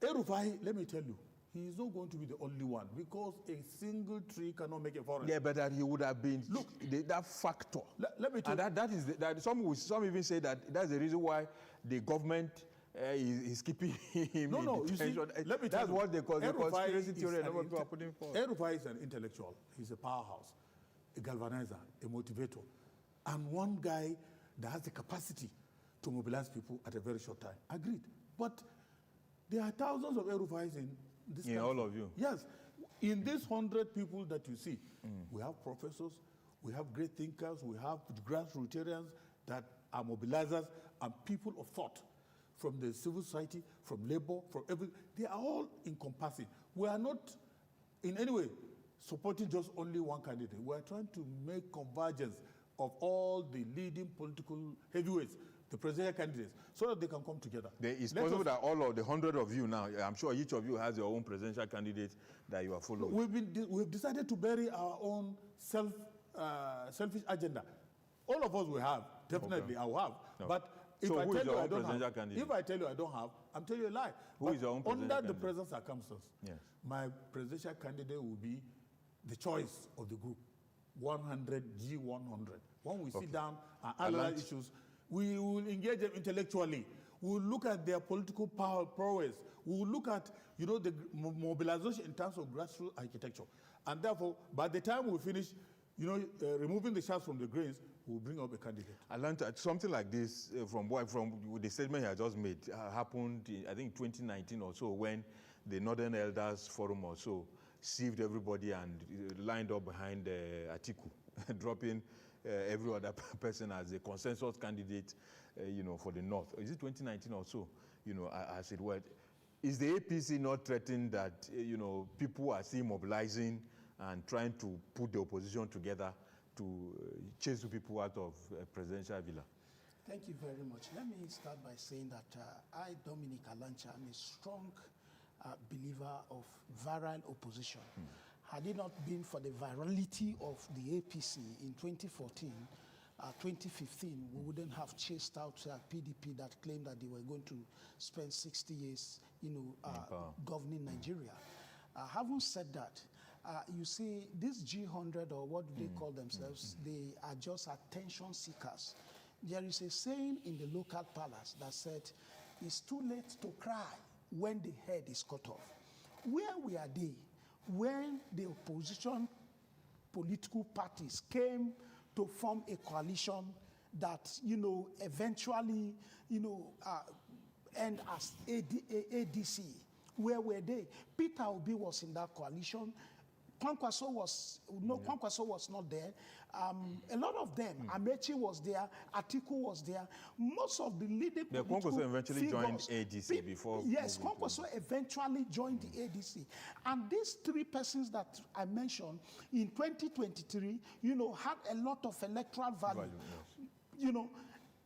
El-Rufai, let me tell you, he is not going to be the only one because a single tree cannot make a forest. Yeah, but that he would have been, look, that factor. Let me tell you. And that is, some even say that that's the reason why the government is keeping him in detention. You see, let me tell you. That's what they call the conspiracy theory and what people are putting forward. El-Rufai is an intellectual. He's a powerhouse, a galvanizer, a motivator, and one guy that has the capacity to mobilize people at a very short time. Agreed. But there are thousands of El-Rufais in this country. All of you. Yes. In these 100 people that you see, we have professors, we have great thinkers, we have grassrootsarians that are mobilizers and people of thought from the civil society, from labor, from every. They are all encompassing. We are not in any way supporting just only one candidate. We are trying to make convergence of all the leading political heavyweights, the presidential candidates, so that they can come together. It's possible that all of the 100 of you now, I'm sure each of you has your own presidential candidate that you are following. We've decided to bury our own selfish agenda. All of us will have, definitely. Okay. I will have. No. But if I tell you I don't have, if I tell you I don't have, I'm telling you a lie. Who is your own presidential candidate? Under the present circumstances, yes, my presidential candidate will be the choice of the group, 100 G100. When we sit down and analyze issues, we will engage them intellectually. We will look at their political prowess. We will look at, the mobilization in terms of grassroots architecture. And therefore, by the time we finish, removing the chaff from the grains, we'll bring up a candidate. I learned something like this from the statement I just made happened in, I think, 2019 or so, when the Northern Elders Forum or so sieved everybody and lined up behind Atiku, dropping every other person as a consensus candidate, for the North. Is it 2019 or so? As it were. Is the APC not threatened that, people are still mobilizing and trying to put the opposition together to chase people out of presidential villa? Thank you very much. Let me start by saying that I, Dominic Alancha, am a strong believer of viral opposition. Had it not been for the virality of the APC in 2014, 2015, we wouldn't have chased out PDP that claimed that they were going to spend 60 years, governing Nigeria. Having said that, you see, this G100, or what do they call themselves, they are just attention seekers. There is a saying in the local palace that said, it's too late to cry when the head is cut off. Where were they when the opposition political parties came to form a coalition that, eventually, end as ADC? Where were they? Peter Obi was in that coalition. Kwankwaso was, no, Kwankwaso was not there. A lot of them, Amechi was there, Atiku was there. Most of the leading political Kwankwaso eventually figures, joined ADC before. Yes, Kwankwaso eventually joined the ADC. And these three persons that I mentioned in 2023, had a lot of electoral value.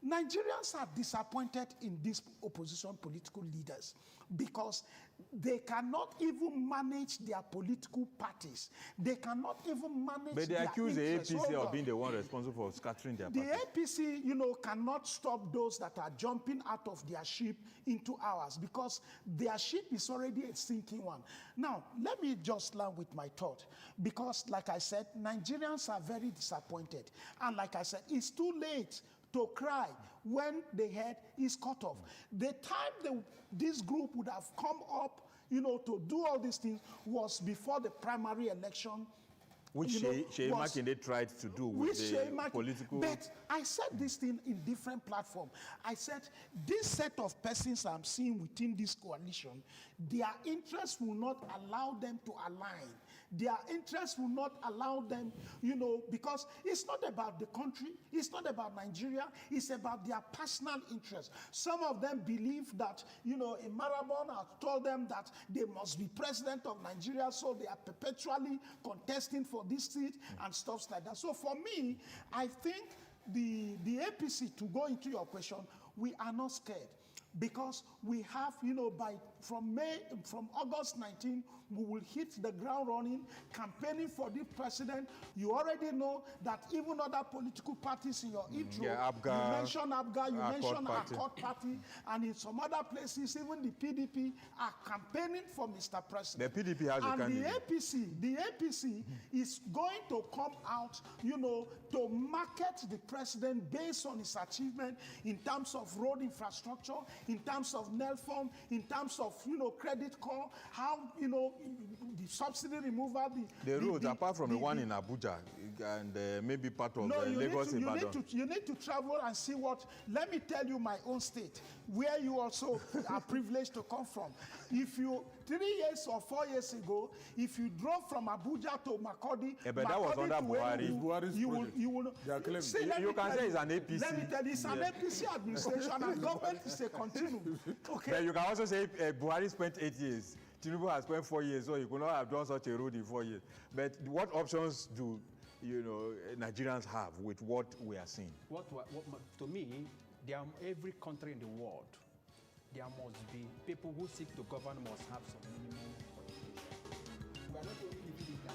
Nigerians are disappointed in these opposition political leaders because they cannot even manage their political parties. They cannot even manage But they their accuse the interests. APC of being the one responsible for scattering their The parties. APC, cannot stop those that are jumping out of their ship into ours because their ship is already a sinking one. Now, let me just land with my thought because, like I said, Nigerians are very disappointed. And like I said, it's too late to cry when the head is cut off. The time this group would have come up, to do all these things was before the primary election. Which Sheyi Makinde tried to do with the political... But I said this thing in different platforms. I said, this set of persons I'm seeing within this coalition, their interests will not allow them to align. Their interests will not allow them, because it's not about the country, it's not about Nigeria, it's about their personal interests. Some of them believe that, a Marabon has told them that they must be president of Nigeria, so they are perpetually contesting for this seat and stuff like that. So for me, I think the APC, to go into your question, we are not scared. Because we have, from August 19, we will hit the ground running, campaigning for the president. You already know that even other political parties in your intro, you mentioned ABGA, you mentioned Accord Party, and in some other places, even the PDP are campaigning for Mr. President. The PDP has a candidate. And the APC is going to come out, to market the president based on his achievement in terms of road infrastructure, in terms of NELFON, in terms of, credit call, how, the subsidy removal. The roads, apart from the one in Abuja and maybe part of Lagos in Ibadan. You need to travel and see what, let me tell you my own state, where you also are privileged to come from. If you, 3 years or 4 years ago, if you drove from Abuja to Makurdi, but that was under Buhari. You will see, you can say it's an APC. Let me tell you, it's an APC administration and government is a continuum. Okay. But you can also say Buhari spent 8 years. Tinubu has spent 4 years, so he could not have done such a road in 4 years. But what options do Nigerians have with what we are seeing? To me, every country in the world, there must be people who seek to govern must have some minimum qualification. We are not only living in that.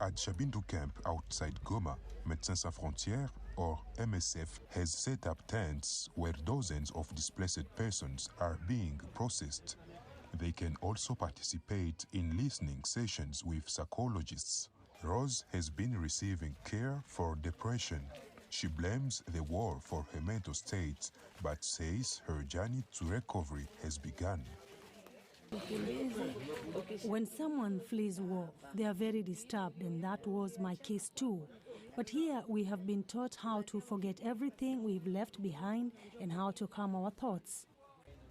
At Chabindo Camp outside Goma, Médecins Sans Frontières, or MSF, has set up tents where dozens of displaced persons are being processed. They can also participate in listening sessions with psychologists. Rose has been receiving care for depression. She blames the war for her mental state, but says her journey to recovery has begun. When someone flees war, they are very disturbed, and that was my case too. But here we have been taught how to forget everything we've left behind and how to calm our thoughts.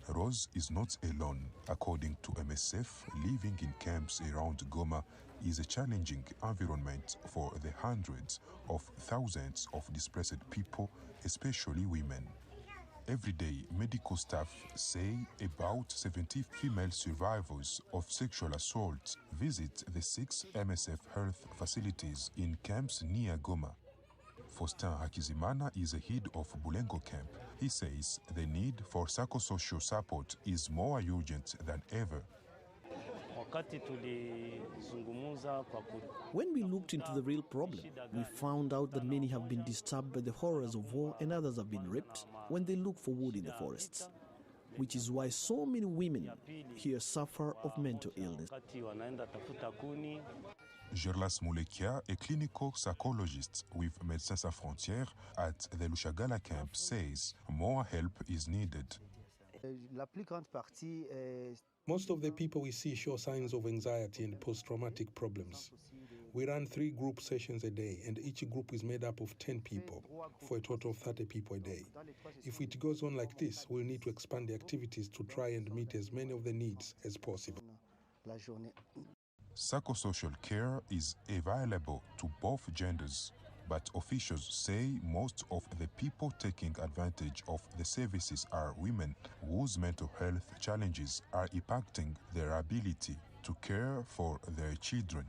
Rose is not alone. According to MSF, living in camps around Goma is a challenging environment for the hundreds of thousands of displaced people, especially women. Every day, medical staff say about 70 female survivors of sexual assault visit the 6 MSF health facilities in camps near Goma. Faustin Hakizimana is the head of Bulengo camp. He says the need for psychosocial support is more urgent than ever. When we looked into the real problem, we found out that many have been disturbed by the horrors of war and others have been raped when they look for wood in the forests, which is why so many women here suffer of mental illness. Gerlas Moulekia, a clinical psychologist with Médecins Sans Frontières at the Lushagala camp, says more help is needed. Most of the people we see show signs of anxiety and post-traumatic problems. We run 3 group sessions a day, and each group is made up of 10 people, for a total of 30 people a day. If it goes on like this, we'll need to expand the activities to try and meet as many of the needs as possible. Psychosocial care is available to both genders, but officials say most of the people taking advantage of the services are women whose mental health challenges are impacting their ability to care for their children.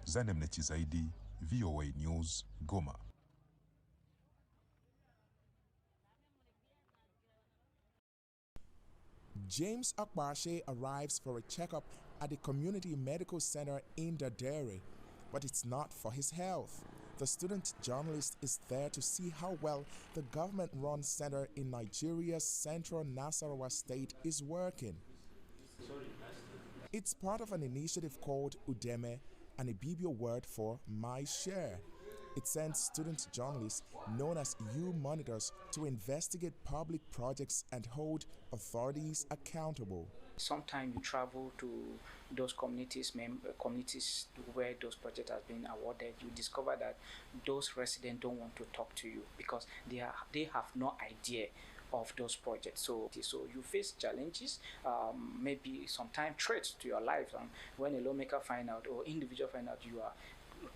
Zanem Netizaidi, VOA News, Goma. James Akbarshe arrives for a checkup at the community medical center in Dadere, but it's not for his health. The student journalist is there to see how well the government-run center in Nigeria's central Nasarawa state is working. It's part of an initiative called Udeme, an Ibibio word for My Share. It sends student journalists, known as U-monitors, to investigate public projects and hold authorities accountable. Sometimes you travel to those communities where those projects have been awarded, you discover that those residents don't want to talk to you because they have no idea of those projects. So you face challenges, maybe sometimes threats to your life. When a lawmaker find out or individual find out you are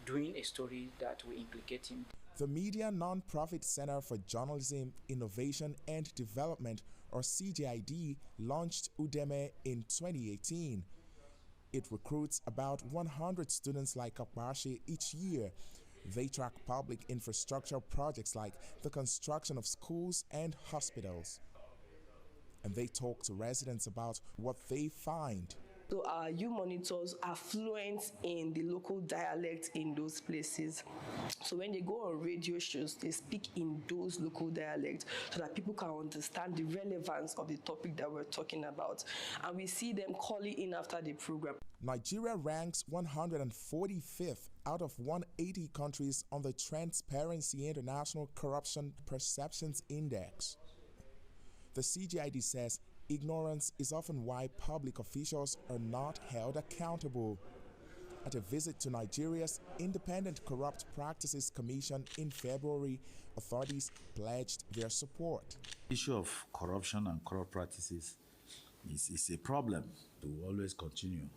doing a story that will implicate him. The Media Non-Profit Center for Journalism, Innovation and Development, or CJID, launched Udeme in 2018. It recruits about 100 students like Akbarshe each year. They track public infrastructure projects like the construction of schools and hospitals. And they talk to residents about what they find. So our youth monitors are fluent in the local dialect in those places. So when they go on radio shows, they speak in those local dialects so that people can understand the relevance of the topic that we're talking about. And we see them calling in after the program. Nigeria ranks 145th out of 180 countries on the Transparency International Corruption Perceptions Index. The CGID says ignorance is often why public officials are not held accountable. At a visit to Nigeria's Independent Corrupt Practices Commission in February, authorities pledged their support. The issue of corruption and corrupt practices is a problem. To always continue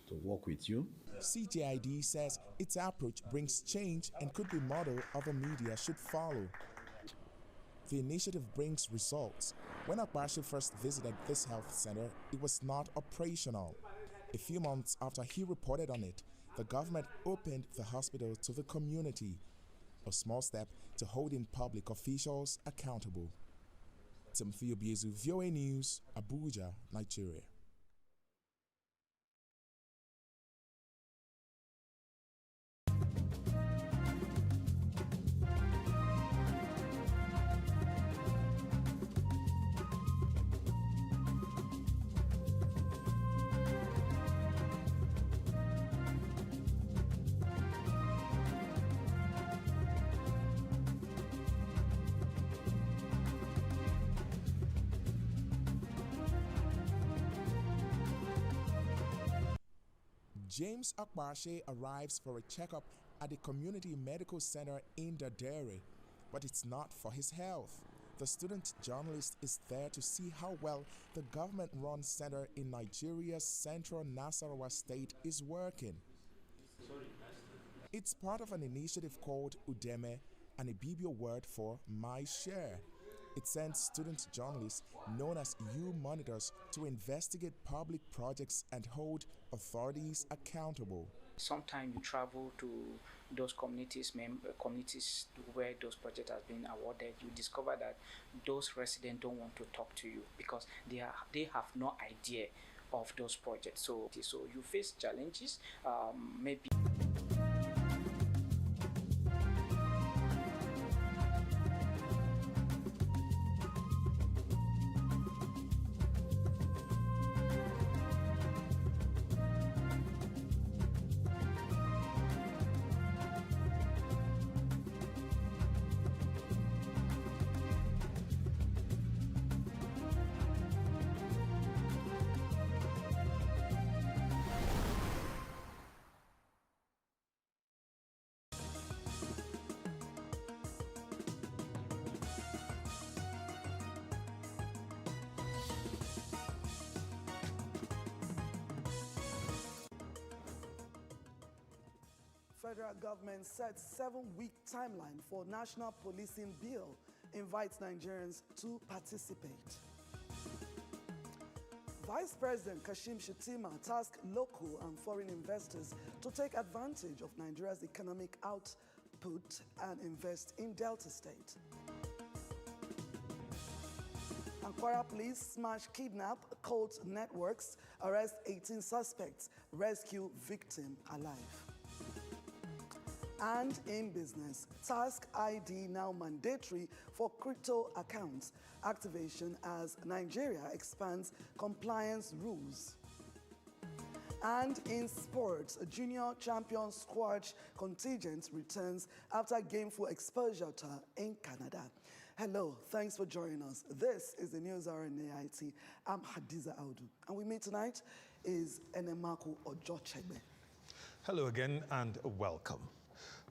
to work with you. CGID says its approach brings change and could be model other media should follow. The initiative brings results. When Akbarshe first visited this health center, it was not operational. A few months after he reported on it, the government opened the hospital to the community, a small step to holding public officials accountable. Timothy Obiezu, VOA News, Abuja, Nigeria. James Akbarshe arrives for a checkup at the community medical center in Dadere, but it's not for his health. The student journalist is there to see how well the government-run center in Nigeria's central Nasarawa state is working. It's part of an initiative called Udeme, an Ibibio word for My Share. It sends student journalists, known as U-monitors, to investigate public projects and hold authorities accountable. Sometimes you travel to those communities where those projects have been awarded, you discover that those residents don't want to talk to you because they have no idea of those projects. So you face challenges, maybe. Federal government sets 7-week timeline for national policing bill, invites Nigerians to participate. Vice President Kashim Shettima tasked local and foreign investors to take advantage of Nigeria's economic output and invest in Delta State. Kwara police smash kidnap cult networks, arrest 18 suspects, rescue victim alive. And in business, Task ID now mandatory for crypto accounts activation as Nigeria expands compliance rules. And in sports, a junior champion squash contingent returns after gameful exposure in Canada. Hello, thanks for joining us. This is the News Hour in AIT. I'm Hadiza Audu, and with me tonight is Enemaku Ojochebe. Hello again and welcome.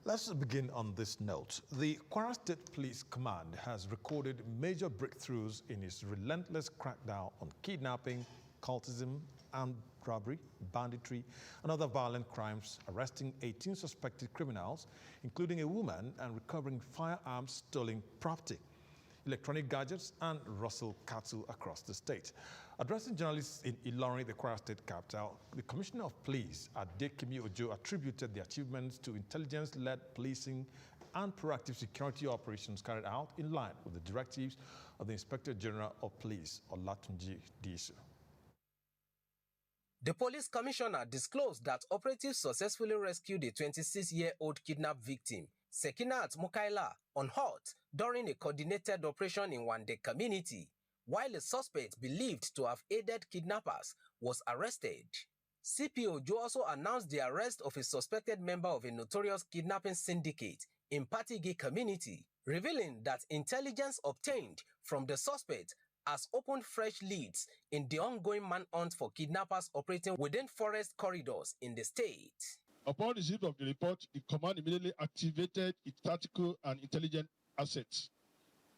Let's begin on this note. The Kwara State Police Command has recorded major breakthroughs in its relentless crackdown on kidnapping, cultism, armed robbery, banditry, and other violent crimes, arresting 18 suspected criminals, including a woman, and recovering firearms, stolen property, electronic gadgets, and rustle cattle across the state. Addressing journalists in Ilorin, the Kwara State capital, the Commissioner of Police, Adekemi Ojo, attributed the achievements to intelligence-led policing and proactive security operations carried out in line with the directives of the Inspector General of Police, Olatunji Disu. The police commissioner disclosed that operatives successfully rescued a 26-year-old kidnapped victim, Sekinat Mukaila, unhurt during a coordinated operation in Wande community, while a suspect believed to have aided kidnappers was arrested. CPO Joe also announced the arrest of a suspected member of a notorious kidnapping syndicate in Patigi community, revealing that intelligence obtained from the suspect has opened fresh leads in the ongoing manhunt for kidnappers operating within forest corridors in the state. Upon receipt of the report, the command immediately activated its tactical and intelligent assets.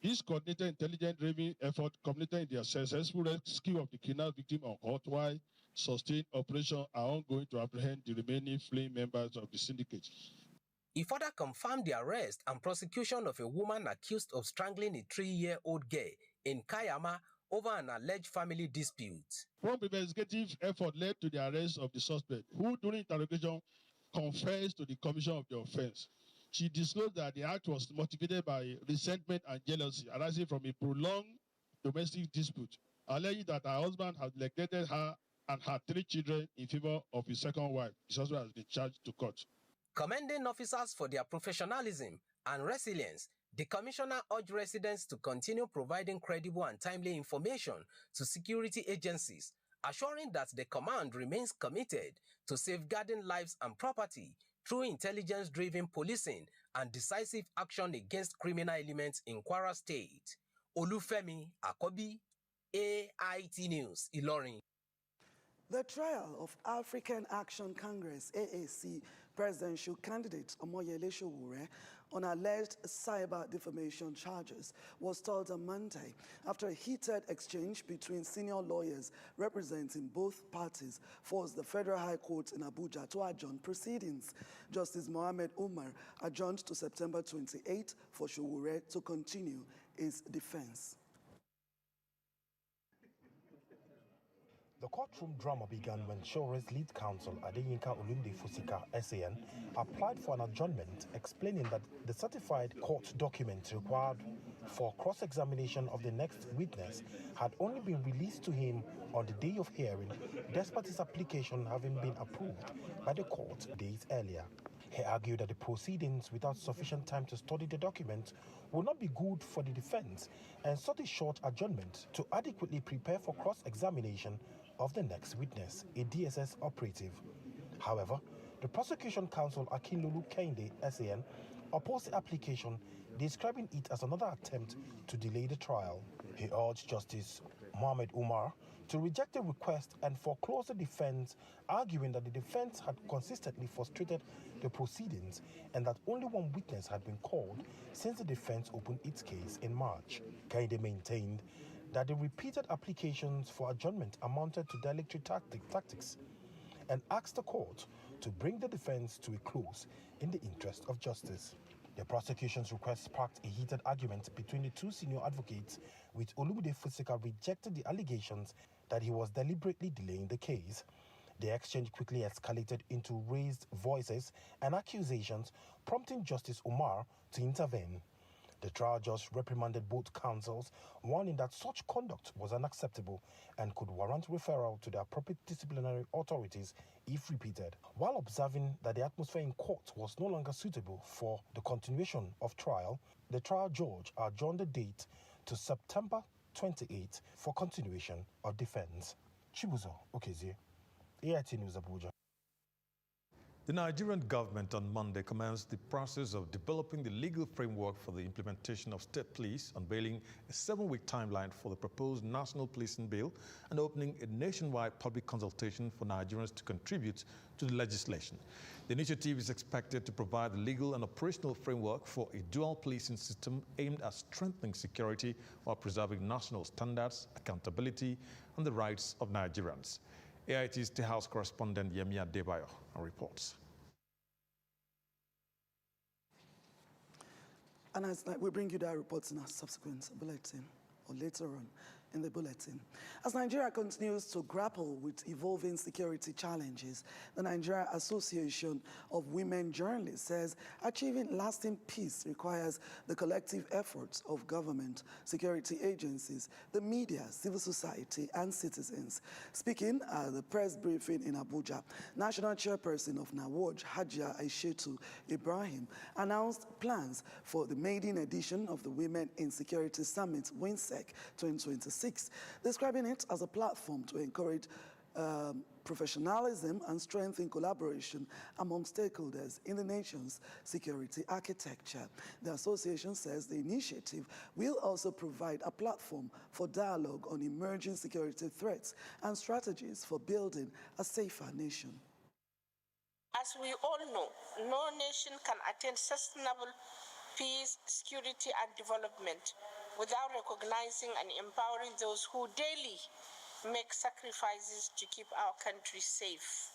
This coordinated intelligence-driven effort culminated in the successful rescue of the kidnapped victim on hot, while sustained operations are ongoing to apprehend the remaining fleeing members of the syndicate. He further confirmed the arrest and prosecution of a woman accused of strangling a 3-year-old girl in Kayama over an alleged family dispute. Prompt investigative effort led to the arrest of the suspect, who during interrogation confessed to the commission of the offense. She disclosed that the act was motivated by resentment and jealousy arising from a prolonged domestic dispute, alleging that her husband had neglected her and her 3 children in favor of his second wife. His husband has been charged to court. Commending officers for their professionalism and resilience, the commissioner urged residents to continue providing credible and timely information to security agencies, assuring that the command remains committed to safeguarding lives and property through intelligence-driven policing and decisive action against criminal elements in Kwara State. Olufemi Akobi, AIT News, Ilorin. The trial of African Action Congress, AAC, presidential candidate Omoyele Sowore on alleged cyber defamation charges was stalled on Monday after a heated exchange between senior lawyers representing both parties forced the Federal High Court in Abuja to adjourn proceedings. Justice Mohammed Umar adjourned to September 28 for Sowore to continue his defense. The courtroom drama began when Shore's lead counsel, Adeyinka Olumide Fusika, SAN, applied for an adjournment, explaining that the certified court documents required for cross-examination of the next witness had only been released to him on the day of hearing, despite his application having been approved by the court days earlier. He argued that the proceedings without sufficient time to study the document would not be good for the defense and sought a short adjournment to adequately prepare for cross-examination of the next witness, a DSS operative. However, the prosecution counsel Akinlulu Kende, SAN, opposed the application, describing it as another attempt to delay the trial. He urged Justice Mohammed Umar to reject the request and foreclose the defense, arguing that the defense had consistently frustrated the proceedings and that only one witness had been called since the defense opened its case in March. Kende maintained that the repeated applications for adjournment amounted to dilatory tactics and asked the court to bring the defense to a close in the interest of justice. The prosecution's request sparked a heated argument between the two senior advocates, with Olumide Fusika rejecting the allegations that he was deliberately delaying the case. The exchange quickly escalated into raised voices and accusations, prompting Justice Umar to intervene. The trial judge reprimanded both counsels, warning that such conduct was unacceptable and could warrant referral to the appropriate disciplinary authorities if repeated. While observing that the atmosphere in court was no longer suitable for the continuation of trial, the trial judge adjourned the date to September 28 for continuation of defense. Chibuzo Okezie, AIT News Abuja. The Nigerian government on Monday commenced the process of developing the legal framework for the implementation of state police, unveiling a 7-week timeline for the proposed national policing bill and opening a nationwide public consultation for Nigerians to contribute to the legislation. The initiative is expected to provide the legal and operational framework for a dual policing system aimed at strengthening security while preserving national standards, accountability, and the rights of Nigerians. AIT's State House correspondent Yemi Adebayo reports. And as we bring you that report in our subsequent bulletin, or later on in the bulletin. As Nigeria continues to grapple with evolving security challenges, the Nigeria Association of Women Journalists says achieving lasting peace requires the collective efforts of government, security agencies, the media, civil society, and citizens. Speaking at the press briefing in Abuja, National Chairperson of NAWOJ, Hajia Aishetu Ibrahim, announced plans for the maiden edition of the Women in Security Summit, WINSEC 2026, describing it as a platform to encourage professionalism and strengthen collaboration among stakeholders in the nation's security architecture. The association says the initiative will also provide a platform for dialogue on emerging security threats and strategies for building a safer nation. As we all know, no nation can attain sustainable peace, security, and development without recognizing and empowering those who daily make sacrifices to keep our country safe.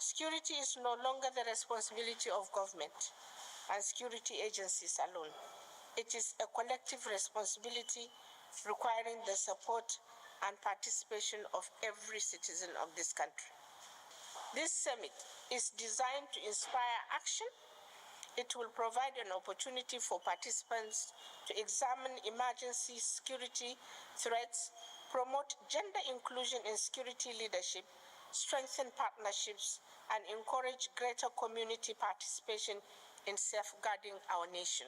Security is no longer the responsibility of government and security agencies alone. It is a collective responsibility requiring the support and participation of every citizen of this country. This summit is designed to inspire action. It will provide an opportunity for participants to examine emergency security threats, promote gender inclusion in security leadership, strengthen partnerships, and encourage greater community participation in safeguarding our nation.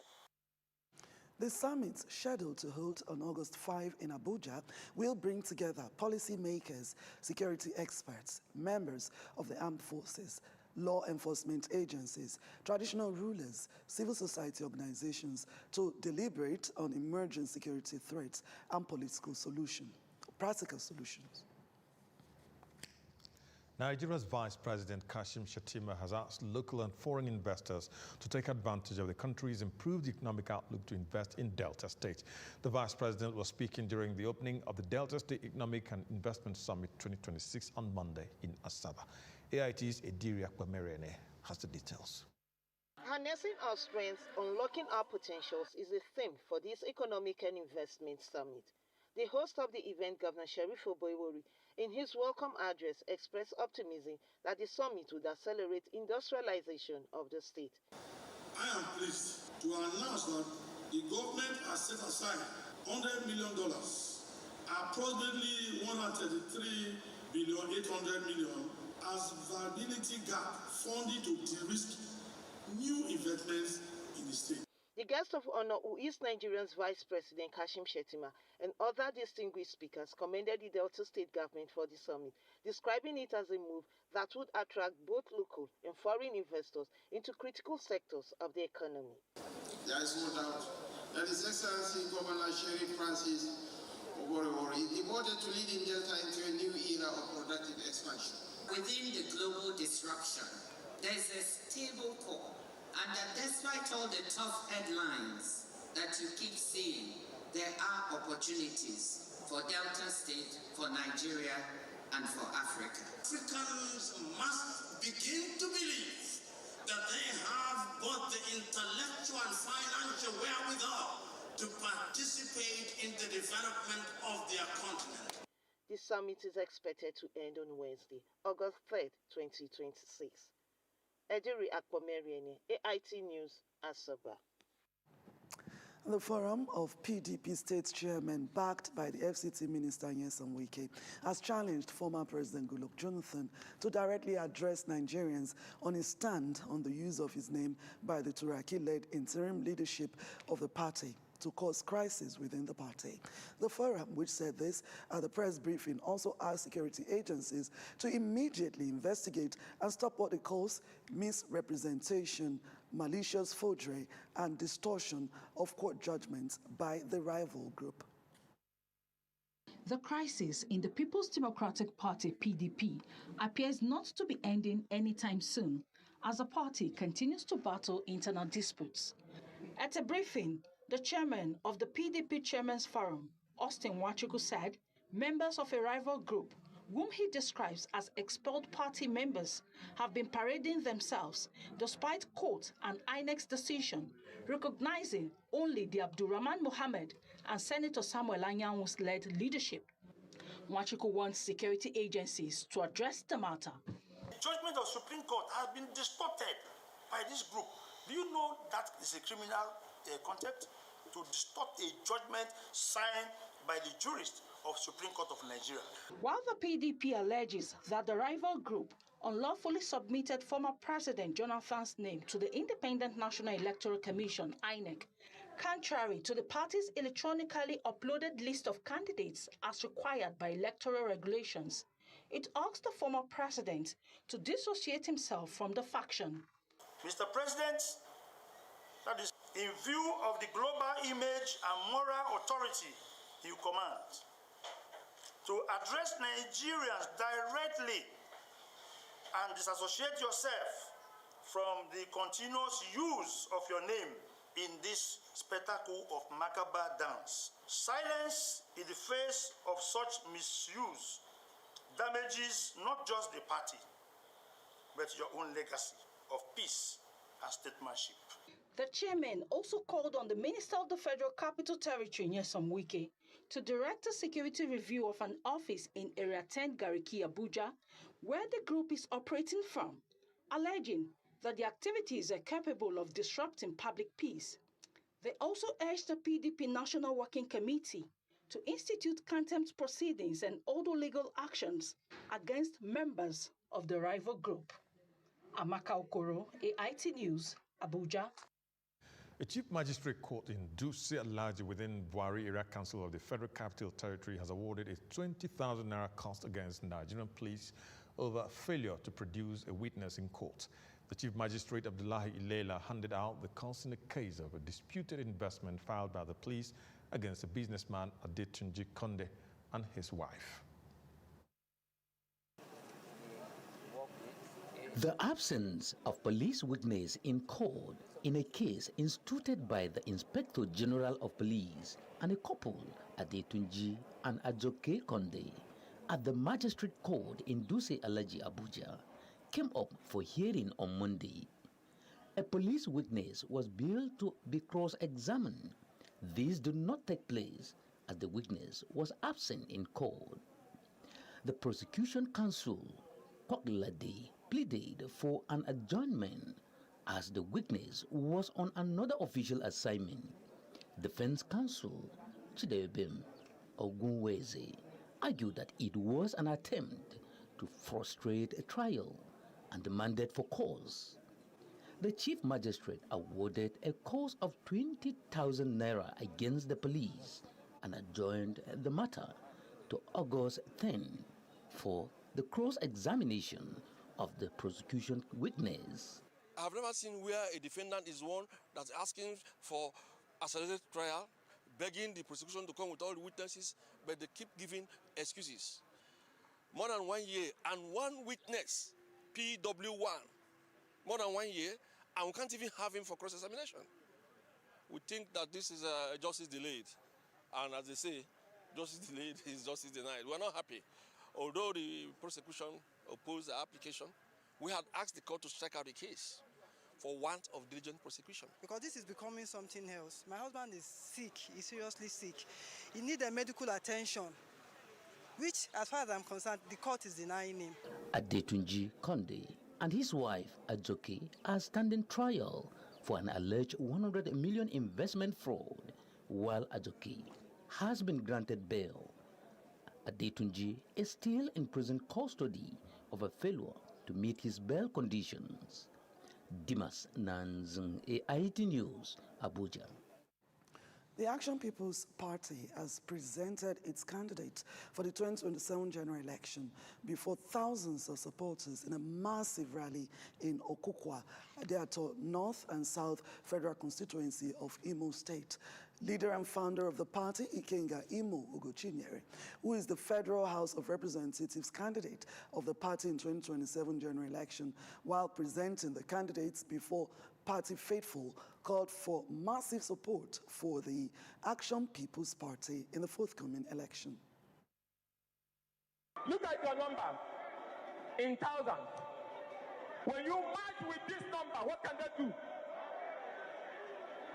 The summit, scheduled to hold on August 5 in Abuja, will bring together policymakers, security experts, members of the armed forces, law enforcement agencies, traditional rulers, civil society organizations to deliberate on emerging security threats and practical solutions. Nigeria's Vice President Kashim Shettima has asked local and foreign investors to take advantage of the country's improved economic outlook to invest in Delta State. The Vice President was speaking during the opening of the Delta State Economic and Investment Summit 2026 on Monday in Asaba. AIT's Ediria Kwamerene has the details. Harnessing our strengths, unlocking our potentials is the theme for this Economic and Investment Summit. The host of the event, Governor Sheriff Oboiwori, in his welcome address, expressed optimism that the summit would accelerate industrialization of the state. I am pleased to announce that the government has set aside $100 million, approximately $133.8 billion, as viability gap funding to de-risk new investments in the state. The guest of honor, who is Nigeria's Vice President Kashim Shettima, and other distinguished speakers commended the Delta State government for the summit, describing it as a move that would attract both local and foreign investors into critical sectors of the economy. There is no doubt that His Excellency Governor Sheriff Francis Oborewori devoted to leading Delta into a new era of productive expansion. Within the global disruption, there is a stable core, and that despite all the tough headlines that you keep seeing, there are opportunities for Delta State, for Nigeria, and for Africa. Africans must begin to believe that they have both the intellectual and financial wherewithal to participate in the development of their continent. The summit is expected to end on Wednesday, August 3rd, 2026. Ediri Akpomeriene, AIT News, Asaba. The forum of PDP state chairman, backed by the FCT minister Nyesom Wike, has challenged former President Goodluck Jonathan to directly address Nigerians on his stand on the use of his name by the Turaki-led interim leadership of the party to cause crisis within the party. The forum, which said this at the press briefing, also asked security agencies to immediately investigate and stop what it calls misrepresentation, malicious forgery, and distortion of court judgments by the rival group. The crisis in the People's Democratic Party, PDP, appears not to be ending anytime soon, as the party continues to battle internal disputes. At a briefing, the chairman of the PDP Chairman's Forum, Austin Nwachukwu, said members of a rival group, whom he describes as expelled party members, have been parading themselves despite court and INEC's decision, recognizing only the Abdulrahman Mohammed and Senator Samuel Anyanwu's led leadership. Nwachukwu wants security agencies to address the matter. The judgment of Supreme Court has been distorted by this group. Do you know that is a criminal contempt? To distort a judgment signed by the jurist of Supreme Court of Nigeria. While the PDP alleges that the rival group unlawfully submitted former President Jonathan's name to the Independent National Electoral Commission, INEC, contrary to the party's electronically uploaded list of candidates as required by electoral regulations, it asked the former president to dissociate himself from the faction. Mr. President, that is, in view of the global image and moral authority you command, to address Nigerians directly and disassociate yourself from the continuous use of your name in this spectacle of macabre dance. Silence in the face of such misuse damages not just the party, but your own legacy of peace and statesmanship. The chairman also called on the Minister of the Federal Capital Territory, Nyesom Wike, to direct a security review of an office in Area 10 Gariki, Abuja, where the group is operating from, alleging that the activities are capable of disrupting public peace. They also urged the PDP National Working Committee to institute contempt proceedings and other legal actions against members of the rival group. Amaka Okoro, AIT News, Abuja. A Chief Magistrate Court in Dutse Alhaji within Buhari Area Council of the Federal Capital Territory has awarded a 20,000 naira cost against Nigerian police over failure to produce a witness in court. The Chief Magistrate Abdullahi Ilela handed out the cost in a case of a disputed investment filed by the police against a businessman Adetunji Konde and his wife. The absence of police witness in court in a case instituted by the Inspector General of Police and a couple, Adetunji and Ajoke Konde, at the Magistrate Court in Dutse Alhaji, Abuja, came up for hearing on Monday. A police witness was billed to be cross-examined. This did not take place as the witness was absent in court. The prosecution counsel, Kwaklade, pleaded for an adjournment as the witness was on another official assignment. Defense counsel, Chidebem Ogunweze, argued that it was an attempt to frustrate a trial and demanded for cause. The chief magistrate awarded a cost of 20,000 naira against the police and adjourned the matter to August 10 for the cross-examination of the prosecution witness. I have never seen where a defendant is one that's asking for accelerated trial, begging the prosecution to come with all the witnesses, but they keep giving excuses. More than 1 year and one witness, PW1, more than 1 year, and we can't even have him for cross-examination. We think that this is justice delayed. And as they say, justice delayed is justice denied. We're not happy. Although the prosecution opposed the application, we had asked the court to strike out the case for want of diligent prosecution. Because this is becoming something else. My husband is sick, he's seriously sick. He needs a medical attention, which, as far as I'm concerned, the court is denying him. Adetunji Konde and his wife, Ajoke, are standing trial for an alleged 100 million investment fraud, while Ajoke has been granted bail. Adetunji is still in prison custody of a failure to meet his bail conditions. Dimas Nanzung, AIT News, Abuja. The Action People's Party has presented its candidate for the 2027 general election before thousands of supporters in a massive rally in Okukwa, the North and South Federal Constituency of Imo State. Leader and founder of the party, Ikenga Imo Ugochinyere, who is the Federal House of Representatives candidate of the party in 2027 general election, while presenting the candidates before party faithful, called for massive support for the Action People's Party in the forthcoming election. Look at your number in thousands. When you match with this number, what can they do?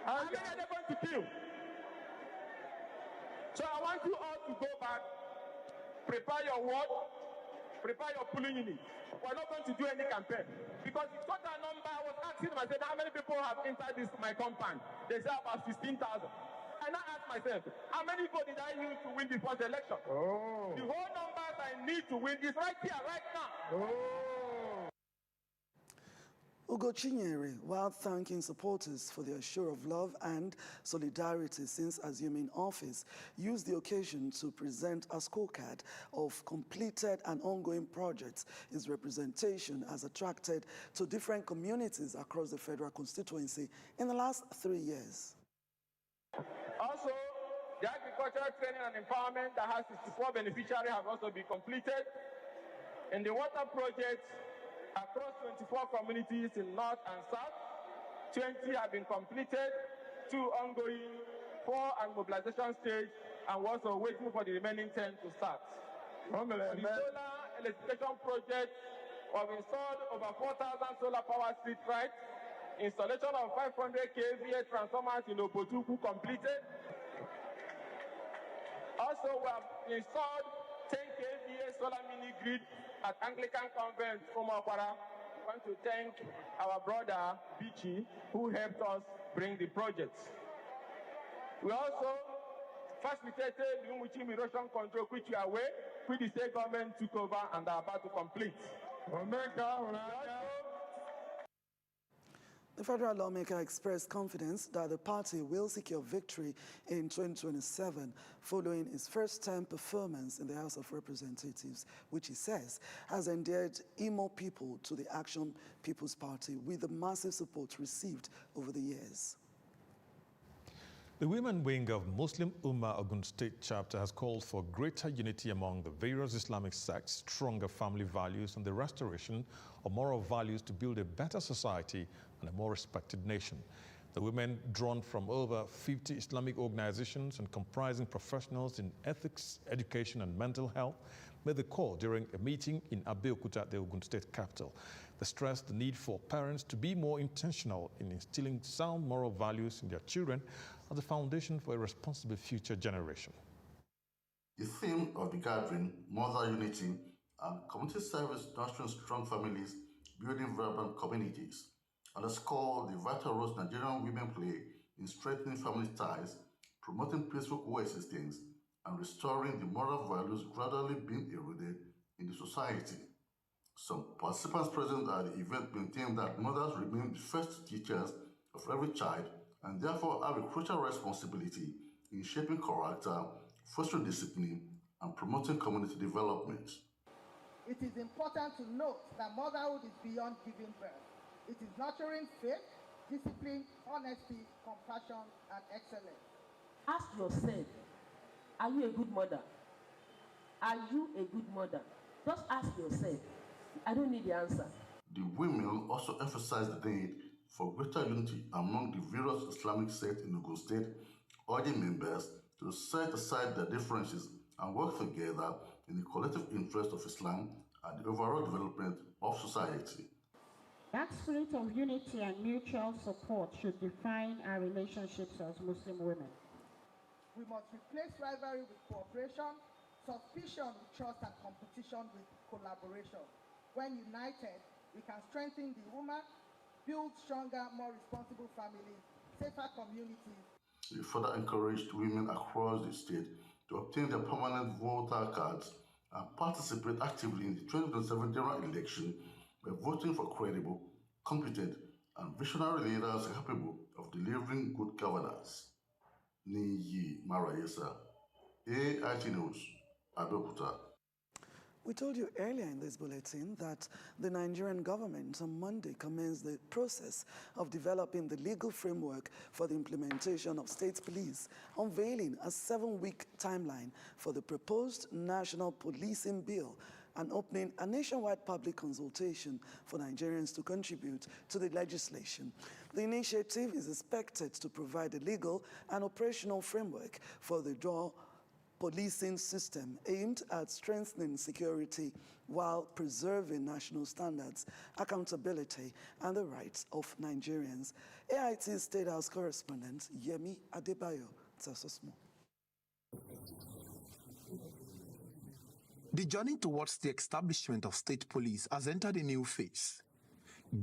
How many are they going to kill? So I want you all to go back, prepare your word, prepare your polling unit. We're not going to do any campaign. Because the total number, I was asking them, I said, how many people have entered my compound? They said about 16,000. And I asked myself, how many votes did I use to win the first election? Oh. The whole numbers I need to win is right here, right now. Oh. Ugochinyere, while thanking supporters for their show of love and solidarity since assuming office, used the occasion to present a scorecard of completed and ongoing projects his representation has attracted to different communities across the federal constituency in the last 3 years. Also, the agricultural training and empowerment that has 64 beneficiaries have also been completed. In the water project, across 24 communities in North and South, 20 have been completed, 2 ongoing, 4 at mobilization stage, and we're also waiting for the remaining 10 to start. For the solar electrification project, we've installed over 4,000 solar power street lights, installation of 500 kVA transformers in Obotuku completed. Also, we have installed 10 kVA solar mini grid at Anglican Convent, Omakwara. I want to thank our brother, Bichi, who helped us bring the project. We also facilitated the Umuchim erosion control, which we are aware, which the state government took over and are about to complete. The federal lawmaker expressed confidence that the party will secure victory in 2027 following his first-term performance in the House of Representatives, which he says has endeared Imo people to the Action People's Party with the massive support received over the years. The women wing of Muslim Ummah Ogun State chapter has called for greater unity among the various Islamic sects, stronger family values, and the restoration of moral values to build a better society and a more respected nation. The women, drawn from over 50 Islamic organizations and comprising professionals in ethics, education, and mental health, made the call during a meeting in Abeokuta, the Ogun State capital. They stressed the need for parents to be more intentional in instilling sound moral values in their children as the foundation for a responsible future generation. The theme of the gathering, Mother Unity and Community Service Nurturing Strong Families, Building Vibrant Communities, underscore the vital roles Nigerian women play in strengthening family ties, promoting peaceful coexistence, and restoring the moral values gradually being eroded in the society. Some participants present at the event maintained that mothers remain the first teachers of every child and therefore have a crucial responsibility in shaping character, fostering discipline, and promoting community development. It is important to note that motherhood is beyond giving birth. It is nurturing faith, discipline, honesty, compassion, and excellence. Ask yourself, are you a good mother? Are you a good mother? Just ask yourself. I don't need the answer. The women also emphasized the need for greater unity among the various Islamic sects in Ogun State, urging members to set aside their differences and work together in the collective interest of Islam and the overall development of society. That spirit of unity and mutual support should define our relationships as Muslim women. We must replace rivalry with cooperation, suspicion with trust, and competition with collaboration. When united, we can strengthen the woman, build stronger, more responsible families, safer communities. They further encouraged women across the state to obtain their permanent voter cards and participate actively in the 2027 general election by voting for credible, competent, and visionary leaders capable of delivering good governance. Niyi Marayesa, AIT News, Abeokuta. We told you earlier in this bulletin that the Nigerian government on Monday commenced the process of developing the legal framework for the implementation of state police, unveiling a 7-week timeline for the proposed National Policing Bill and opening a nationwide public consultation for Nigerians to contribute to the legislation. The initiative is expected to provide a legal and operational framework for the dual policing system aimed at strengthening security while preserving national standards, accountability, and the rights of Nigerians. AIT State House correspondent Yemi Adebayo tells us more. The journey towards the establishment of state police has entered a new phase.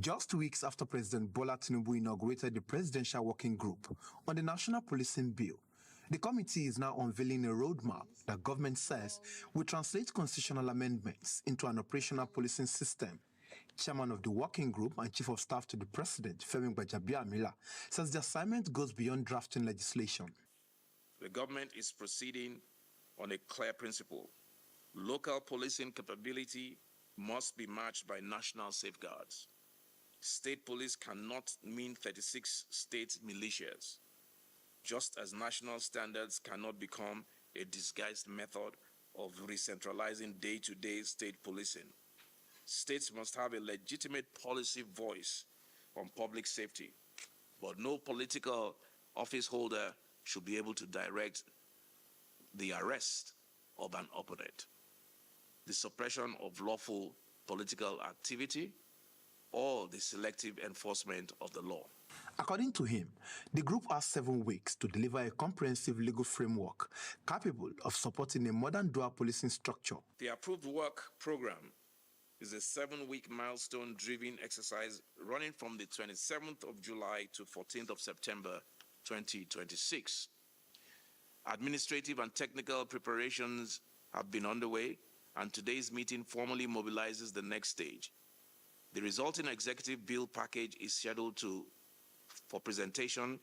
Just weeks after President Bola Tinubu inaugurated the Presidential Working Group on the National Policing Bill, the committee is now unveiling a roadmap that government says will translate constitutional amendments into an operational policing system. Chairman of the working group and Chief of Staff to the President, Femi Gbajabiamila, says the assignment goes beyond drafting legislation. The government is proceeding on a clear principle. Local policing capability must be matched by national safeguards. State police cannot mean 36 state militias, just as national standards cannot become a disguised method of re-centralizing day-to-day state policing. States must have a legitimate policy voice on public safety, but no political office holder should be able to direct the arrest of an opponent, the suppression of lawful political activity, or the selective enforcement of the law. According to him, the group has 7 weeks to deliver a comprehensive legal framework capable of supporting a modern dual policing structure. The approved work program is a 7-week milestone-driven exercise running from the 27th of July to 14th of September 2026. Administrative and technical preparations have been underway, and today's meeting formally mobilizes the next stage. The resulting executive bill package is scheduled for presentation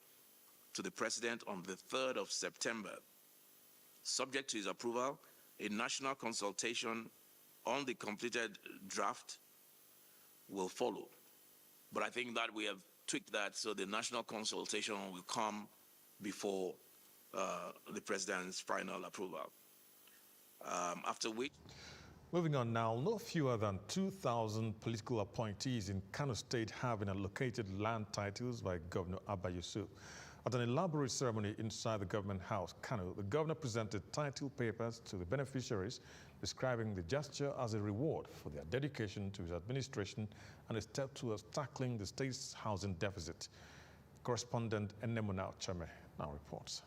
to the President on the 3rd of September. Subject to his approval, a national consultation on the completed draft will follow. But I think that we have tweaked that so the national consultation will come before the President's final approval. After which... Moving on now, no fewer than 2,000 political appointees in Kano State have been allocated land titles by Governor Abba Yusuf. At an elaborate ceremony inside the government house, Kano, the governor presented title papers to the beneficiaries, describing the gesture as a reward for their dedication to his administration and a step towards tackling the state's housing deficit. Correspondent Enemuna Chame now reports.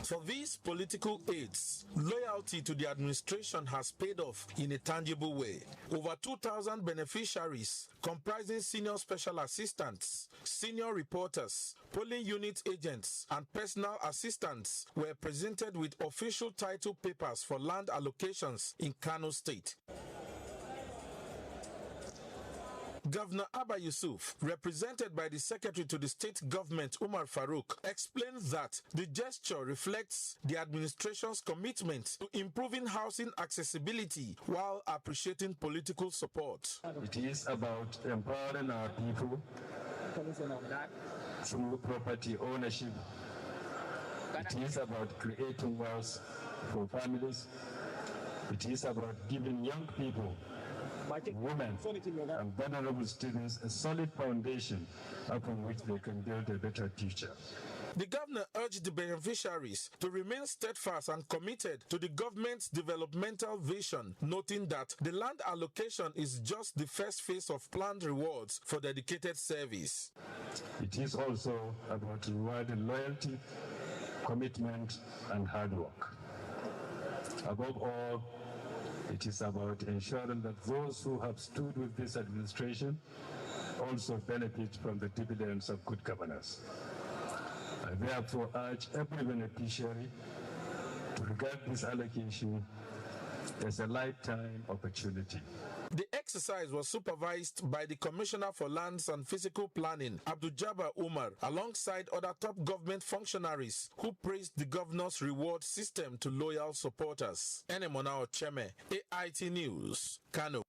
For these political aides, loyalty to the administration has paid off in a tangible way. Over 2,000 beneficiaries, comprising senior special assistants, senior reporters, polling unit agents, and personal assistants, were presented with official title papers for land allocations in Kano State. Governor Abba Yusuf, represented by the Secretary to the State Government Umar Farouk, explained that the gesture reflects the administration's commitment to improving housing accessibility while appreciating political support. It is about empowering our people through property ownership. It is about creating wealth for families. It is about giving young people, women, and vulnerable students a solid foundation upon which they can build a better future. The governor urged the beneficiaries to remain steadfast and committed to the government's developmental vision, noting that the land allocation is just the first phase of planned rewards for dedicated service. It is also about rewarding loyalty, commitment, and hard work. Above all, it is about ensuring that those who have stood with this administration also benefit from the dividends of good governance. I therefore urge every beneficiary to regard this allocation as a lifetime opportunity. The exercise was supervised by the Commissioner for Lands and Physical Planning, Abdul Jabbar Umar, alongside other top government functionaries who praised the governor's reward system to loyal supporters. Enemona Ocheme, AIT News, Kano.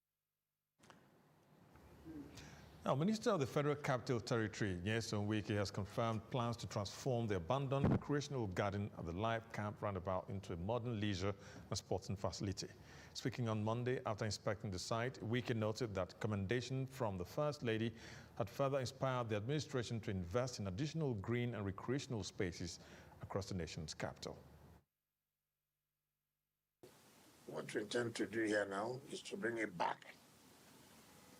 Now, Minister of the Federal Capital Territory, Nyesom Wike, has confirmed plans to transform the abandoned recreational garden at the Live Camp roundabout into a modern leisure and sporting facility. Speaking on Monday after inspecting the site, Wike noted that commendation from the First Lady had further inspired the administration to invest in additional green and recreational spaces across the nation's capital. What we intend to do here now is to bring it back,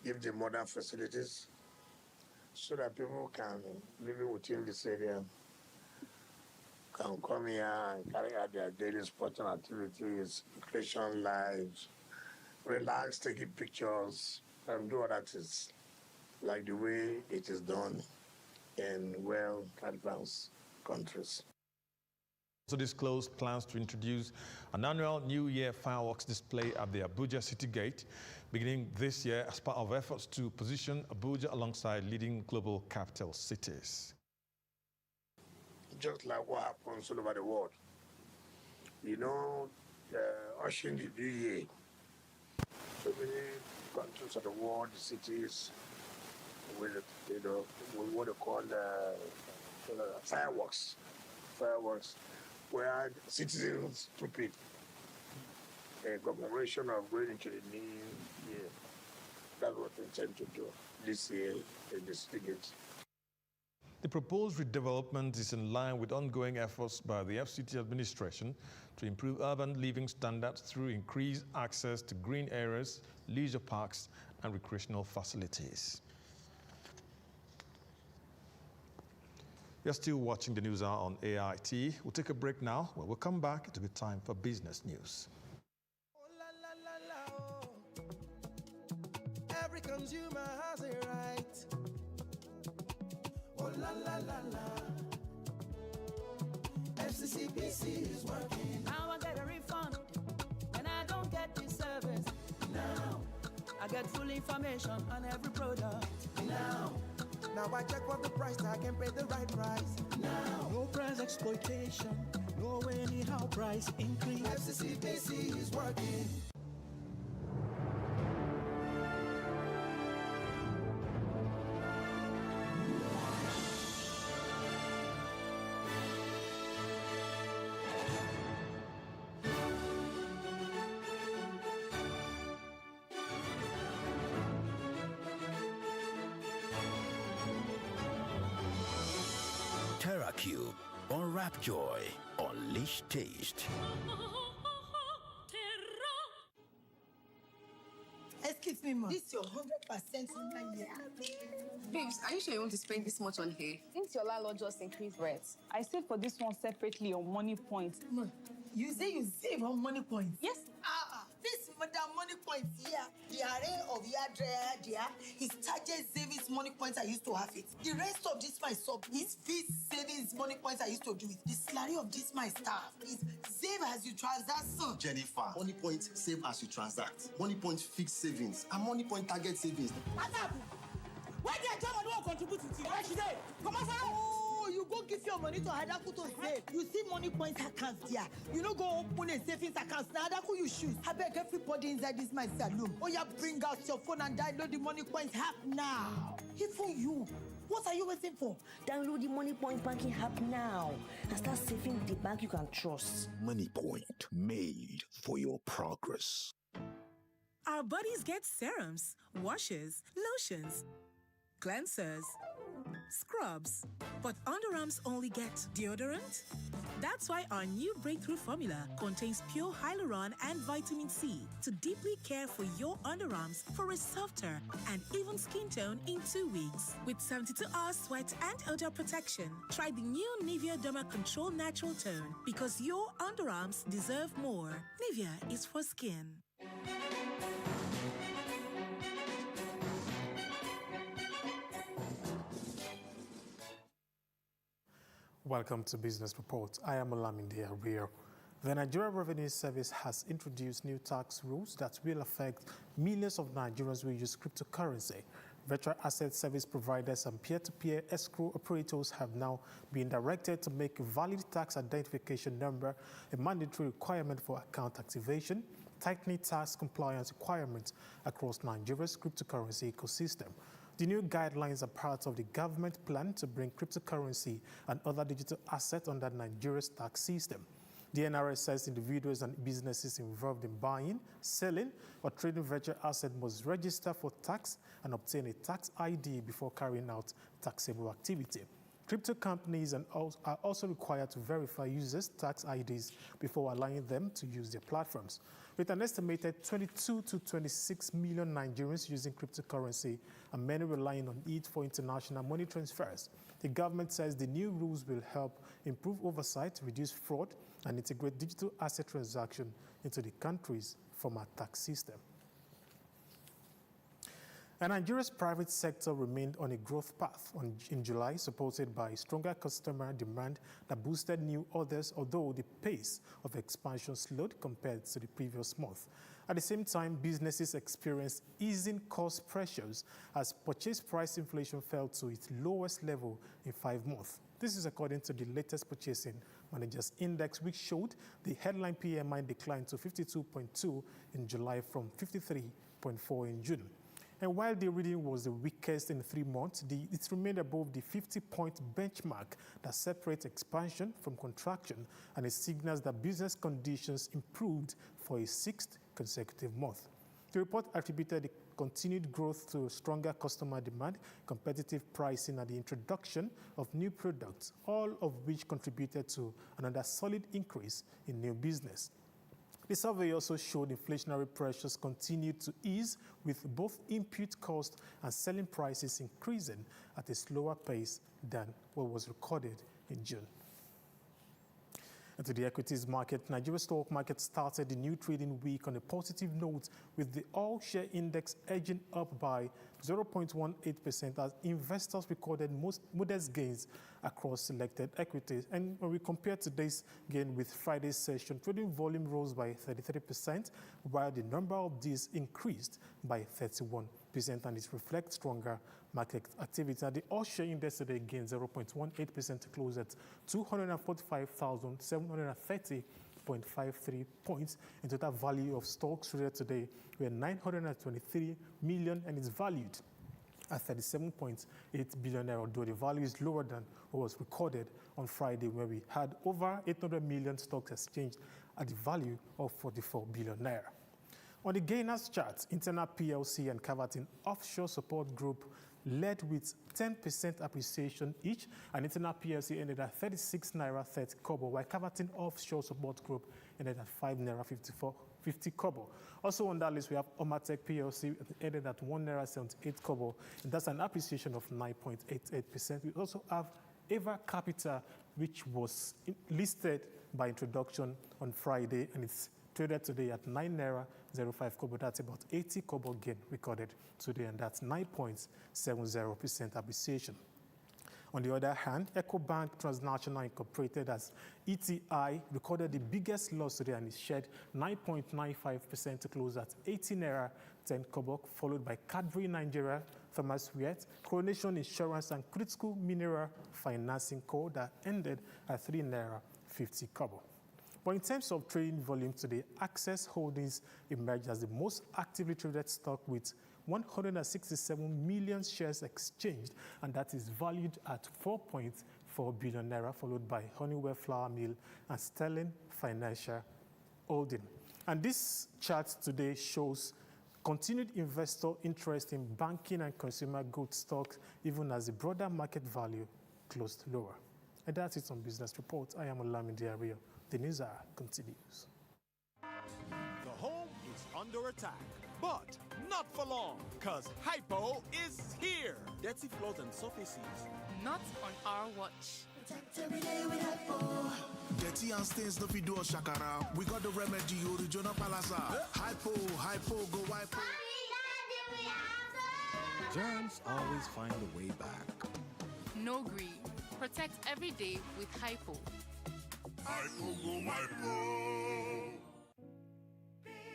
give the modern facilities so that people can live within this area can come here and carry out their daily sporting activities, recreation lives, relax, taking pictures, and do other things like the way it is done in well-advanced countries. Also disclosed plans to introduce an annual New Year fireworks display at the Abuja City Gate, beginning this year as part of efforts to position Abuja alongside leading global capital cities. Just like what happens all over the world. You know, ushering the New Year, so many countries of the world, the cities, with, you know, with what they call fireworks, where citizens stupid a commemoration of going into the new year. That's what we intend to do this year in the City Gate. The proposed redevelopment is in line with ongoing efforts by the FCT administration to improve urban living standards through increased access to green areas, leisure parks, and recreational facilities. You're still watching the News Hour on AIT. We'll take a break now. When we'll come back, it'll be time for business news. Every consumer has a right. Oh la la la la. FCCPC is working. Now I get a refund and I don't get the service. Now I get full information on every product. Now I check what the price tag and pay the right price. Now no price exploitation, no anyhow price increase. FCCPC is working. TerraCube, unwrap joy, unleash taste. Excuse me, ma. This is your 100% in year. Babes, are you sure you want to spend this much on hair? Didn't your landlord just increase rent? I saved for this one separately on Money Point. Ma, you say you save on Money Point? Yes. This Madam Money Point here, the array of Yadrea, dear, his target savings money points I used to have it. The rest of this my sub is fees savings money points I used to do it. The salary of this my staff is save as you transact. Jennifer, Money Point save as you transact. Money Point fixed savings and Money Point target savings. Why did German won't contribute to it? Why should they? Come on, oh, you go give your money to Hadaku to save. You see Money Point accounts there. You know, go open a savings account. Now Hadaku you shoot. I beg everybody inside this my saloon. Oh, yeah, bring out your phone and download the Money Point app now. Even you. What are you waiting for? Download the Money Point banking app now and start saving the bank you can trust. Money Point, made for your progress. Our bodies get serums, washes, lotions, cleansers, scrubs, but underarms only get deodorant. That's why our new breakthrough formula contains pure hyaluron and vitamin C to deeply care for your underarms for a softer and even skin tone in 2 weeks. With 72 hours sweat and odor protection, try the new Nivea Derma Control Natural Tone because your underarms deserve more. Nivea is for skin. Welcome to Business Report. I am Olamide Ario. The Nigeria Revenue Service has introduced new tax rules that will affect millions of Nigerians who use cryptocurrency. Virtual asset service providers and peer-to-peer escrow operators have now been directed to make a valid tax identification number a mandatory requirement for account activation, tightening tax compliance requirements across Nigeria's cryptocurrency ecosystem. The new guidelines are part of the government plan to bring cryptocurrency and other digital assets under Nigeria's tax system. The NRS says individuals and businesses involved in buying, selling, or trading virtual assets must register for tax and obtain a tax ID before carrying out taxable activity. Crypto companies are also required to verify users' tax IDs before allowing them to use their platforms. With an estimated 22 to 26 million Nigerians using cryptocurrency and many relying on it for international money transfers, the government says the new rules will help improve oversight, reduce fraud, and integrate digital asset transactions into the country's formal tax system. And Nigeria's private sector remained on a growth path in July, supported by stronger customer demand that boosted new orders, although the pace of expansion slowed compared to the previous month. At the same time, businesses experienced easing cost pressures as purchase price inflation fell to its lowest level in 5 months. This is according to the latest Purchasing Managers Index, which showed the headline PMI declined to 52.2 in July from 53.4 in June. And while the reading was the weakest in 3 months, it remained above the 50-point benchmark that separates expansion from contraction, and it signals that business conditions improved for a 6th consecutive month. The report attributed the continued growth to stronger customer demand, competitive pricing, and the introduction of new products, all of which contributed to another solid increase in new business. The survey also showed inflationary pressures continued to ease, with both input costs and selling prices increasing at a slower pace than what was recorded in June. And to the equities market, Nigeria stock market started the new trading week on a positive note, with the all-share index edging up by 0.18% as investors recorded modest gains across selected equities. And when we compare today's gain with Friday's session, trading volume rose by 33%, while the number of deals increased by 31%, and it reflects stronger market activity. Now, the all-share index today gained 0.18% to close at 245,730.53 points. In total value of stocks traded today were 923 million, and it's valued at 37.8 billion naira, although the value is lower than what was recorded on Friday, where we had over 800 million stocks exchanged at the value of 44 billion naira. On the gainers chart, Internal PLC and Caverton Offshore Support Group led with 10% appreciation each, and Internal PLC ended at 36 naira 30 kobo, while Caverton Offshore Support Group ended at 5 naira 50 kobo. Also on that list, we have Omatech PLC ended at 1 naira 78 kobo, and that's an appreciation of 9.88%. We also have Eva Capital, which was listed by introduction on Friday, and it's traded today at 9 naira 05 kobo. That's about 80 kobo gain recorded today, and that's 9.70% appreciation. On the other hand, EcoBank Transnational Incorporated as ETI recorded the biggest loss today, and it shed 9.95% to close at 80 naira 10 kobo, followed by Cadbury Nigeria, Thomas Wyatt, Coronation Insurance, and Critical Mineral Financing Co. that ended at 3 naira 50 kobo. But in terms of trading volume today, Access Holdings emerged as the most actively traded stock with 167 million shares exchanged, and that is valued at 4.4 billion naira, followed by Honeywell Flour Mill and Sterling Financial Holding. And this chart today shows continued investor interest in banking and consumer goods stocks, even as the broader market value closed lower. And that's it on Business Report. I am Olamide Ario. The news hour continues. The home is under attack, but not for long, because Hypo is here. Dirty floors and surfaces. Not on our watch. Protect every day with Hypo. Dirty and stains no fit do us shakara. We got the remedy, original palasa. Hypo, go Hypo. Germs always find a way back. No green. Protect every day with Hypo. Hypo, go Hypo.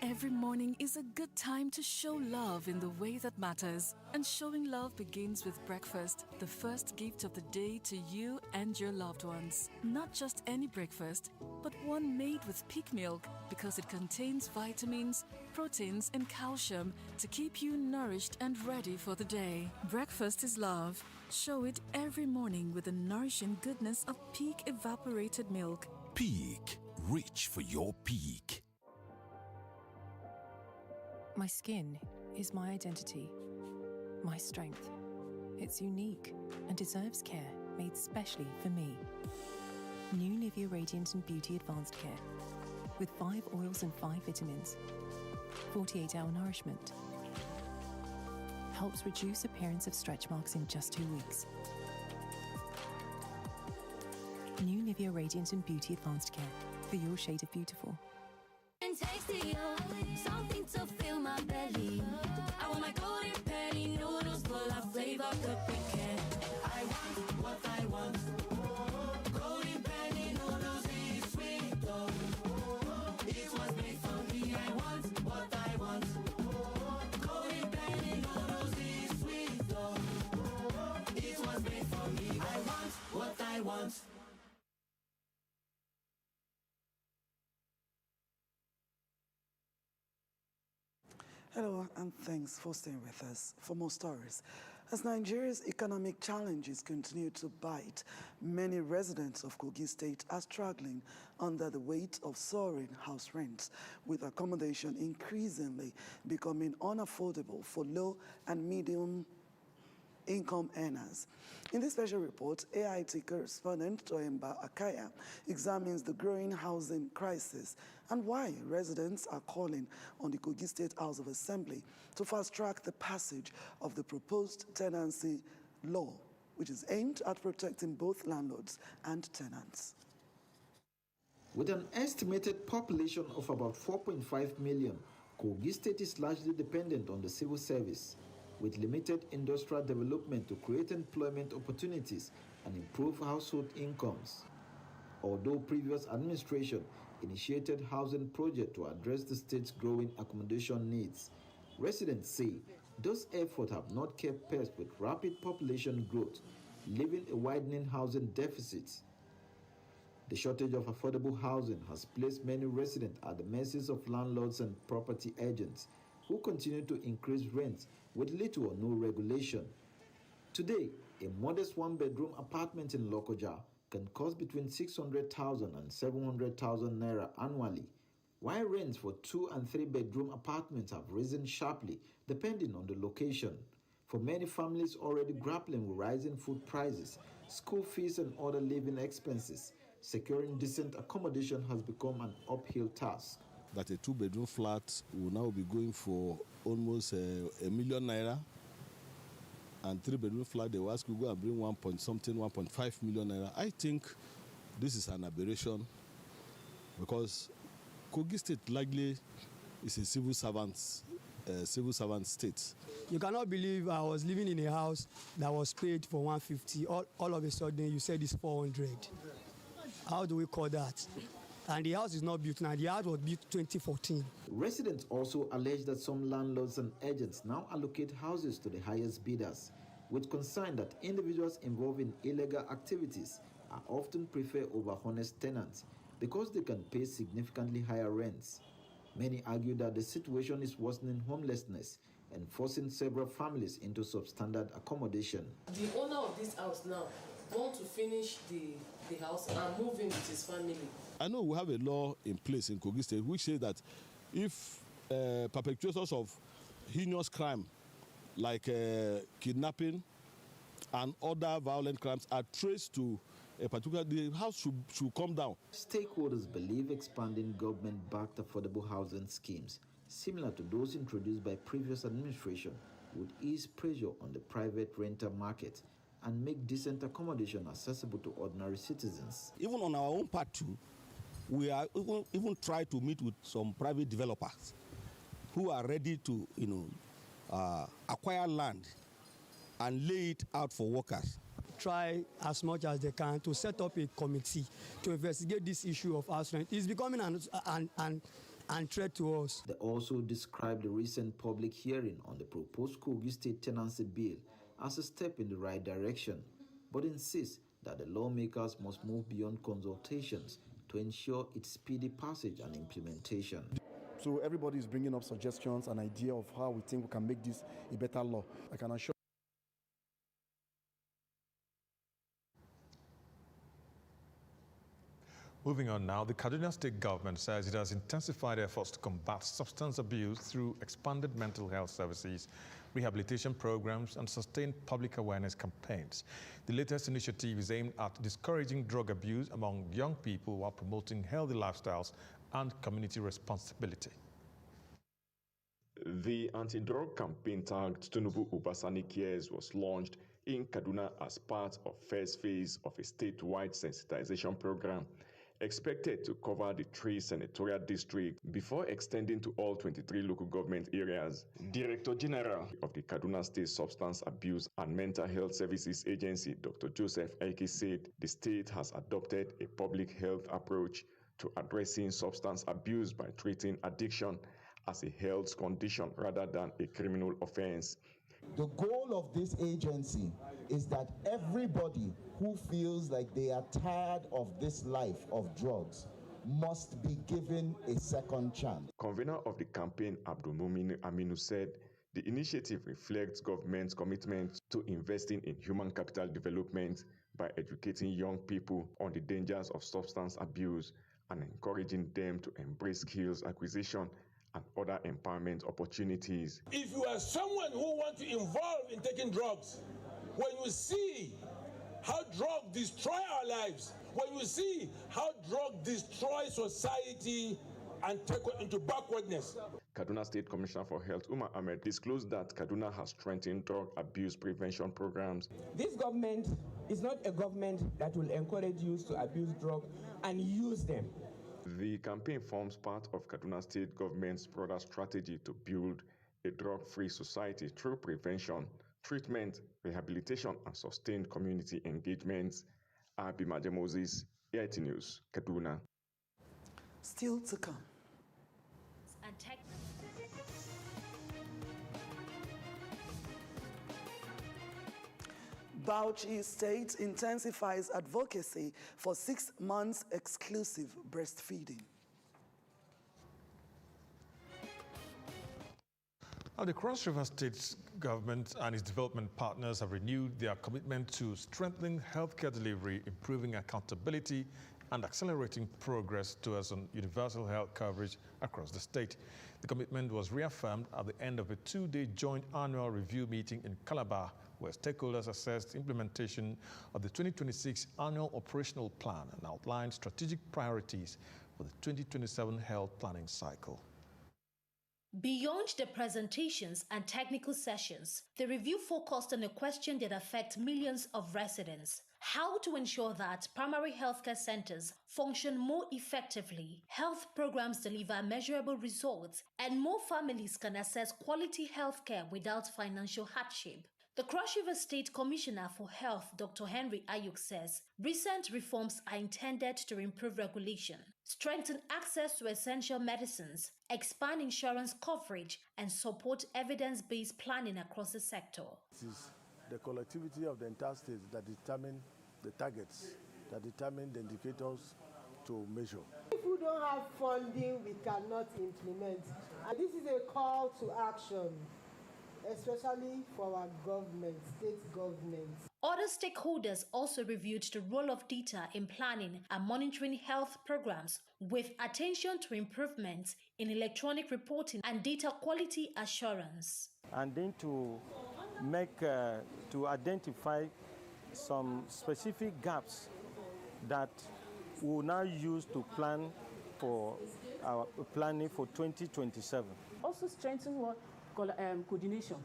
Every morning is a good time to show love in the way that matters. And showing love begins with breakfast, the first gift of the day to you and your loved ones. Not just any breakfast, but one made with peak milk, because it contains vitamins, proteins, and calcium to keep you nourished and ready for the day. Breakfast is love. Show it every morning with the nourishing goodness of Peak evaporated milk. Peak. Reach for your peak. My skin is my identity, my strength. It's unique and deserves care made specially for me. New Nivea Radiant and Beauty Advanced Care with 5 oils and 5 vitamins. 48-hour nourishment. Helps reduce appearance of stretch marks in just 2 weeks. New Nivea Radiant and Beauty Advanced Care for your shade of beautiful. And tasty, something to fill my belly. I want my golden penny noodles full of flavor, cupcake. I want what I want. Golden penny noodles is sweet though. It was made for me. I want what I want. Golden penny noodles is sweet though. It was made for me. I want what I want. Hello, and thanks for staying with us for more stories. As Nigeria's economic challenges continue to bite, many residents of Kogi State are struggling under the weight of soaring house rents, with accommodation increasingly becoming unaffordable for low and medium income earners. In this special report, AIT correspondent Toyemba Akaya examines the growing housing crisis and why residents are calling on the Kogi State House of Assembly to fast-track the passage of the proposed tenancy law, which is aimed at protecting both landlords and tenants. With an estimated population of about 4.5 million, Kogi State is largely dependent on the civil service, with limited industrial development to create employment opportunities and improve household incomes. Although previous administration initiated housing projects to address the state's growing accommodation needs, residents say those efforts have not kept pace with rapid population growth, leaving a widening housing deficit. The shortage of affordable housing has placed many residents at the mercy of landlords and property agents, who continue to increase rents with little or no regulation. Today, a modest one-bedroom apartment in Lokoja can cost between 600,000 and 700,000 naira annually, while rents for 2- and 3-bedroom apartments have risen sharply depending on the location. For many families already grappling with rising food prices, school fees and other living expenses, securing decent accommodation has become an uphill task. That a 2-bedroom flat will now be going for almost ₦1 million, and 3-bedroom flat they will ask you to go and bring 1.5 million naira. I think this is an aberration because Kogi State likely is a civil servant state. You cannot believe I was living in a house that was paid for 150. All of a sudden, you said it's 400. How do we call that? And the house is not built now. The house was built 2014. Residents also allege that some landlords and agents now allocate houses to the highest bidders, with concern that individuals involved in illegal activities are often preferred over honest tenants because they can pay significantly higher rents. Many argue that the situation is worsening homelessness and forcing several families into substandard accommodation. The owner of this house now wants to finish the house and move in with his family. I know we have a law in place in Kogi State which says that if perpetrators of heinous crime like kidnapping and other violent crimes are traced to a particular, the house should come down. Stakeholders believe expanding government-backed affordable housing schemes, similar to those introduced by previous administration, would ease pressure on the private rental market and make decent accommodation accessible to ordinary citizens. Even on our own part too, we are even try to meet with some private developers who are ready to, acquire land and lay it out for workers. Try as much as they can to set up a committee to investigate this issue of house rent. It's becoming an threat to us. They also described the recent public hearing on the proposed Kogi State Tenancy Bill as a step in the right direction, but insist that the lawmakers must move beyond consultations to ensure its speedy passage and implementation. So everybody is bringing up suggestions and idea of how we think we can make this a better law. I can assure. Moving on now, the Kaduna State government says it has intensified efforts to combat substance abuse through expanded mental health services, rehabilitation programs, and sustained public awareness campaigns. The latest initiative is aimed at discouraging drug abuse among young people while promoting healthy lifestyles and community responsibility. The anti-drug campaign tagged Tinubu Ubasani Cares was launched in Kaduna as part of first phase of a statewide sensitization program expected to cover the 3 senatorial districts before extending to all 23 local government areas. Director General of the Kaduna State Substance Abuse and Mental Health Services Agency, Dr. Joseph Aiki, said the state has adopted a public health approach to addressing substance abuse by treating addiction as a health condition rather than a criminal offense. The goal of this agency is that everybody who feels like they are tired of this life of drugs must be given a second chance. Convener of the campaign, Abdulmumin Aminu, said the initiative reflects government's commitment to investing in human capital development by educating young people on the dangers of substance abuse and encouraging them to embrace skills acquisition and other empowerment opportunities. If you are someone who wants to involve in taking drugs, when you see how drugs destroy our lives, when you see how drugs destroy society and take us into backwardness. Kaduna State Commissioner for Health, Umar Ahmed, disclosed that Kaduna has strengthened drug abuse prevention programs. This government is not a government that will encourage youth to abuse drugs and use them. The campaign forms part of Kaduna State government's broader strategy to build a drug-free society through prevention, treatment, rehabilitation, and sustained community engagements. Abimaje Moses, AIT News, Kaduna. Still to come. Bauchi State intensifies advocacy for 6 months exclusive breastfeeding. Now, the Cross River State government and its development partners have renewed their commitment to strengthening healthcare delivery, improving accountability, and accelerating progress towards universal health coverage across the state. The commitment was reaffirmed at the end of a two-day joint annual review meeting in Calabar, where stakeholders assessed implementation of the 2026 annual operational plan and outlined strategic priorities for the 2027 health planning cycle. Beyond the presentations and technical sessions, the review focused on a question that affects millions of residents: how to ensure that primary healthcare centers function more effectively, health programs deliver measurable results, and more families can access quality healthcare without financial hardship. The Cross River State Commissioner for Health, Dr. Henry Ayuk, says recent reforms are intended to improve regulation, strengthen access to essential medicines, expand insurance coverage, and support evidence-based planning across the sector. It is the collectivity of the entire state that determine the targets, that determine the indicators to measure. If we don't have funding, we cannot implement. And this is a call to action, especially for our government, state governments. Other stakeholders also reviewed the role of data in planning and monitoring health programs, with attention to improvements in electronic reporting and data quality assurance. And then to identify some specific gaps that we will now use to plan for our planning for 2027. Also strengthen coordination,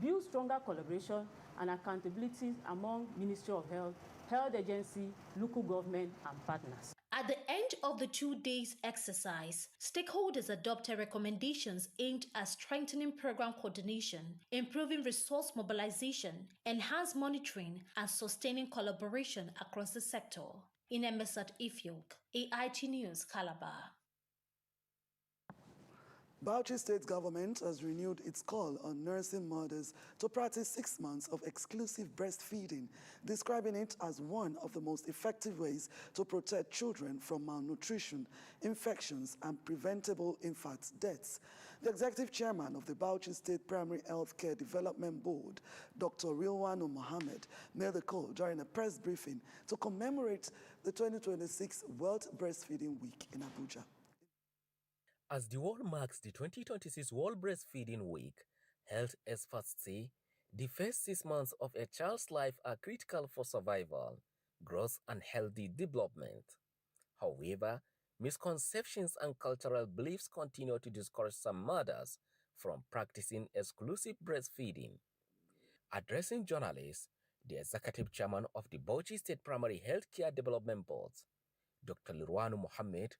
build stronger collaboration and accountability among Ministry of Health, health agency, local government, and partners. At the end of the 2 days exercise, stakeholders adopted recommendations aimed at strengthening program coordination, improving resource mobilization, enhanced monitoring, and sustaining collaboration across the sector. In Emesat Ifyok, AIT News, Calabar. Bauchi State Government has renewed its call on nursing mothers to practice 6 months of exclusive breastfeeding, describing it as one of the most effective ways to protect children from malnutrition, infections, and preventable infant deaths. The executive chairman of the Bauchi State Primary Health Care Development Board, Dr. Rilwanu Mohammed, made the call during a press briefing to commemorate the 2026 World Breastfeeding Week in Abuja. As the world marks the 2026 World Breastfeeding Week, health experts say the first 6 months of a child's life are critical for survival, growth, and healthy development. However, misconceptions and cultural beliefs continue to discourage some mothers from practicing exclusive breastfeeding. Addressing journalists, the executive chairman of the Bauchi State Primary Healthcare Development Board, Dr. Rilwanu Mohammed,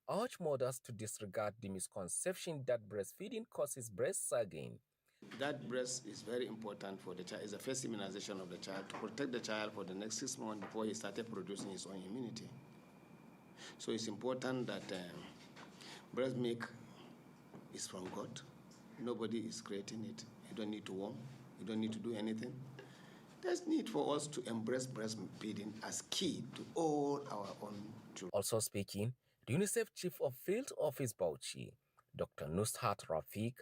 urged mothers to disregard the misconception that breastfeeding causes breast sagging. That breast is very important for the child. It's the first immunization of the child to protect the child for the next 6 months before he started producing his own immunity. So it's important that breast milk is from God. Nobody is creating it. You don't need to warm. You don't need to do anything. There's need for us to embrace breastfeeding as key to all our own children. Also speaking, the UNICEF Chief of Field Office Bauchi, Dr. Nushat Rafiq,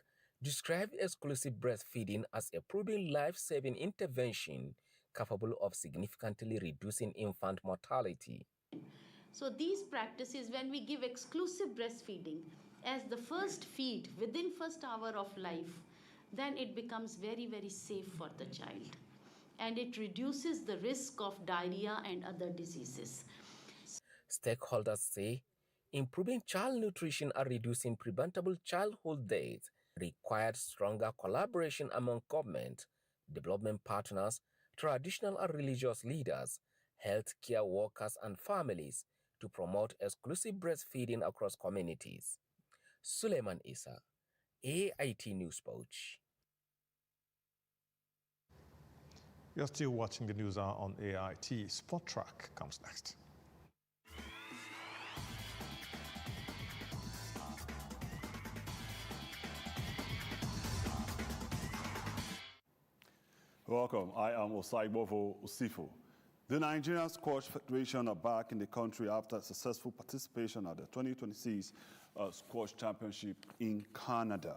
described exclusive breastfeeding as a proven life-saving intervention capable of significantly reducing infant mortality. So these practices, when we give exclusive breastfeeding as the first feed within first hour of life, then it becomes very, very safe for the child. And it reduces the risk of diarrhea and other diseases. Stakeholders say improving child nutrition and reducing preventable childhood deaths required stronger collaboration among government, development partners, traditional and religious leaders, healthcare workers, and families to promote exclusive breastfeeding across communities. Suleiman Isa, AIT News Bauchi. You're still watching the news hour on AIT. Sport Track comes next. Welcome. I am Osaibovo Usifo. The Nigerian Squash Federation are back in the country after successful participation at the 2026 Squash Championship in Canada.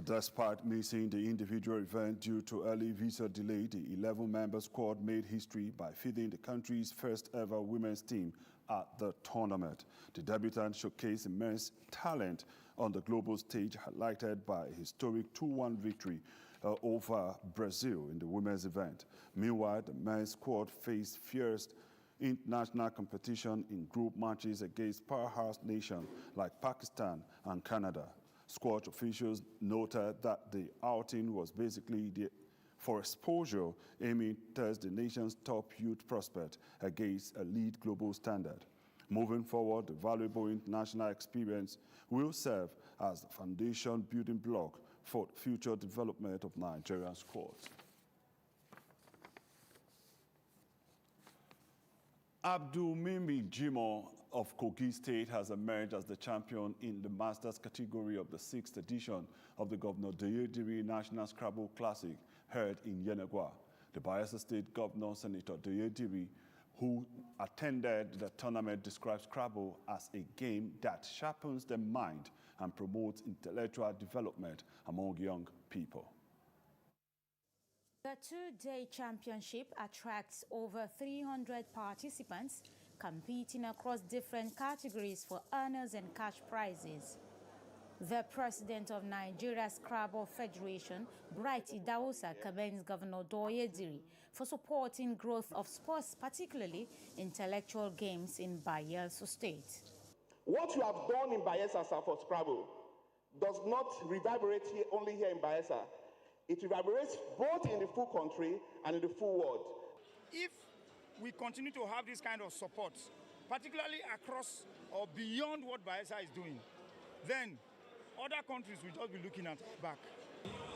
Despite missing the individual event due to early visa delay, the 11-member squad made history by fielding the country's first-ever women's team at the tournament. The debutants showcased immense talent on the global stage, highlighted by a historic 2-1 victory over Brazil in the women's event. Meanwhile, the men's squad faced fierce international competition in group matches against powerhouse nations like Pakistan and Canada. Squad officials noted that the outing was basically for exposure, aiming to test the nation's top youth prospect against a lead global standard. Moving forward, the valuable international experience will serve as the foundation building block for future development of Nigerian squads. Abdulmimi Jimoh of Kogi State has emerged as the champion in the Masters category of the 6th edition of the Governor Doyediri National Scrabble Classic held in Yenagoa. The Bayelsa State Governor, Senator Doyediri, who attended the tournament, described Scrabble as a game that sharpens the mind and promotes intellectual development among young people. The two-day championship attracts over 300 participants competing across different categories for honors and cash prizes. The president of Nigeria's Scrabble Federation, Bright Idahosa, commends Governor Doyediri for supporting growth of sports, particularly intellectual games in Bayelsa State. What you have done in Bayelsa for Scrabble does not reverberate only here in Bayelsa. It reverberates both in the full country and in the full world. If we continue to have this kind of support, particularly across or beyond what Bayelsa is doing, then other countries will just be looking at back.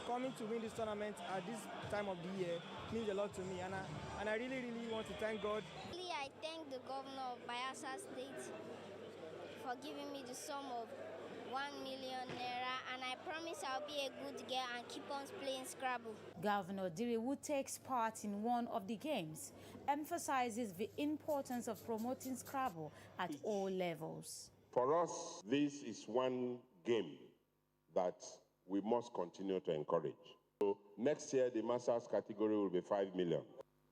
Coming to win this tournament at this time of the year means a lot to me, and I really, really want to thank God. I thank the governor of Bayelsa State for giving me the sum of 1 million naira, and I promise I'll be a good girl and keep on playing Scrabble. Governor Diri, who takes part in one of the games, emphasizes the importance of promoting Scrabble at all levels. For us, this is one game that we must continue to encourage. So next year, the Masters category will be 5 million.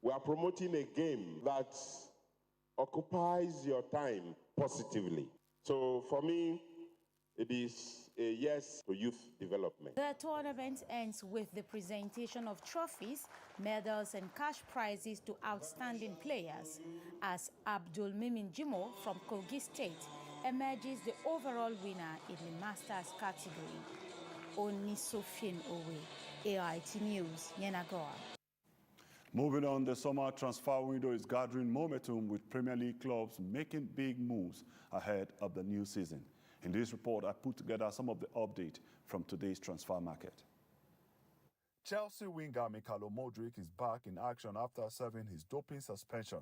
We are promoting a game that occupies your time positively. So for me, it is a yes to youth development. The tournament ends with the presentation of trophies, medals, and cash prizes to outstanding players, as Abdulmimi Jimoh from Kogi State emerges the overall winner in the Masters category. Onisofin Owe, AIT News, Yenagoa. Moving on, the summer transfer window is gathering momentum with Premier League clubs making big moves ahead of the new season. In this report, I put together some of the update from today's transfer market. Chelsea winger Mikhailo Modric is back in action after serving his doping suspension.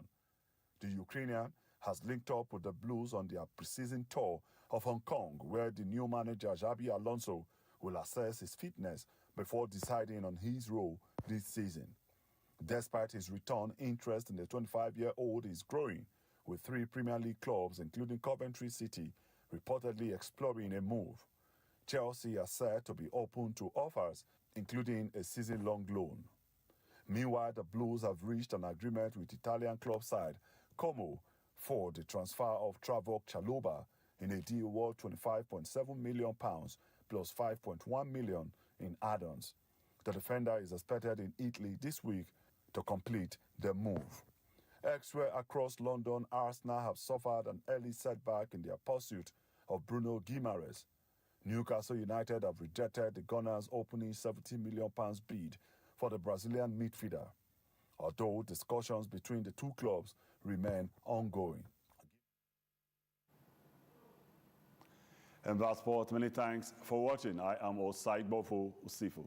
The Ukrainian has linked up with the Blues on their preseason tour of Hong Kong, where the new manager Xabi Alonso will assess his fitness before deciding on his role this season. Despite his return, interest in the 25-year-old is growing, with 3 Premier League clubs, including Coventry City, reportedly exploring a move. Chelsea are said to be open to offers, including a season-long loan. Meanwhile, the Blues have reached an agreement with Italian club side Como for the transfer of Travok Chalobah in a deal worth £25.7 million plus £5.1 million in add-ons. The defender is expected in Italy this week to complete the move. Elsewhere across London, Arsenal have suffered an early setback in their pursuit of Bruno Guimaraes. Newcastle United have rejected the Gunners' opening £70 million bid for the Brazilian midfielder, although discussions between the two clubs remain ongoing. And that's sport. Many thanks for watching. I am Osaigbofo Usifu.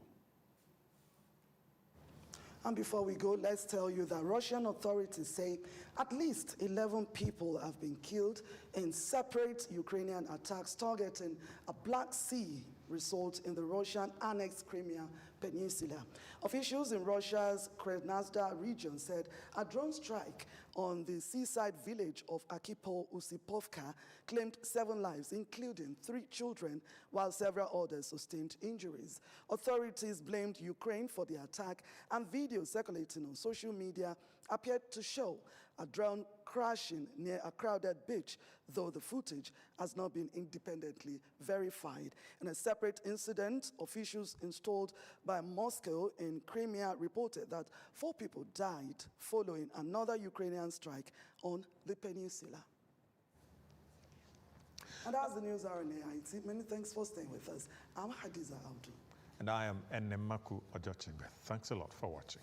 And before we go, let's tell you that Russian authorities say at least 11 people have been killed in separate Ukrainian attacks targeting a Black Sea result in the Russian-annexed Crimea Peninsula. Officials in Russia's Krasnodar region said a drone strike on the seaside village of Akipo-Usipovka claimed 7 lives, including 3 children, while several others sustained injuries. Authorities blamed Ukraine for the attack, and videos circulating on social media appeared to show a drone crashing near a crowded beach, though the footage has not been independently verified. In a separate incident, officials installed by Moscow in Crimea reported that 4 people died following another Ukrainian strike on the peninsula. And that's the news hour on AIT. Many thanks for staying with us. I'm Hadiza Audu. And I am Enemaku Ojochimbe. Thanks a lot for watching.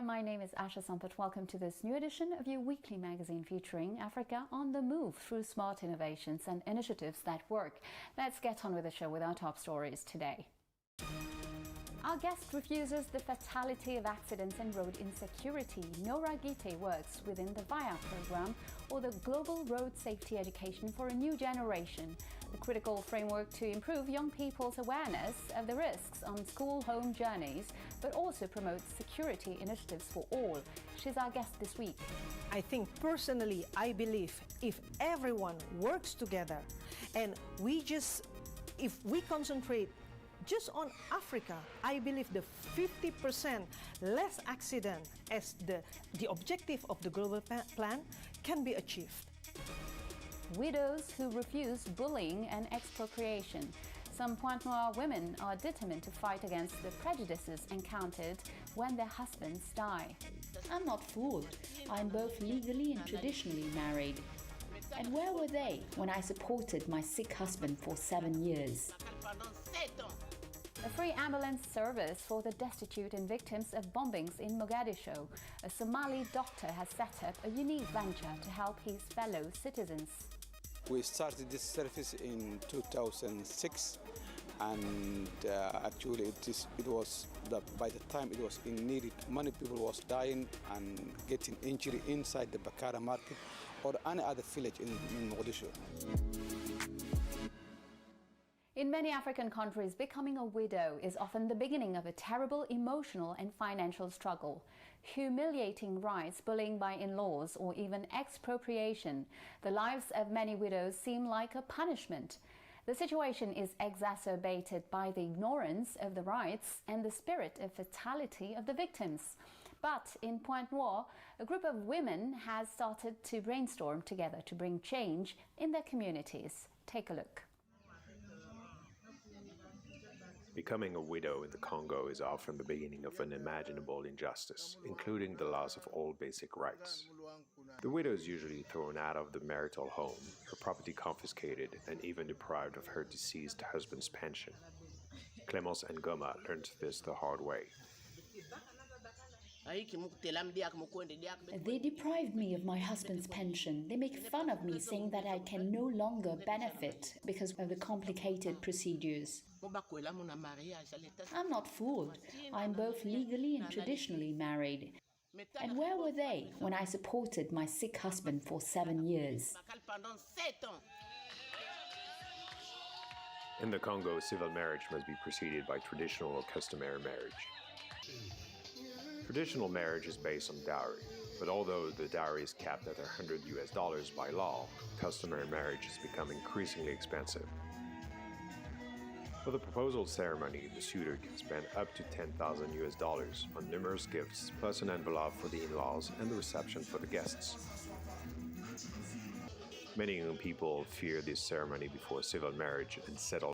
My name is Asha Sampath. Welcome to this new edition of your weekly magazine featuring Africa on the move through smart innovations and initiatives that work. Let's get on with the show with our top stories today. Our guest refuses the fatality of accidents and road insecurity. Nora Gite works within the VIA program, or the Global Road Safety Education for a New Generation. the critical framework to improve young people's awareness of the risks on school-home journeys, but also promotes security initiatives for all. She's our guest this week. I think personally, I believe if everyone works together and if we concentrate just on Africa, I believe the 50% less accident as the objective of the global plan can be achieved. Widows who refuse bullying and expropriation. Some Pointe Noire women are determined to fight against the prejudices encountered when their husbands die. I'm not fooled. I'm both legally and traditionally married. And where were they when I supported my sick husband for 7 years? A free ambulance service for the destitute and victims of bombings in Mogadishu. A Somali doctor has set up a unique venture to help his fellow citizens. We started this service in 2006, and actually by the time it was in need, many people was dying and getting injury inside the Bakara market or any other village in Mogadishu. In many African countries, becoming a widow is often the beginning of a terrible emotional and financial struggle. Humiliating rights, bullying by in-laws, or even expropriation. The lives of many widows seem like a punishment. The situation is exacerbated by the ignorance of the rights and the spirit of fatality of the victims. But in Pointe Noire, a group of women has started to brainstorm together to bring change in their communities. Take a look. Becoming a widow in the Congo is often the beginning of unimaginable injustice, including the loss of all basic rights. The widow is usually thrown out of the marital home, her property confiscated, and even deprived of her deceased husband's pension. Clemence and Goma learned this the hard way. They deprived me of my husband's pension. They make fun of me, saying that I can no longer benefit because of the complicated procedures. I'm not fooled. I'm both legally and traditionally married. And where were they when I supported my sick husband for 7 years? In the Congo, civil marriage must be preceded by traditional or customary marriage. Traditional marriage is based on dowry, but although the dowry is capped at $100 by law, customary marriage has become increasingly expensive. For the proposal ceremony, the suitor can spend up to $10,000 on numerous gifts, plus an envelope for the in-laws and the reception for the guests. Many young people fear this ceremony before civil marriage and settle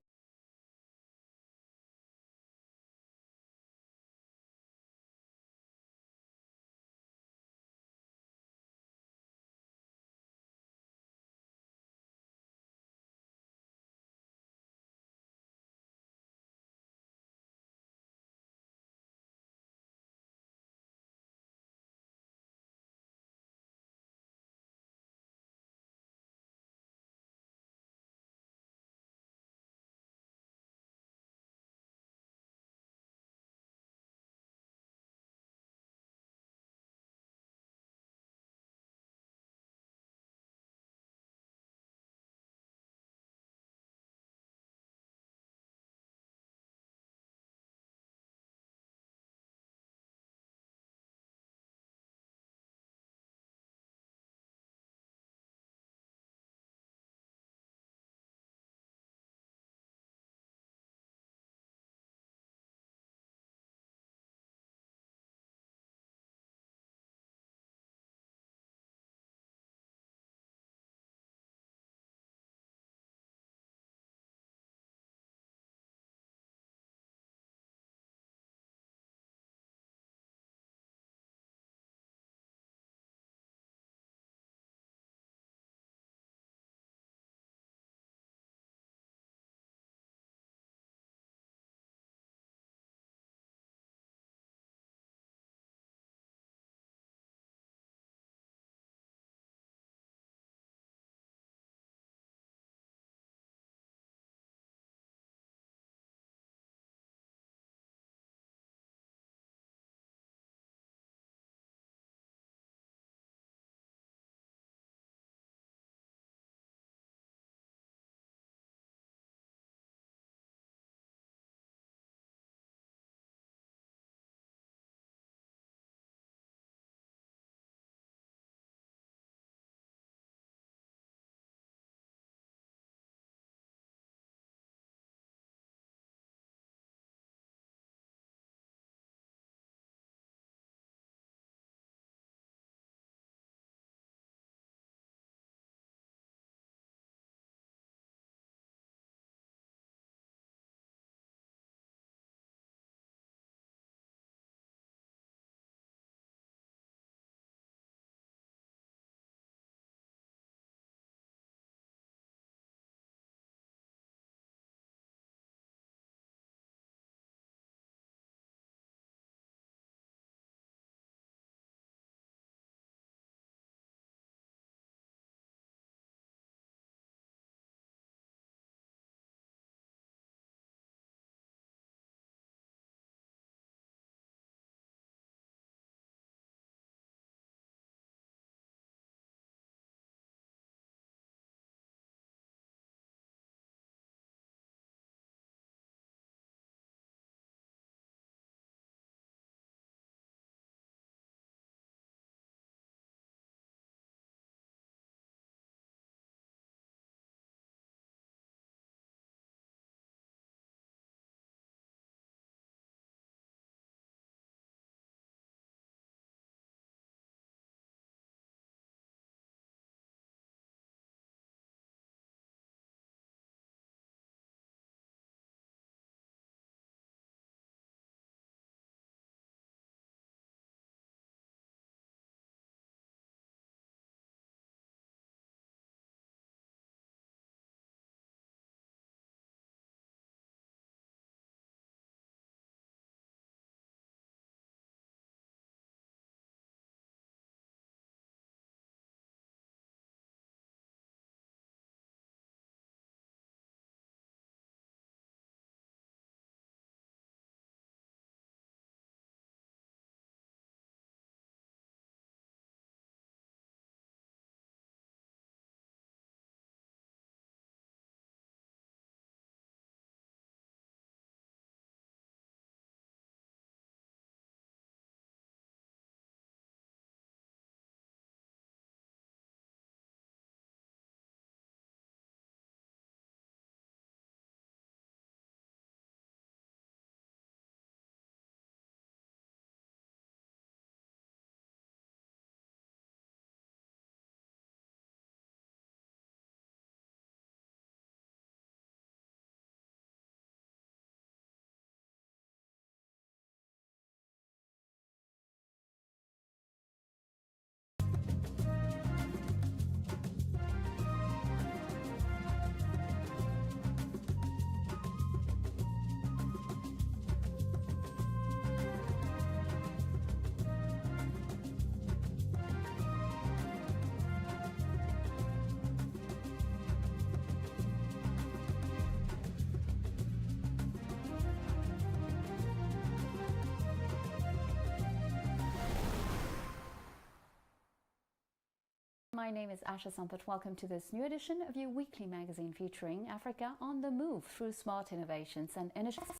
My name is Asha Sampath. Welcome to this new edition of your weekly magazine featuring Africa on the move through smart innovations and initiatives.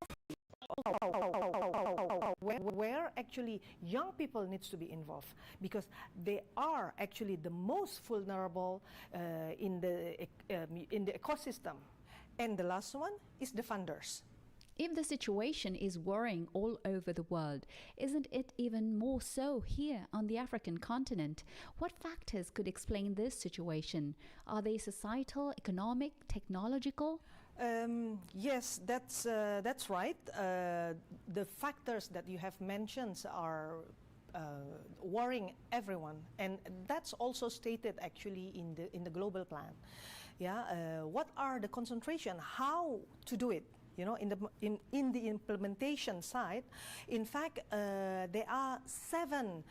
Where actually young people needs to be involved, because they are actually the most vulnerable in the ecosystem. And the last one is the funders. If the situation is worrying all over the world, isn't it even more so here on the African continent? What factors could explain this situation? Are they societal, economic, technological? Yes, that's right. The factors that you have mentioned are worrying everyone, and that's also stated actually in the global plan. Yeah, what are the concentration? How to do it? You know, in the implementation side, in fact, there are 7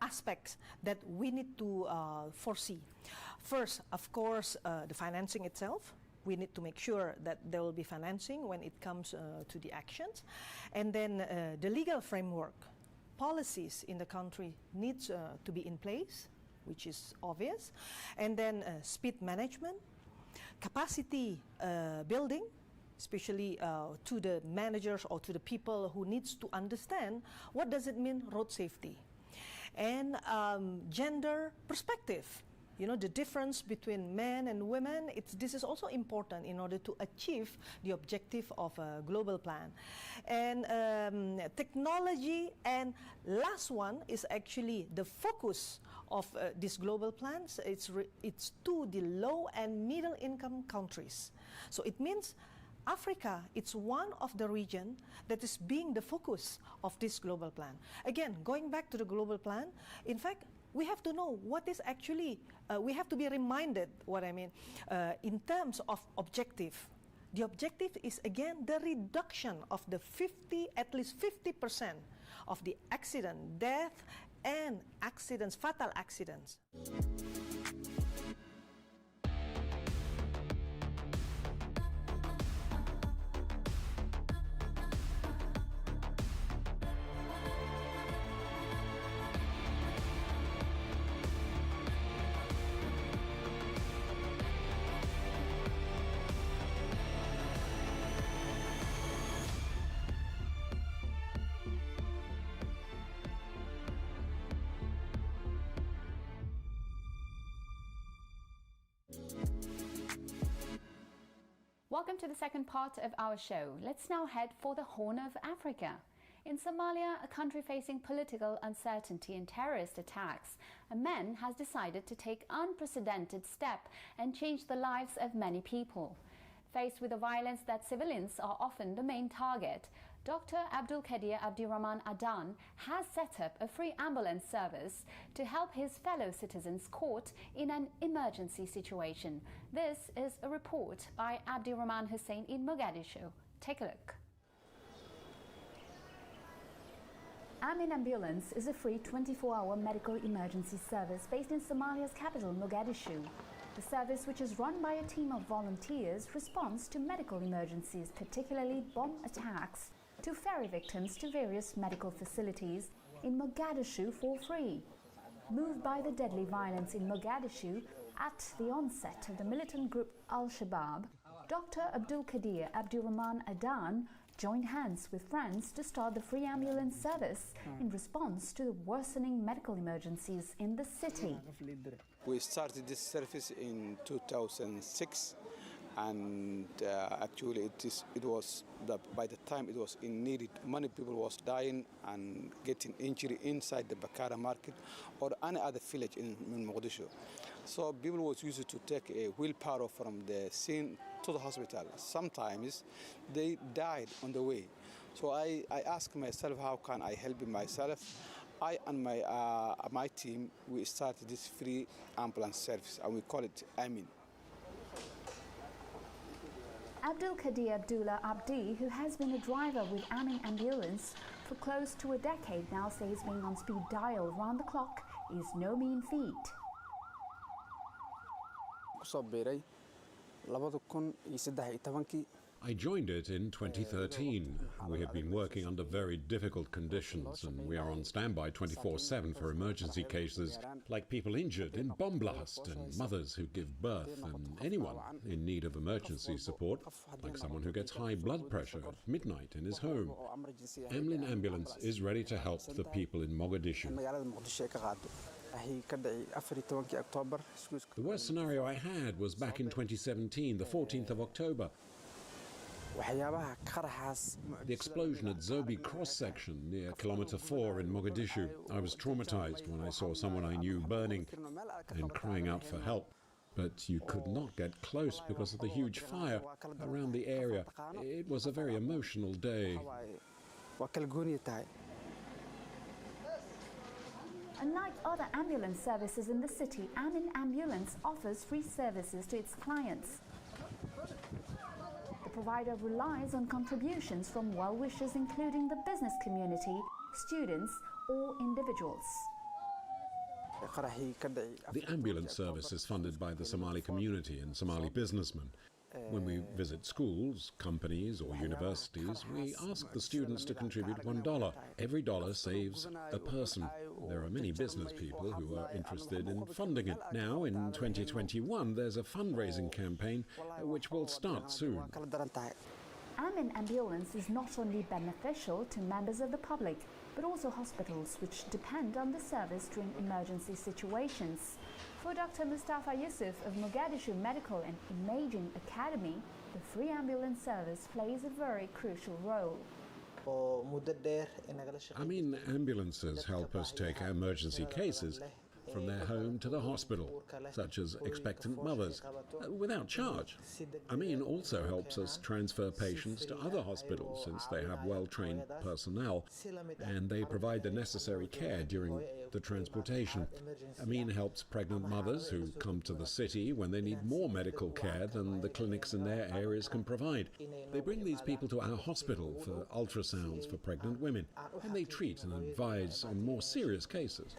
aspects that we need to foresee. First, of course, the financing itself. We need to make sure that there will be financing when it comes to the actions. And then the legal framework, policies in the country needs to be in place, which is obvious. And then speed management, capacity building, especially to the managers or to the people who needs to understand what does it mean road safety. And gender perspective. You know, the difference between men and women, this is also important in order to achieve the objective of a global plan. And technology, and last one is actually the focus of these global plans. It's to the low and middle income countries. So it means Africa, it's one of the region that is being the focus of this global plan. Again, going back to the global plan, in fact, we have to know what is actually, we have to be reminded what I mean in terms of objective. The objective is again the reduction of the at least 50% of the accident, death and accidents, fatal accidents. Welcome to the second part of our show. Let's now head for the Horn of Africa. In Somalia, a country facing political uncertainty and terrorist attacks, a man has decided to take unprecedented step and change the lives of many people. Faced with the violence that civilians are often the main target, Dr. Abdul Kadir Abdirahman Adan has set up a free ambulance service to help his fellow citizens caught in an emergency situation. This is a report by Abdirahman Hussein in Mogadishu. Take a look. Amin Ambulance is a free 24-hour medical emergency service based in Somalia's capital, Mogadishu. The service, which is run by a team of volunteers, responds to medical emergencies, particularly bomb attacks, to ferry victims to various medical facilities in Mogadishu for free. Moved by the deadly violence in Mogadishu at the onset of the militant group Al-Shabaab, Dr. Abdul Kadir Abdirahman Adan joined hands with friends to start the free ambulance service in response to the worsening medical emergencies in the city. We started this service in 2006, and actually by the time it was in need, many people was dying and getting injury inside the Bakara market or any other village in Mogadishu. So people was used to take a wheelbarrow from the scene to the hospital. Sometimes they died on the way. So I asked myself, how can I help myself? I and my team, we started this free ambulance service, and we call it Amin. Abdul Kadir Abdullah Abdi, who has been a driver with Amin Ambulance for close to a decade now, says being on speed dial round the clock is no mean feat. I joined it in 2013. We had been working under very difficult conditions, and we are on standby 24/7 for emergency cases, like people injured in bomb blast and mothers who give birth and anyone in need of emergency support, like someone who gets high blood pressure at midnight in his home. Amlin Ambulance is ready to help the people in Mogadishu. The worst scenario I had was back in 2017, the 14th of October. The explosion at Zobi cross-section near Kilometer 4 in Mogadishu. I was traumatized when I saw someone I knew burning and crying out for help. But you could not get close because of the huge fire around the area. It was a very emotional day. Unlike other ambulance services in the city, Amin Ambulance offers free services to its clients. The provider relies on contributions from well-wishers, including the business community, students, or individuals. The ambulance service is funded by the Somali community and Somali businessmen. When we visit schools, companies, or universities, we ask the students to contribute $1. Every dollar saves a person. There are many business people who are interested in funding it. Now, in 2021, there's a fundraising campaign which will start soon. Amin Ambulance is not only beneficial to members of the public, but also hospitals which depend on the service during emergency situations. For Dr. Mustafa Yusuf of Mogadishu Medical and Imaging Academy, the free ambulance service plays a very crucial role. Amin ambulances help us take emergency cases from their home to the hospital, such as expectant mothers, without charge. Amin also helps us transfer patients to other hospitals since they have well-trained personnel and they provide the necessary care during the transportation. Amin helps pregnant mothers who come to the city when they need more medical care than the clinics in their areas can provide. They bring these people to our hospital for ultrasounds for pregnant women, and they treat and advise on more serious cases.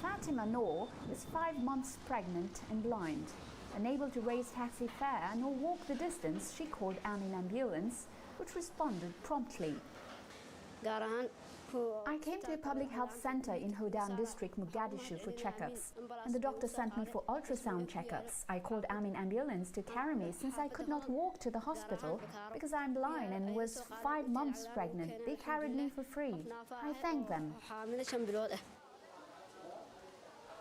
Fatima Noor is 5 months pregnant and blind. Unable to raise taxi fare nor walk the distance, she called Amin Ambulance, which responded promptly. I came to a public health center in Hodan district, Mogadishu, for checkups, and the doctor sent me for ultrasound checkups. I called Amin Ambulance to carry me since I could not walk to the hospital because I'm blind and was 5 months pregnant. They carried me for free. I thank them.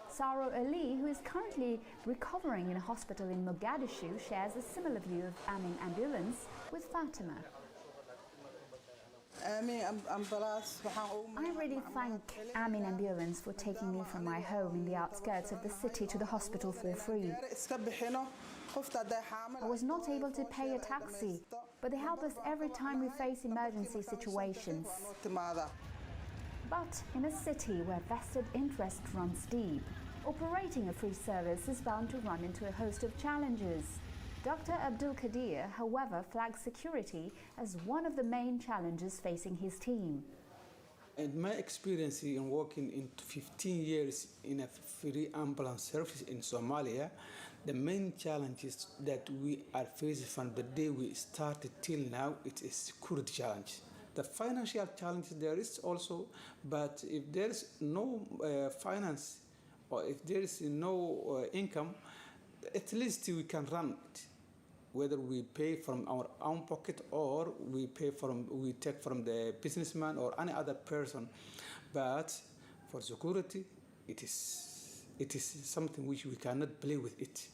Saro Ali, who is currently recovering in a hospital in Mogadishu, shares a similar view of Amin Ambulance with Fatima. I really thank Amin Ambulance for taking me from my home in the outskirts of the city to the hospital for free. I was not able to pay a taxi, but they help us every time we face emergency situations. But in a city where vested interest runs deep, operating a free service is bound to run into a host of challenges. Dr. Abdul Qadir, however, flags security as one of the main challenges facing his team. In my experience in working in 15 years in a free ambulance service in Somalia, the main challenges that we are facing from the day we started till now, it is security challenge. The financial challenge there is also, but if there is no finance or if there is no income, at least we can run it. Whether we pay from our own pocket or we take from the businessman or any other person. But for security, it is something which we cannot play with it.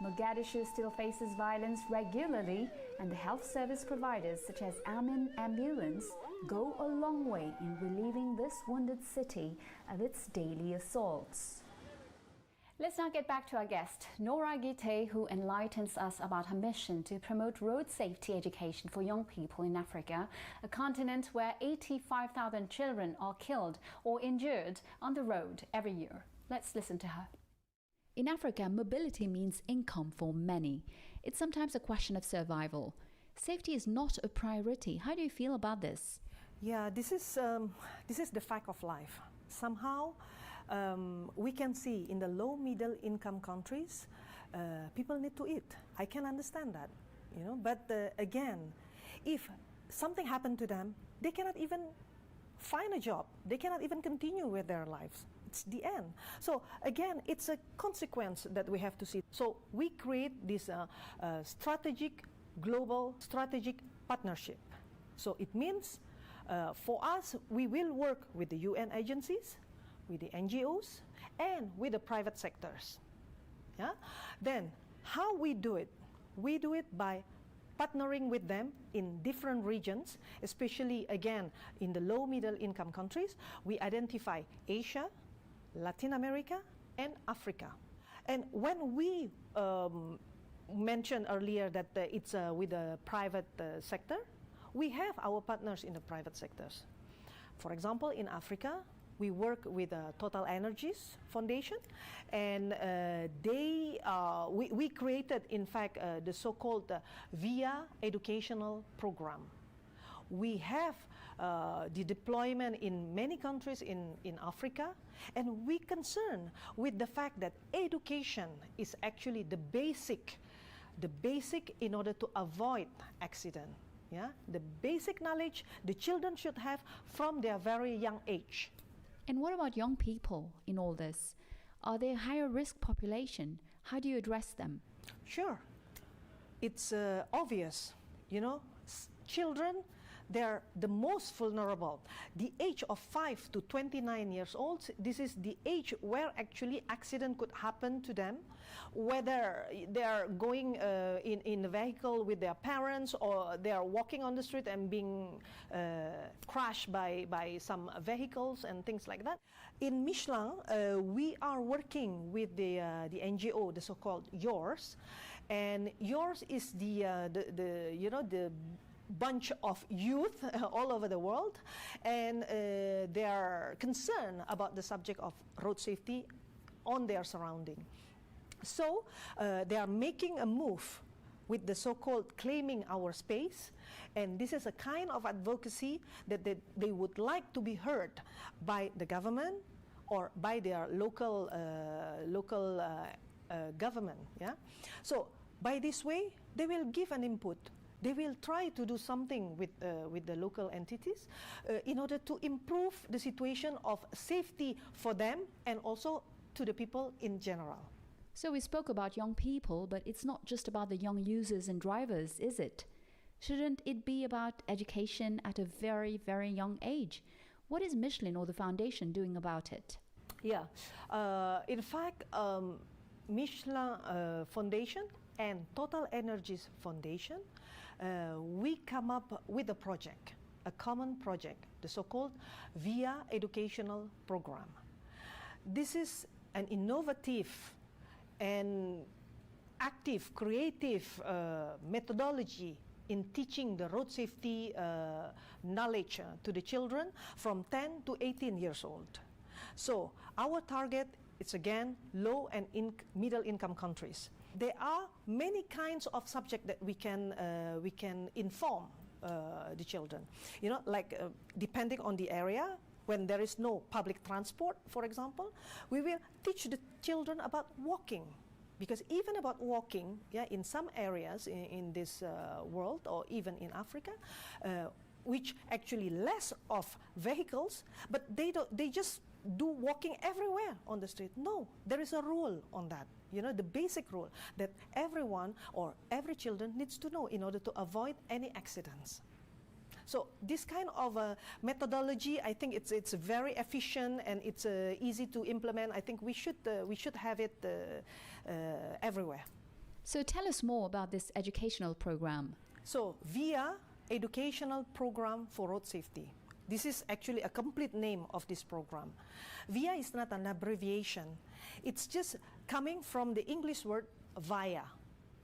Mogadishu still faces violence regularly, and the health service providers such as Amin Ambulance go a long way in relieving this wounded city of its daily assaults. Let's now get back to our guest, Nora Gite, who enlightens us about her mission to promote road safety education for young people in Africa, a continent where 85,000 children are killed or injured on the road every year. Let's listen to her. In Africa, mobility means income for many. It's sometimes a question of survival. Safety is not a priority. How do you feel about this? Yeah, this is the fact of life. Somehow, we can see in the low middle income countries, people need to eat. I can understand that, you know. But again, if something happened to them, they cannot even find a job. They cannot even continue with their lives. It's the end. So again, it's a consequence that we have to see. So we create this global strategic partnership. So it means for us, we will work with the UN agencies, with the NGOs, and with the private sectors. Yeah? Then how we do it? We do it by partnering with them in different regions, especially again in the low middle income countries. We identify Asia, Latin America, and Africa. And when we mentioned earlier that it's with the private sector, we have our partners in the private sectors. For example, in Africa, we work with Total Energies Foundation, and we created, in fact, the so-called VIA educational program. We have the deployment in many countries in Africa, and we're concerned with the fact that education is actually the basic in order to avoid accident. Yeah? The basic knowledge the children should have from their very young age. And what about young people in all this? Are they a higher risk population? How do you address them? Sure. It's obvious. You know, children, they're the most vulnerable. The age of 5 to 29 years old, this is the age where actually accident could happen to them, whether they are going in a vehicle with their parents or they are walking on the street and being crashed by some vehicles and things like that. In Michelin, we are working with the NGO, the so-called YOURS, and YOURS is the bunch of youth all over the world, and they are concerned about the subject of road safety on their surrounding. So they are making a move with the so-called claiming our space, and this is a kind of advocacy that they would like to be heard by the government or by their local government. Yeah. So by this way, they will give an input. They will try to do something with the local entities in order to improve the situation of safety for them and also to the people in general. So we spoke about young people, but it's not just about the young users and drivers, is it? Shouldn't it be about education at a very, very young age? What is Michelin or the foundation doing about it? Yeah, in fact, Michelin Foundation and Total Energies Foundation, we come up with a common project, the so-called VIA educational program. This is an innovative and active, creative methodology in teaching the road safety knowledge to the children from 10 to 18 years old. So our target is again low and middle income countries. There are many kinds of subjects that we can inform the children. You know, like depending on the area, when there is no public transport, for example, we will teach the children about walking. Because even about walking, yeah, in some areas in this world or even in Africa, which actually less of vehicles, but they just do walking everywhere on the street. No, there is a rule on that. You know, the basic rule that everyone or every children needs to know in order to avoid any accidents. So this kind of methodology, I think it's very efficient and it's easy to implement. I think we should have it everywhere. So tell us more about this educational program. So VIA Educational Program for Road Safety. This is actually a complete name of this program. VIA is not an abbreviation. It's just coming from the English word via.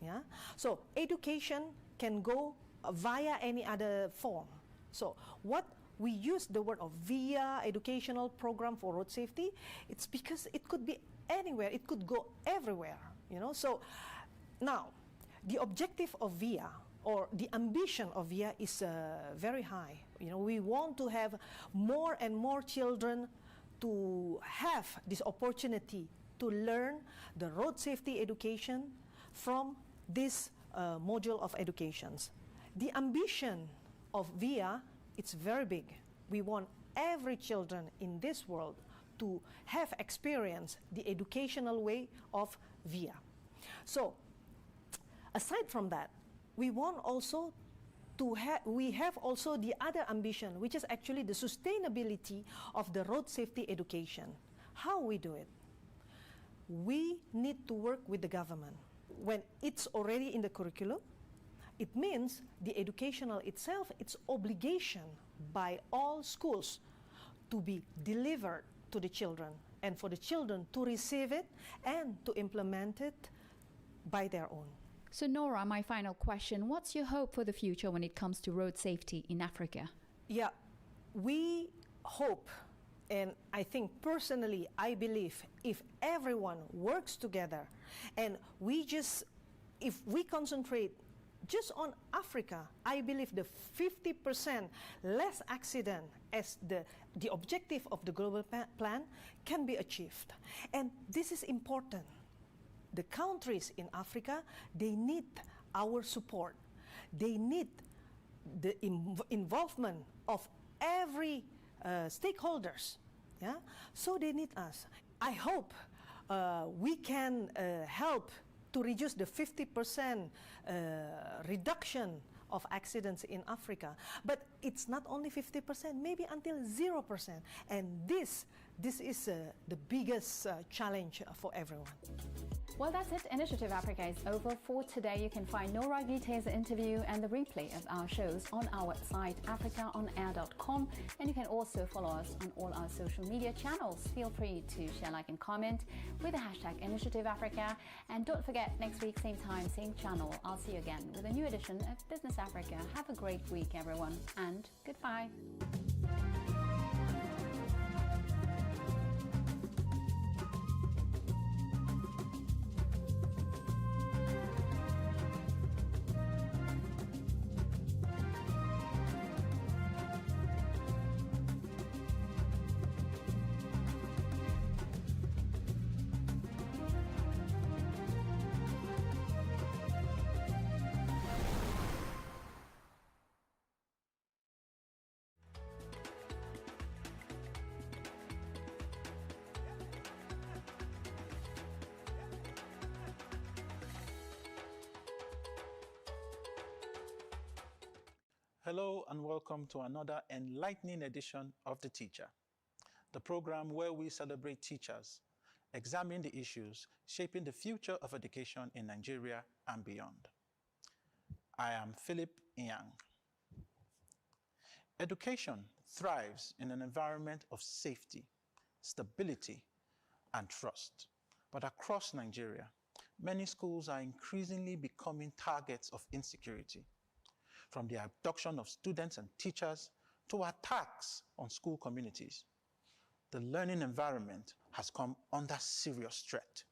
Yeah? So education can go via any other form. So what we use the word of VIA educational program for road safety, it's because it could be anywhere, it could go everywhere, you know. So now the objective of VIA or the ambition of VIA is very high. You know, we want to have more and more children to have this opportunity to learn the road safety education from this module of educations. The ambition of VIA, it's very big. We want every children in this world to have experienced the educational way of VIA. So, aside from that, we want also we have also the other ambition, which is actually the sustainability of the road safety education. How we do it? We need to work with the government. When it's already in the curriculum, it means the educational itself, it's obligation by all schools to be delivered to the children and for the children to receive it and to implement it by their own. So Nora, my final question, what's your hope for the future when it comes to road safety in Africa? Yeah, we hope, and I think personally, I believe if everyone works together and if we concentrate just on Africa, I believe the 50% less accident as the objective of the global plan can be achieved. And this is important. The countries in Africa, they need our support. They need the involvement of every stakeholders. Yeah? So they need us. I hope we can help to reduce the 50% reduction of accidents in Africa. But it's not only 50%, maybe until 0%. And this is the biggest challenge for everyone. Well, that's it. Initiative Africa is over for today. You can find Nora Gite's interview and the replay of our shows on our website, africaonair.com. And you can also follow us on all our social media channels. Feel free to share, like, and comment with the hashtag Initiative Africa. And don't forget, next week, same time, same channel, I'll see you again with a new edition of Business Africa. Have a great week, everyone, and goodbye. Hello and welcome to another enlightening edition of The Teacher, the program where we celebrate teachers, examine the issues shaping the future of education in Nigeria and beyond. I am Philip Yang. Education thrives in an environment of safety, stability, and trust. But across Nigeria, many schools are increasingly becoming targets of insecurity, from the abduction of students and teachers to attacks on school communities. The learning environment has come under serious threat.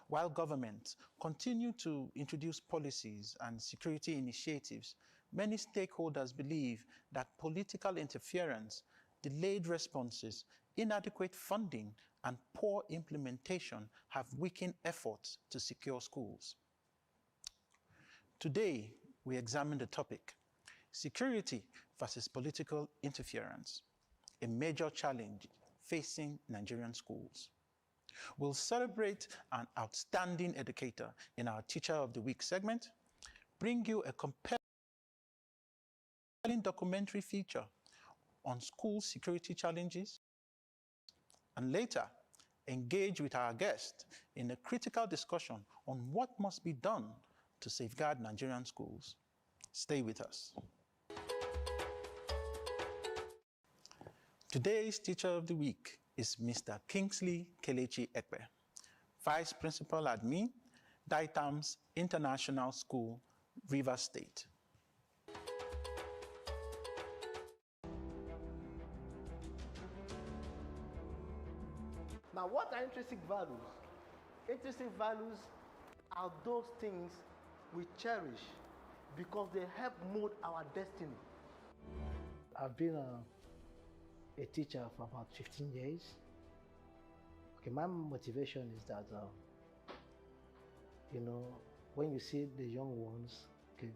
While governments continue to introduce policies and security initiatives, many stakeholders believe that political interference, delayed responses, inadequate funding, and poor implementation have weakened efforts to secure schools. Today, we examine the topic, security versus political interference, a major challenge facing Nigerian schools. We'll celebrate an outstanding educator in our Teacher of the Week segment, bring you a compelling documentary feature on school security challenges, and later engage with our guest in a critical discussion on what must be done to safeguard Nigerian schools. Stay with us. Today's Teacher of the Week is Mr. Kingsley Kelechi Ekpe, Vice Principal Admin, Daitams International School, Rivers State. Now, what are intrinsic values? Intrinsic values are those things we cherish because they help mold our destiny. I've been a teacher for about 15 years. Okay, my motivation is that, you know, when you see the young ones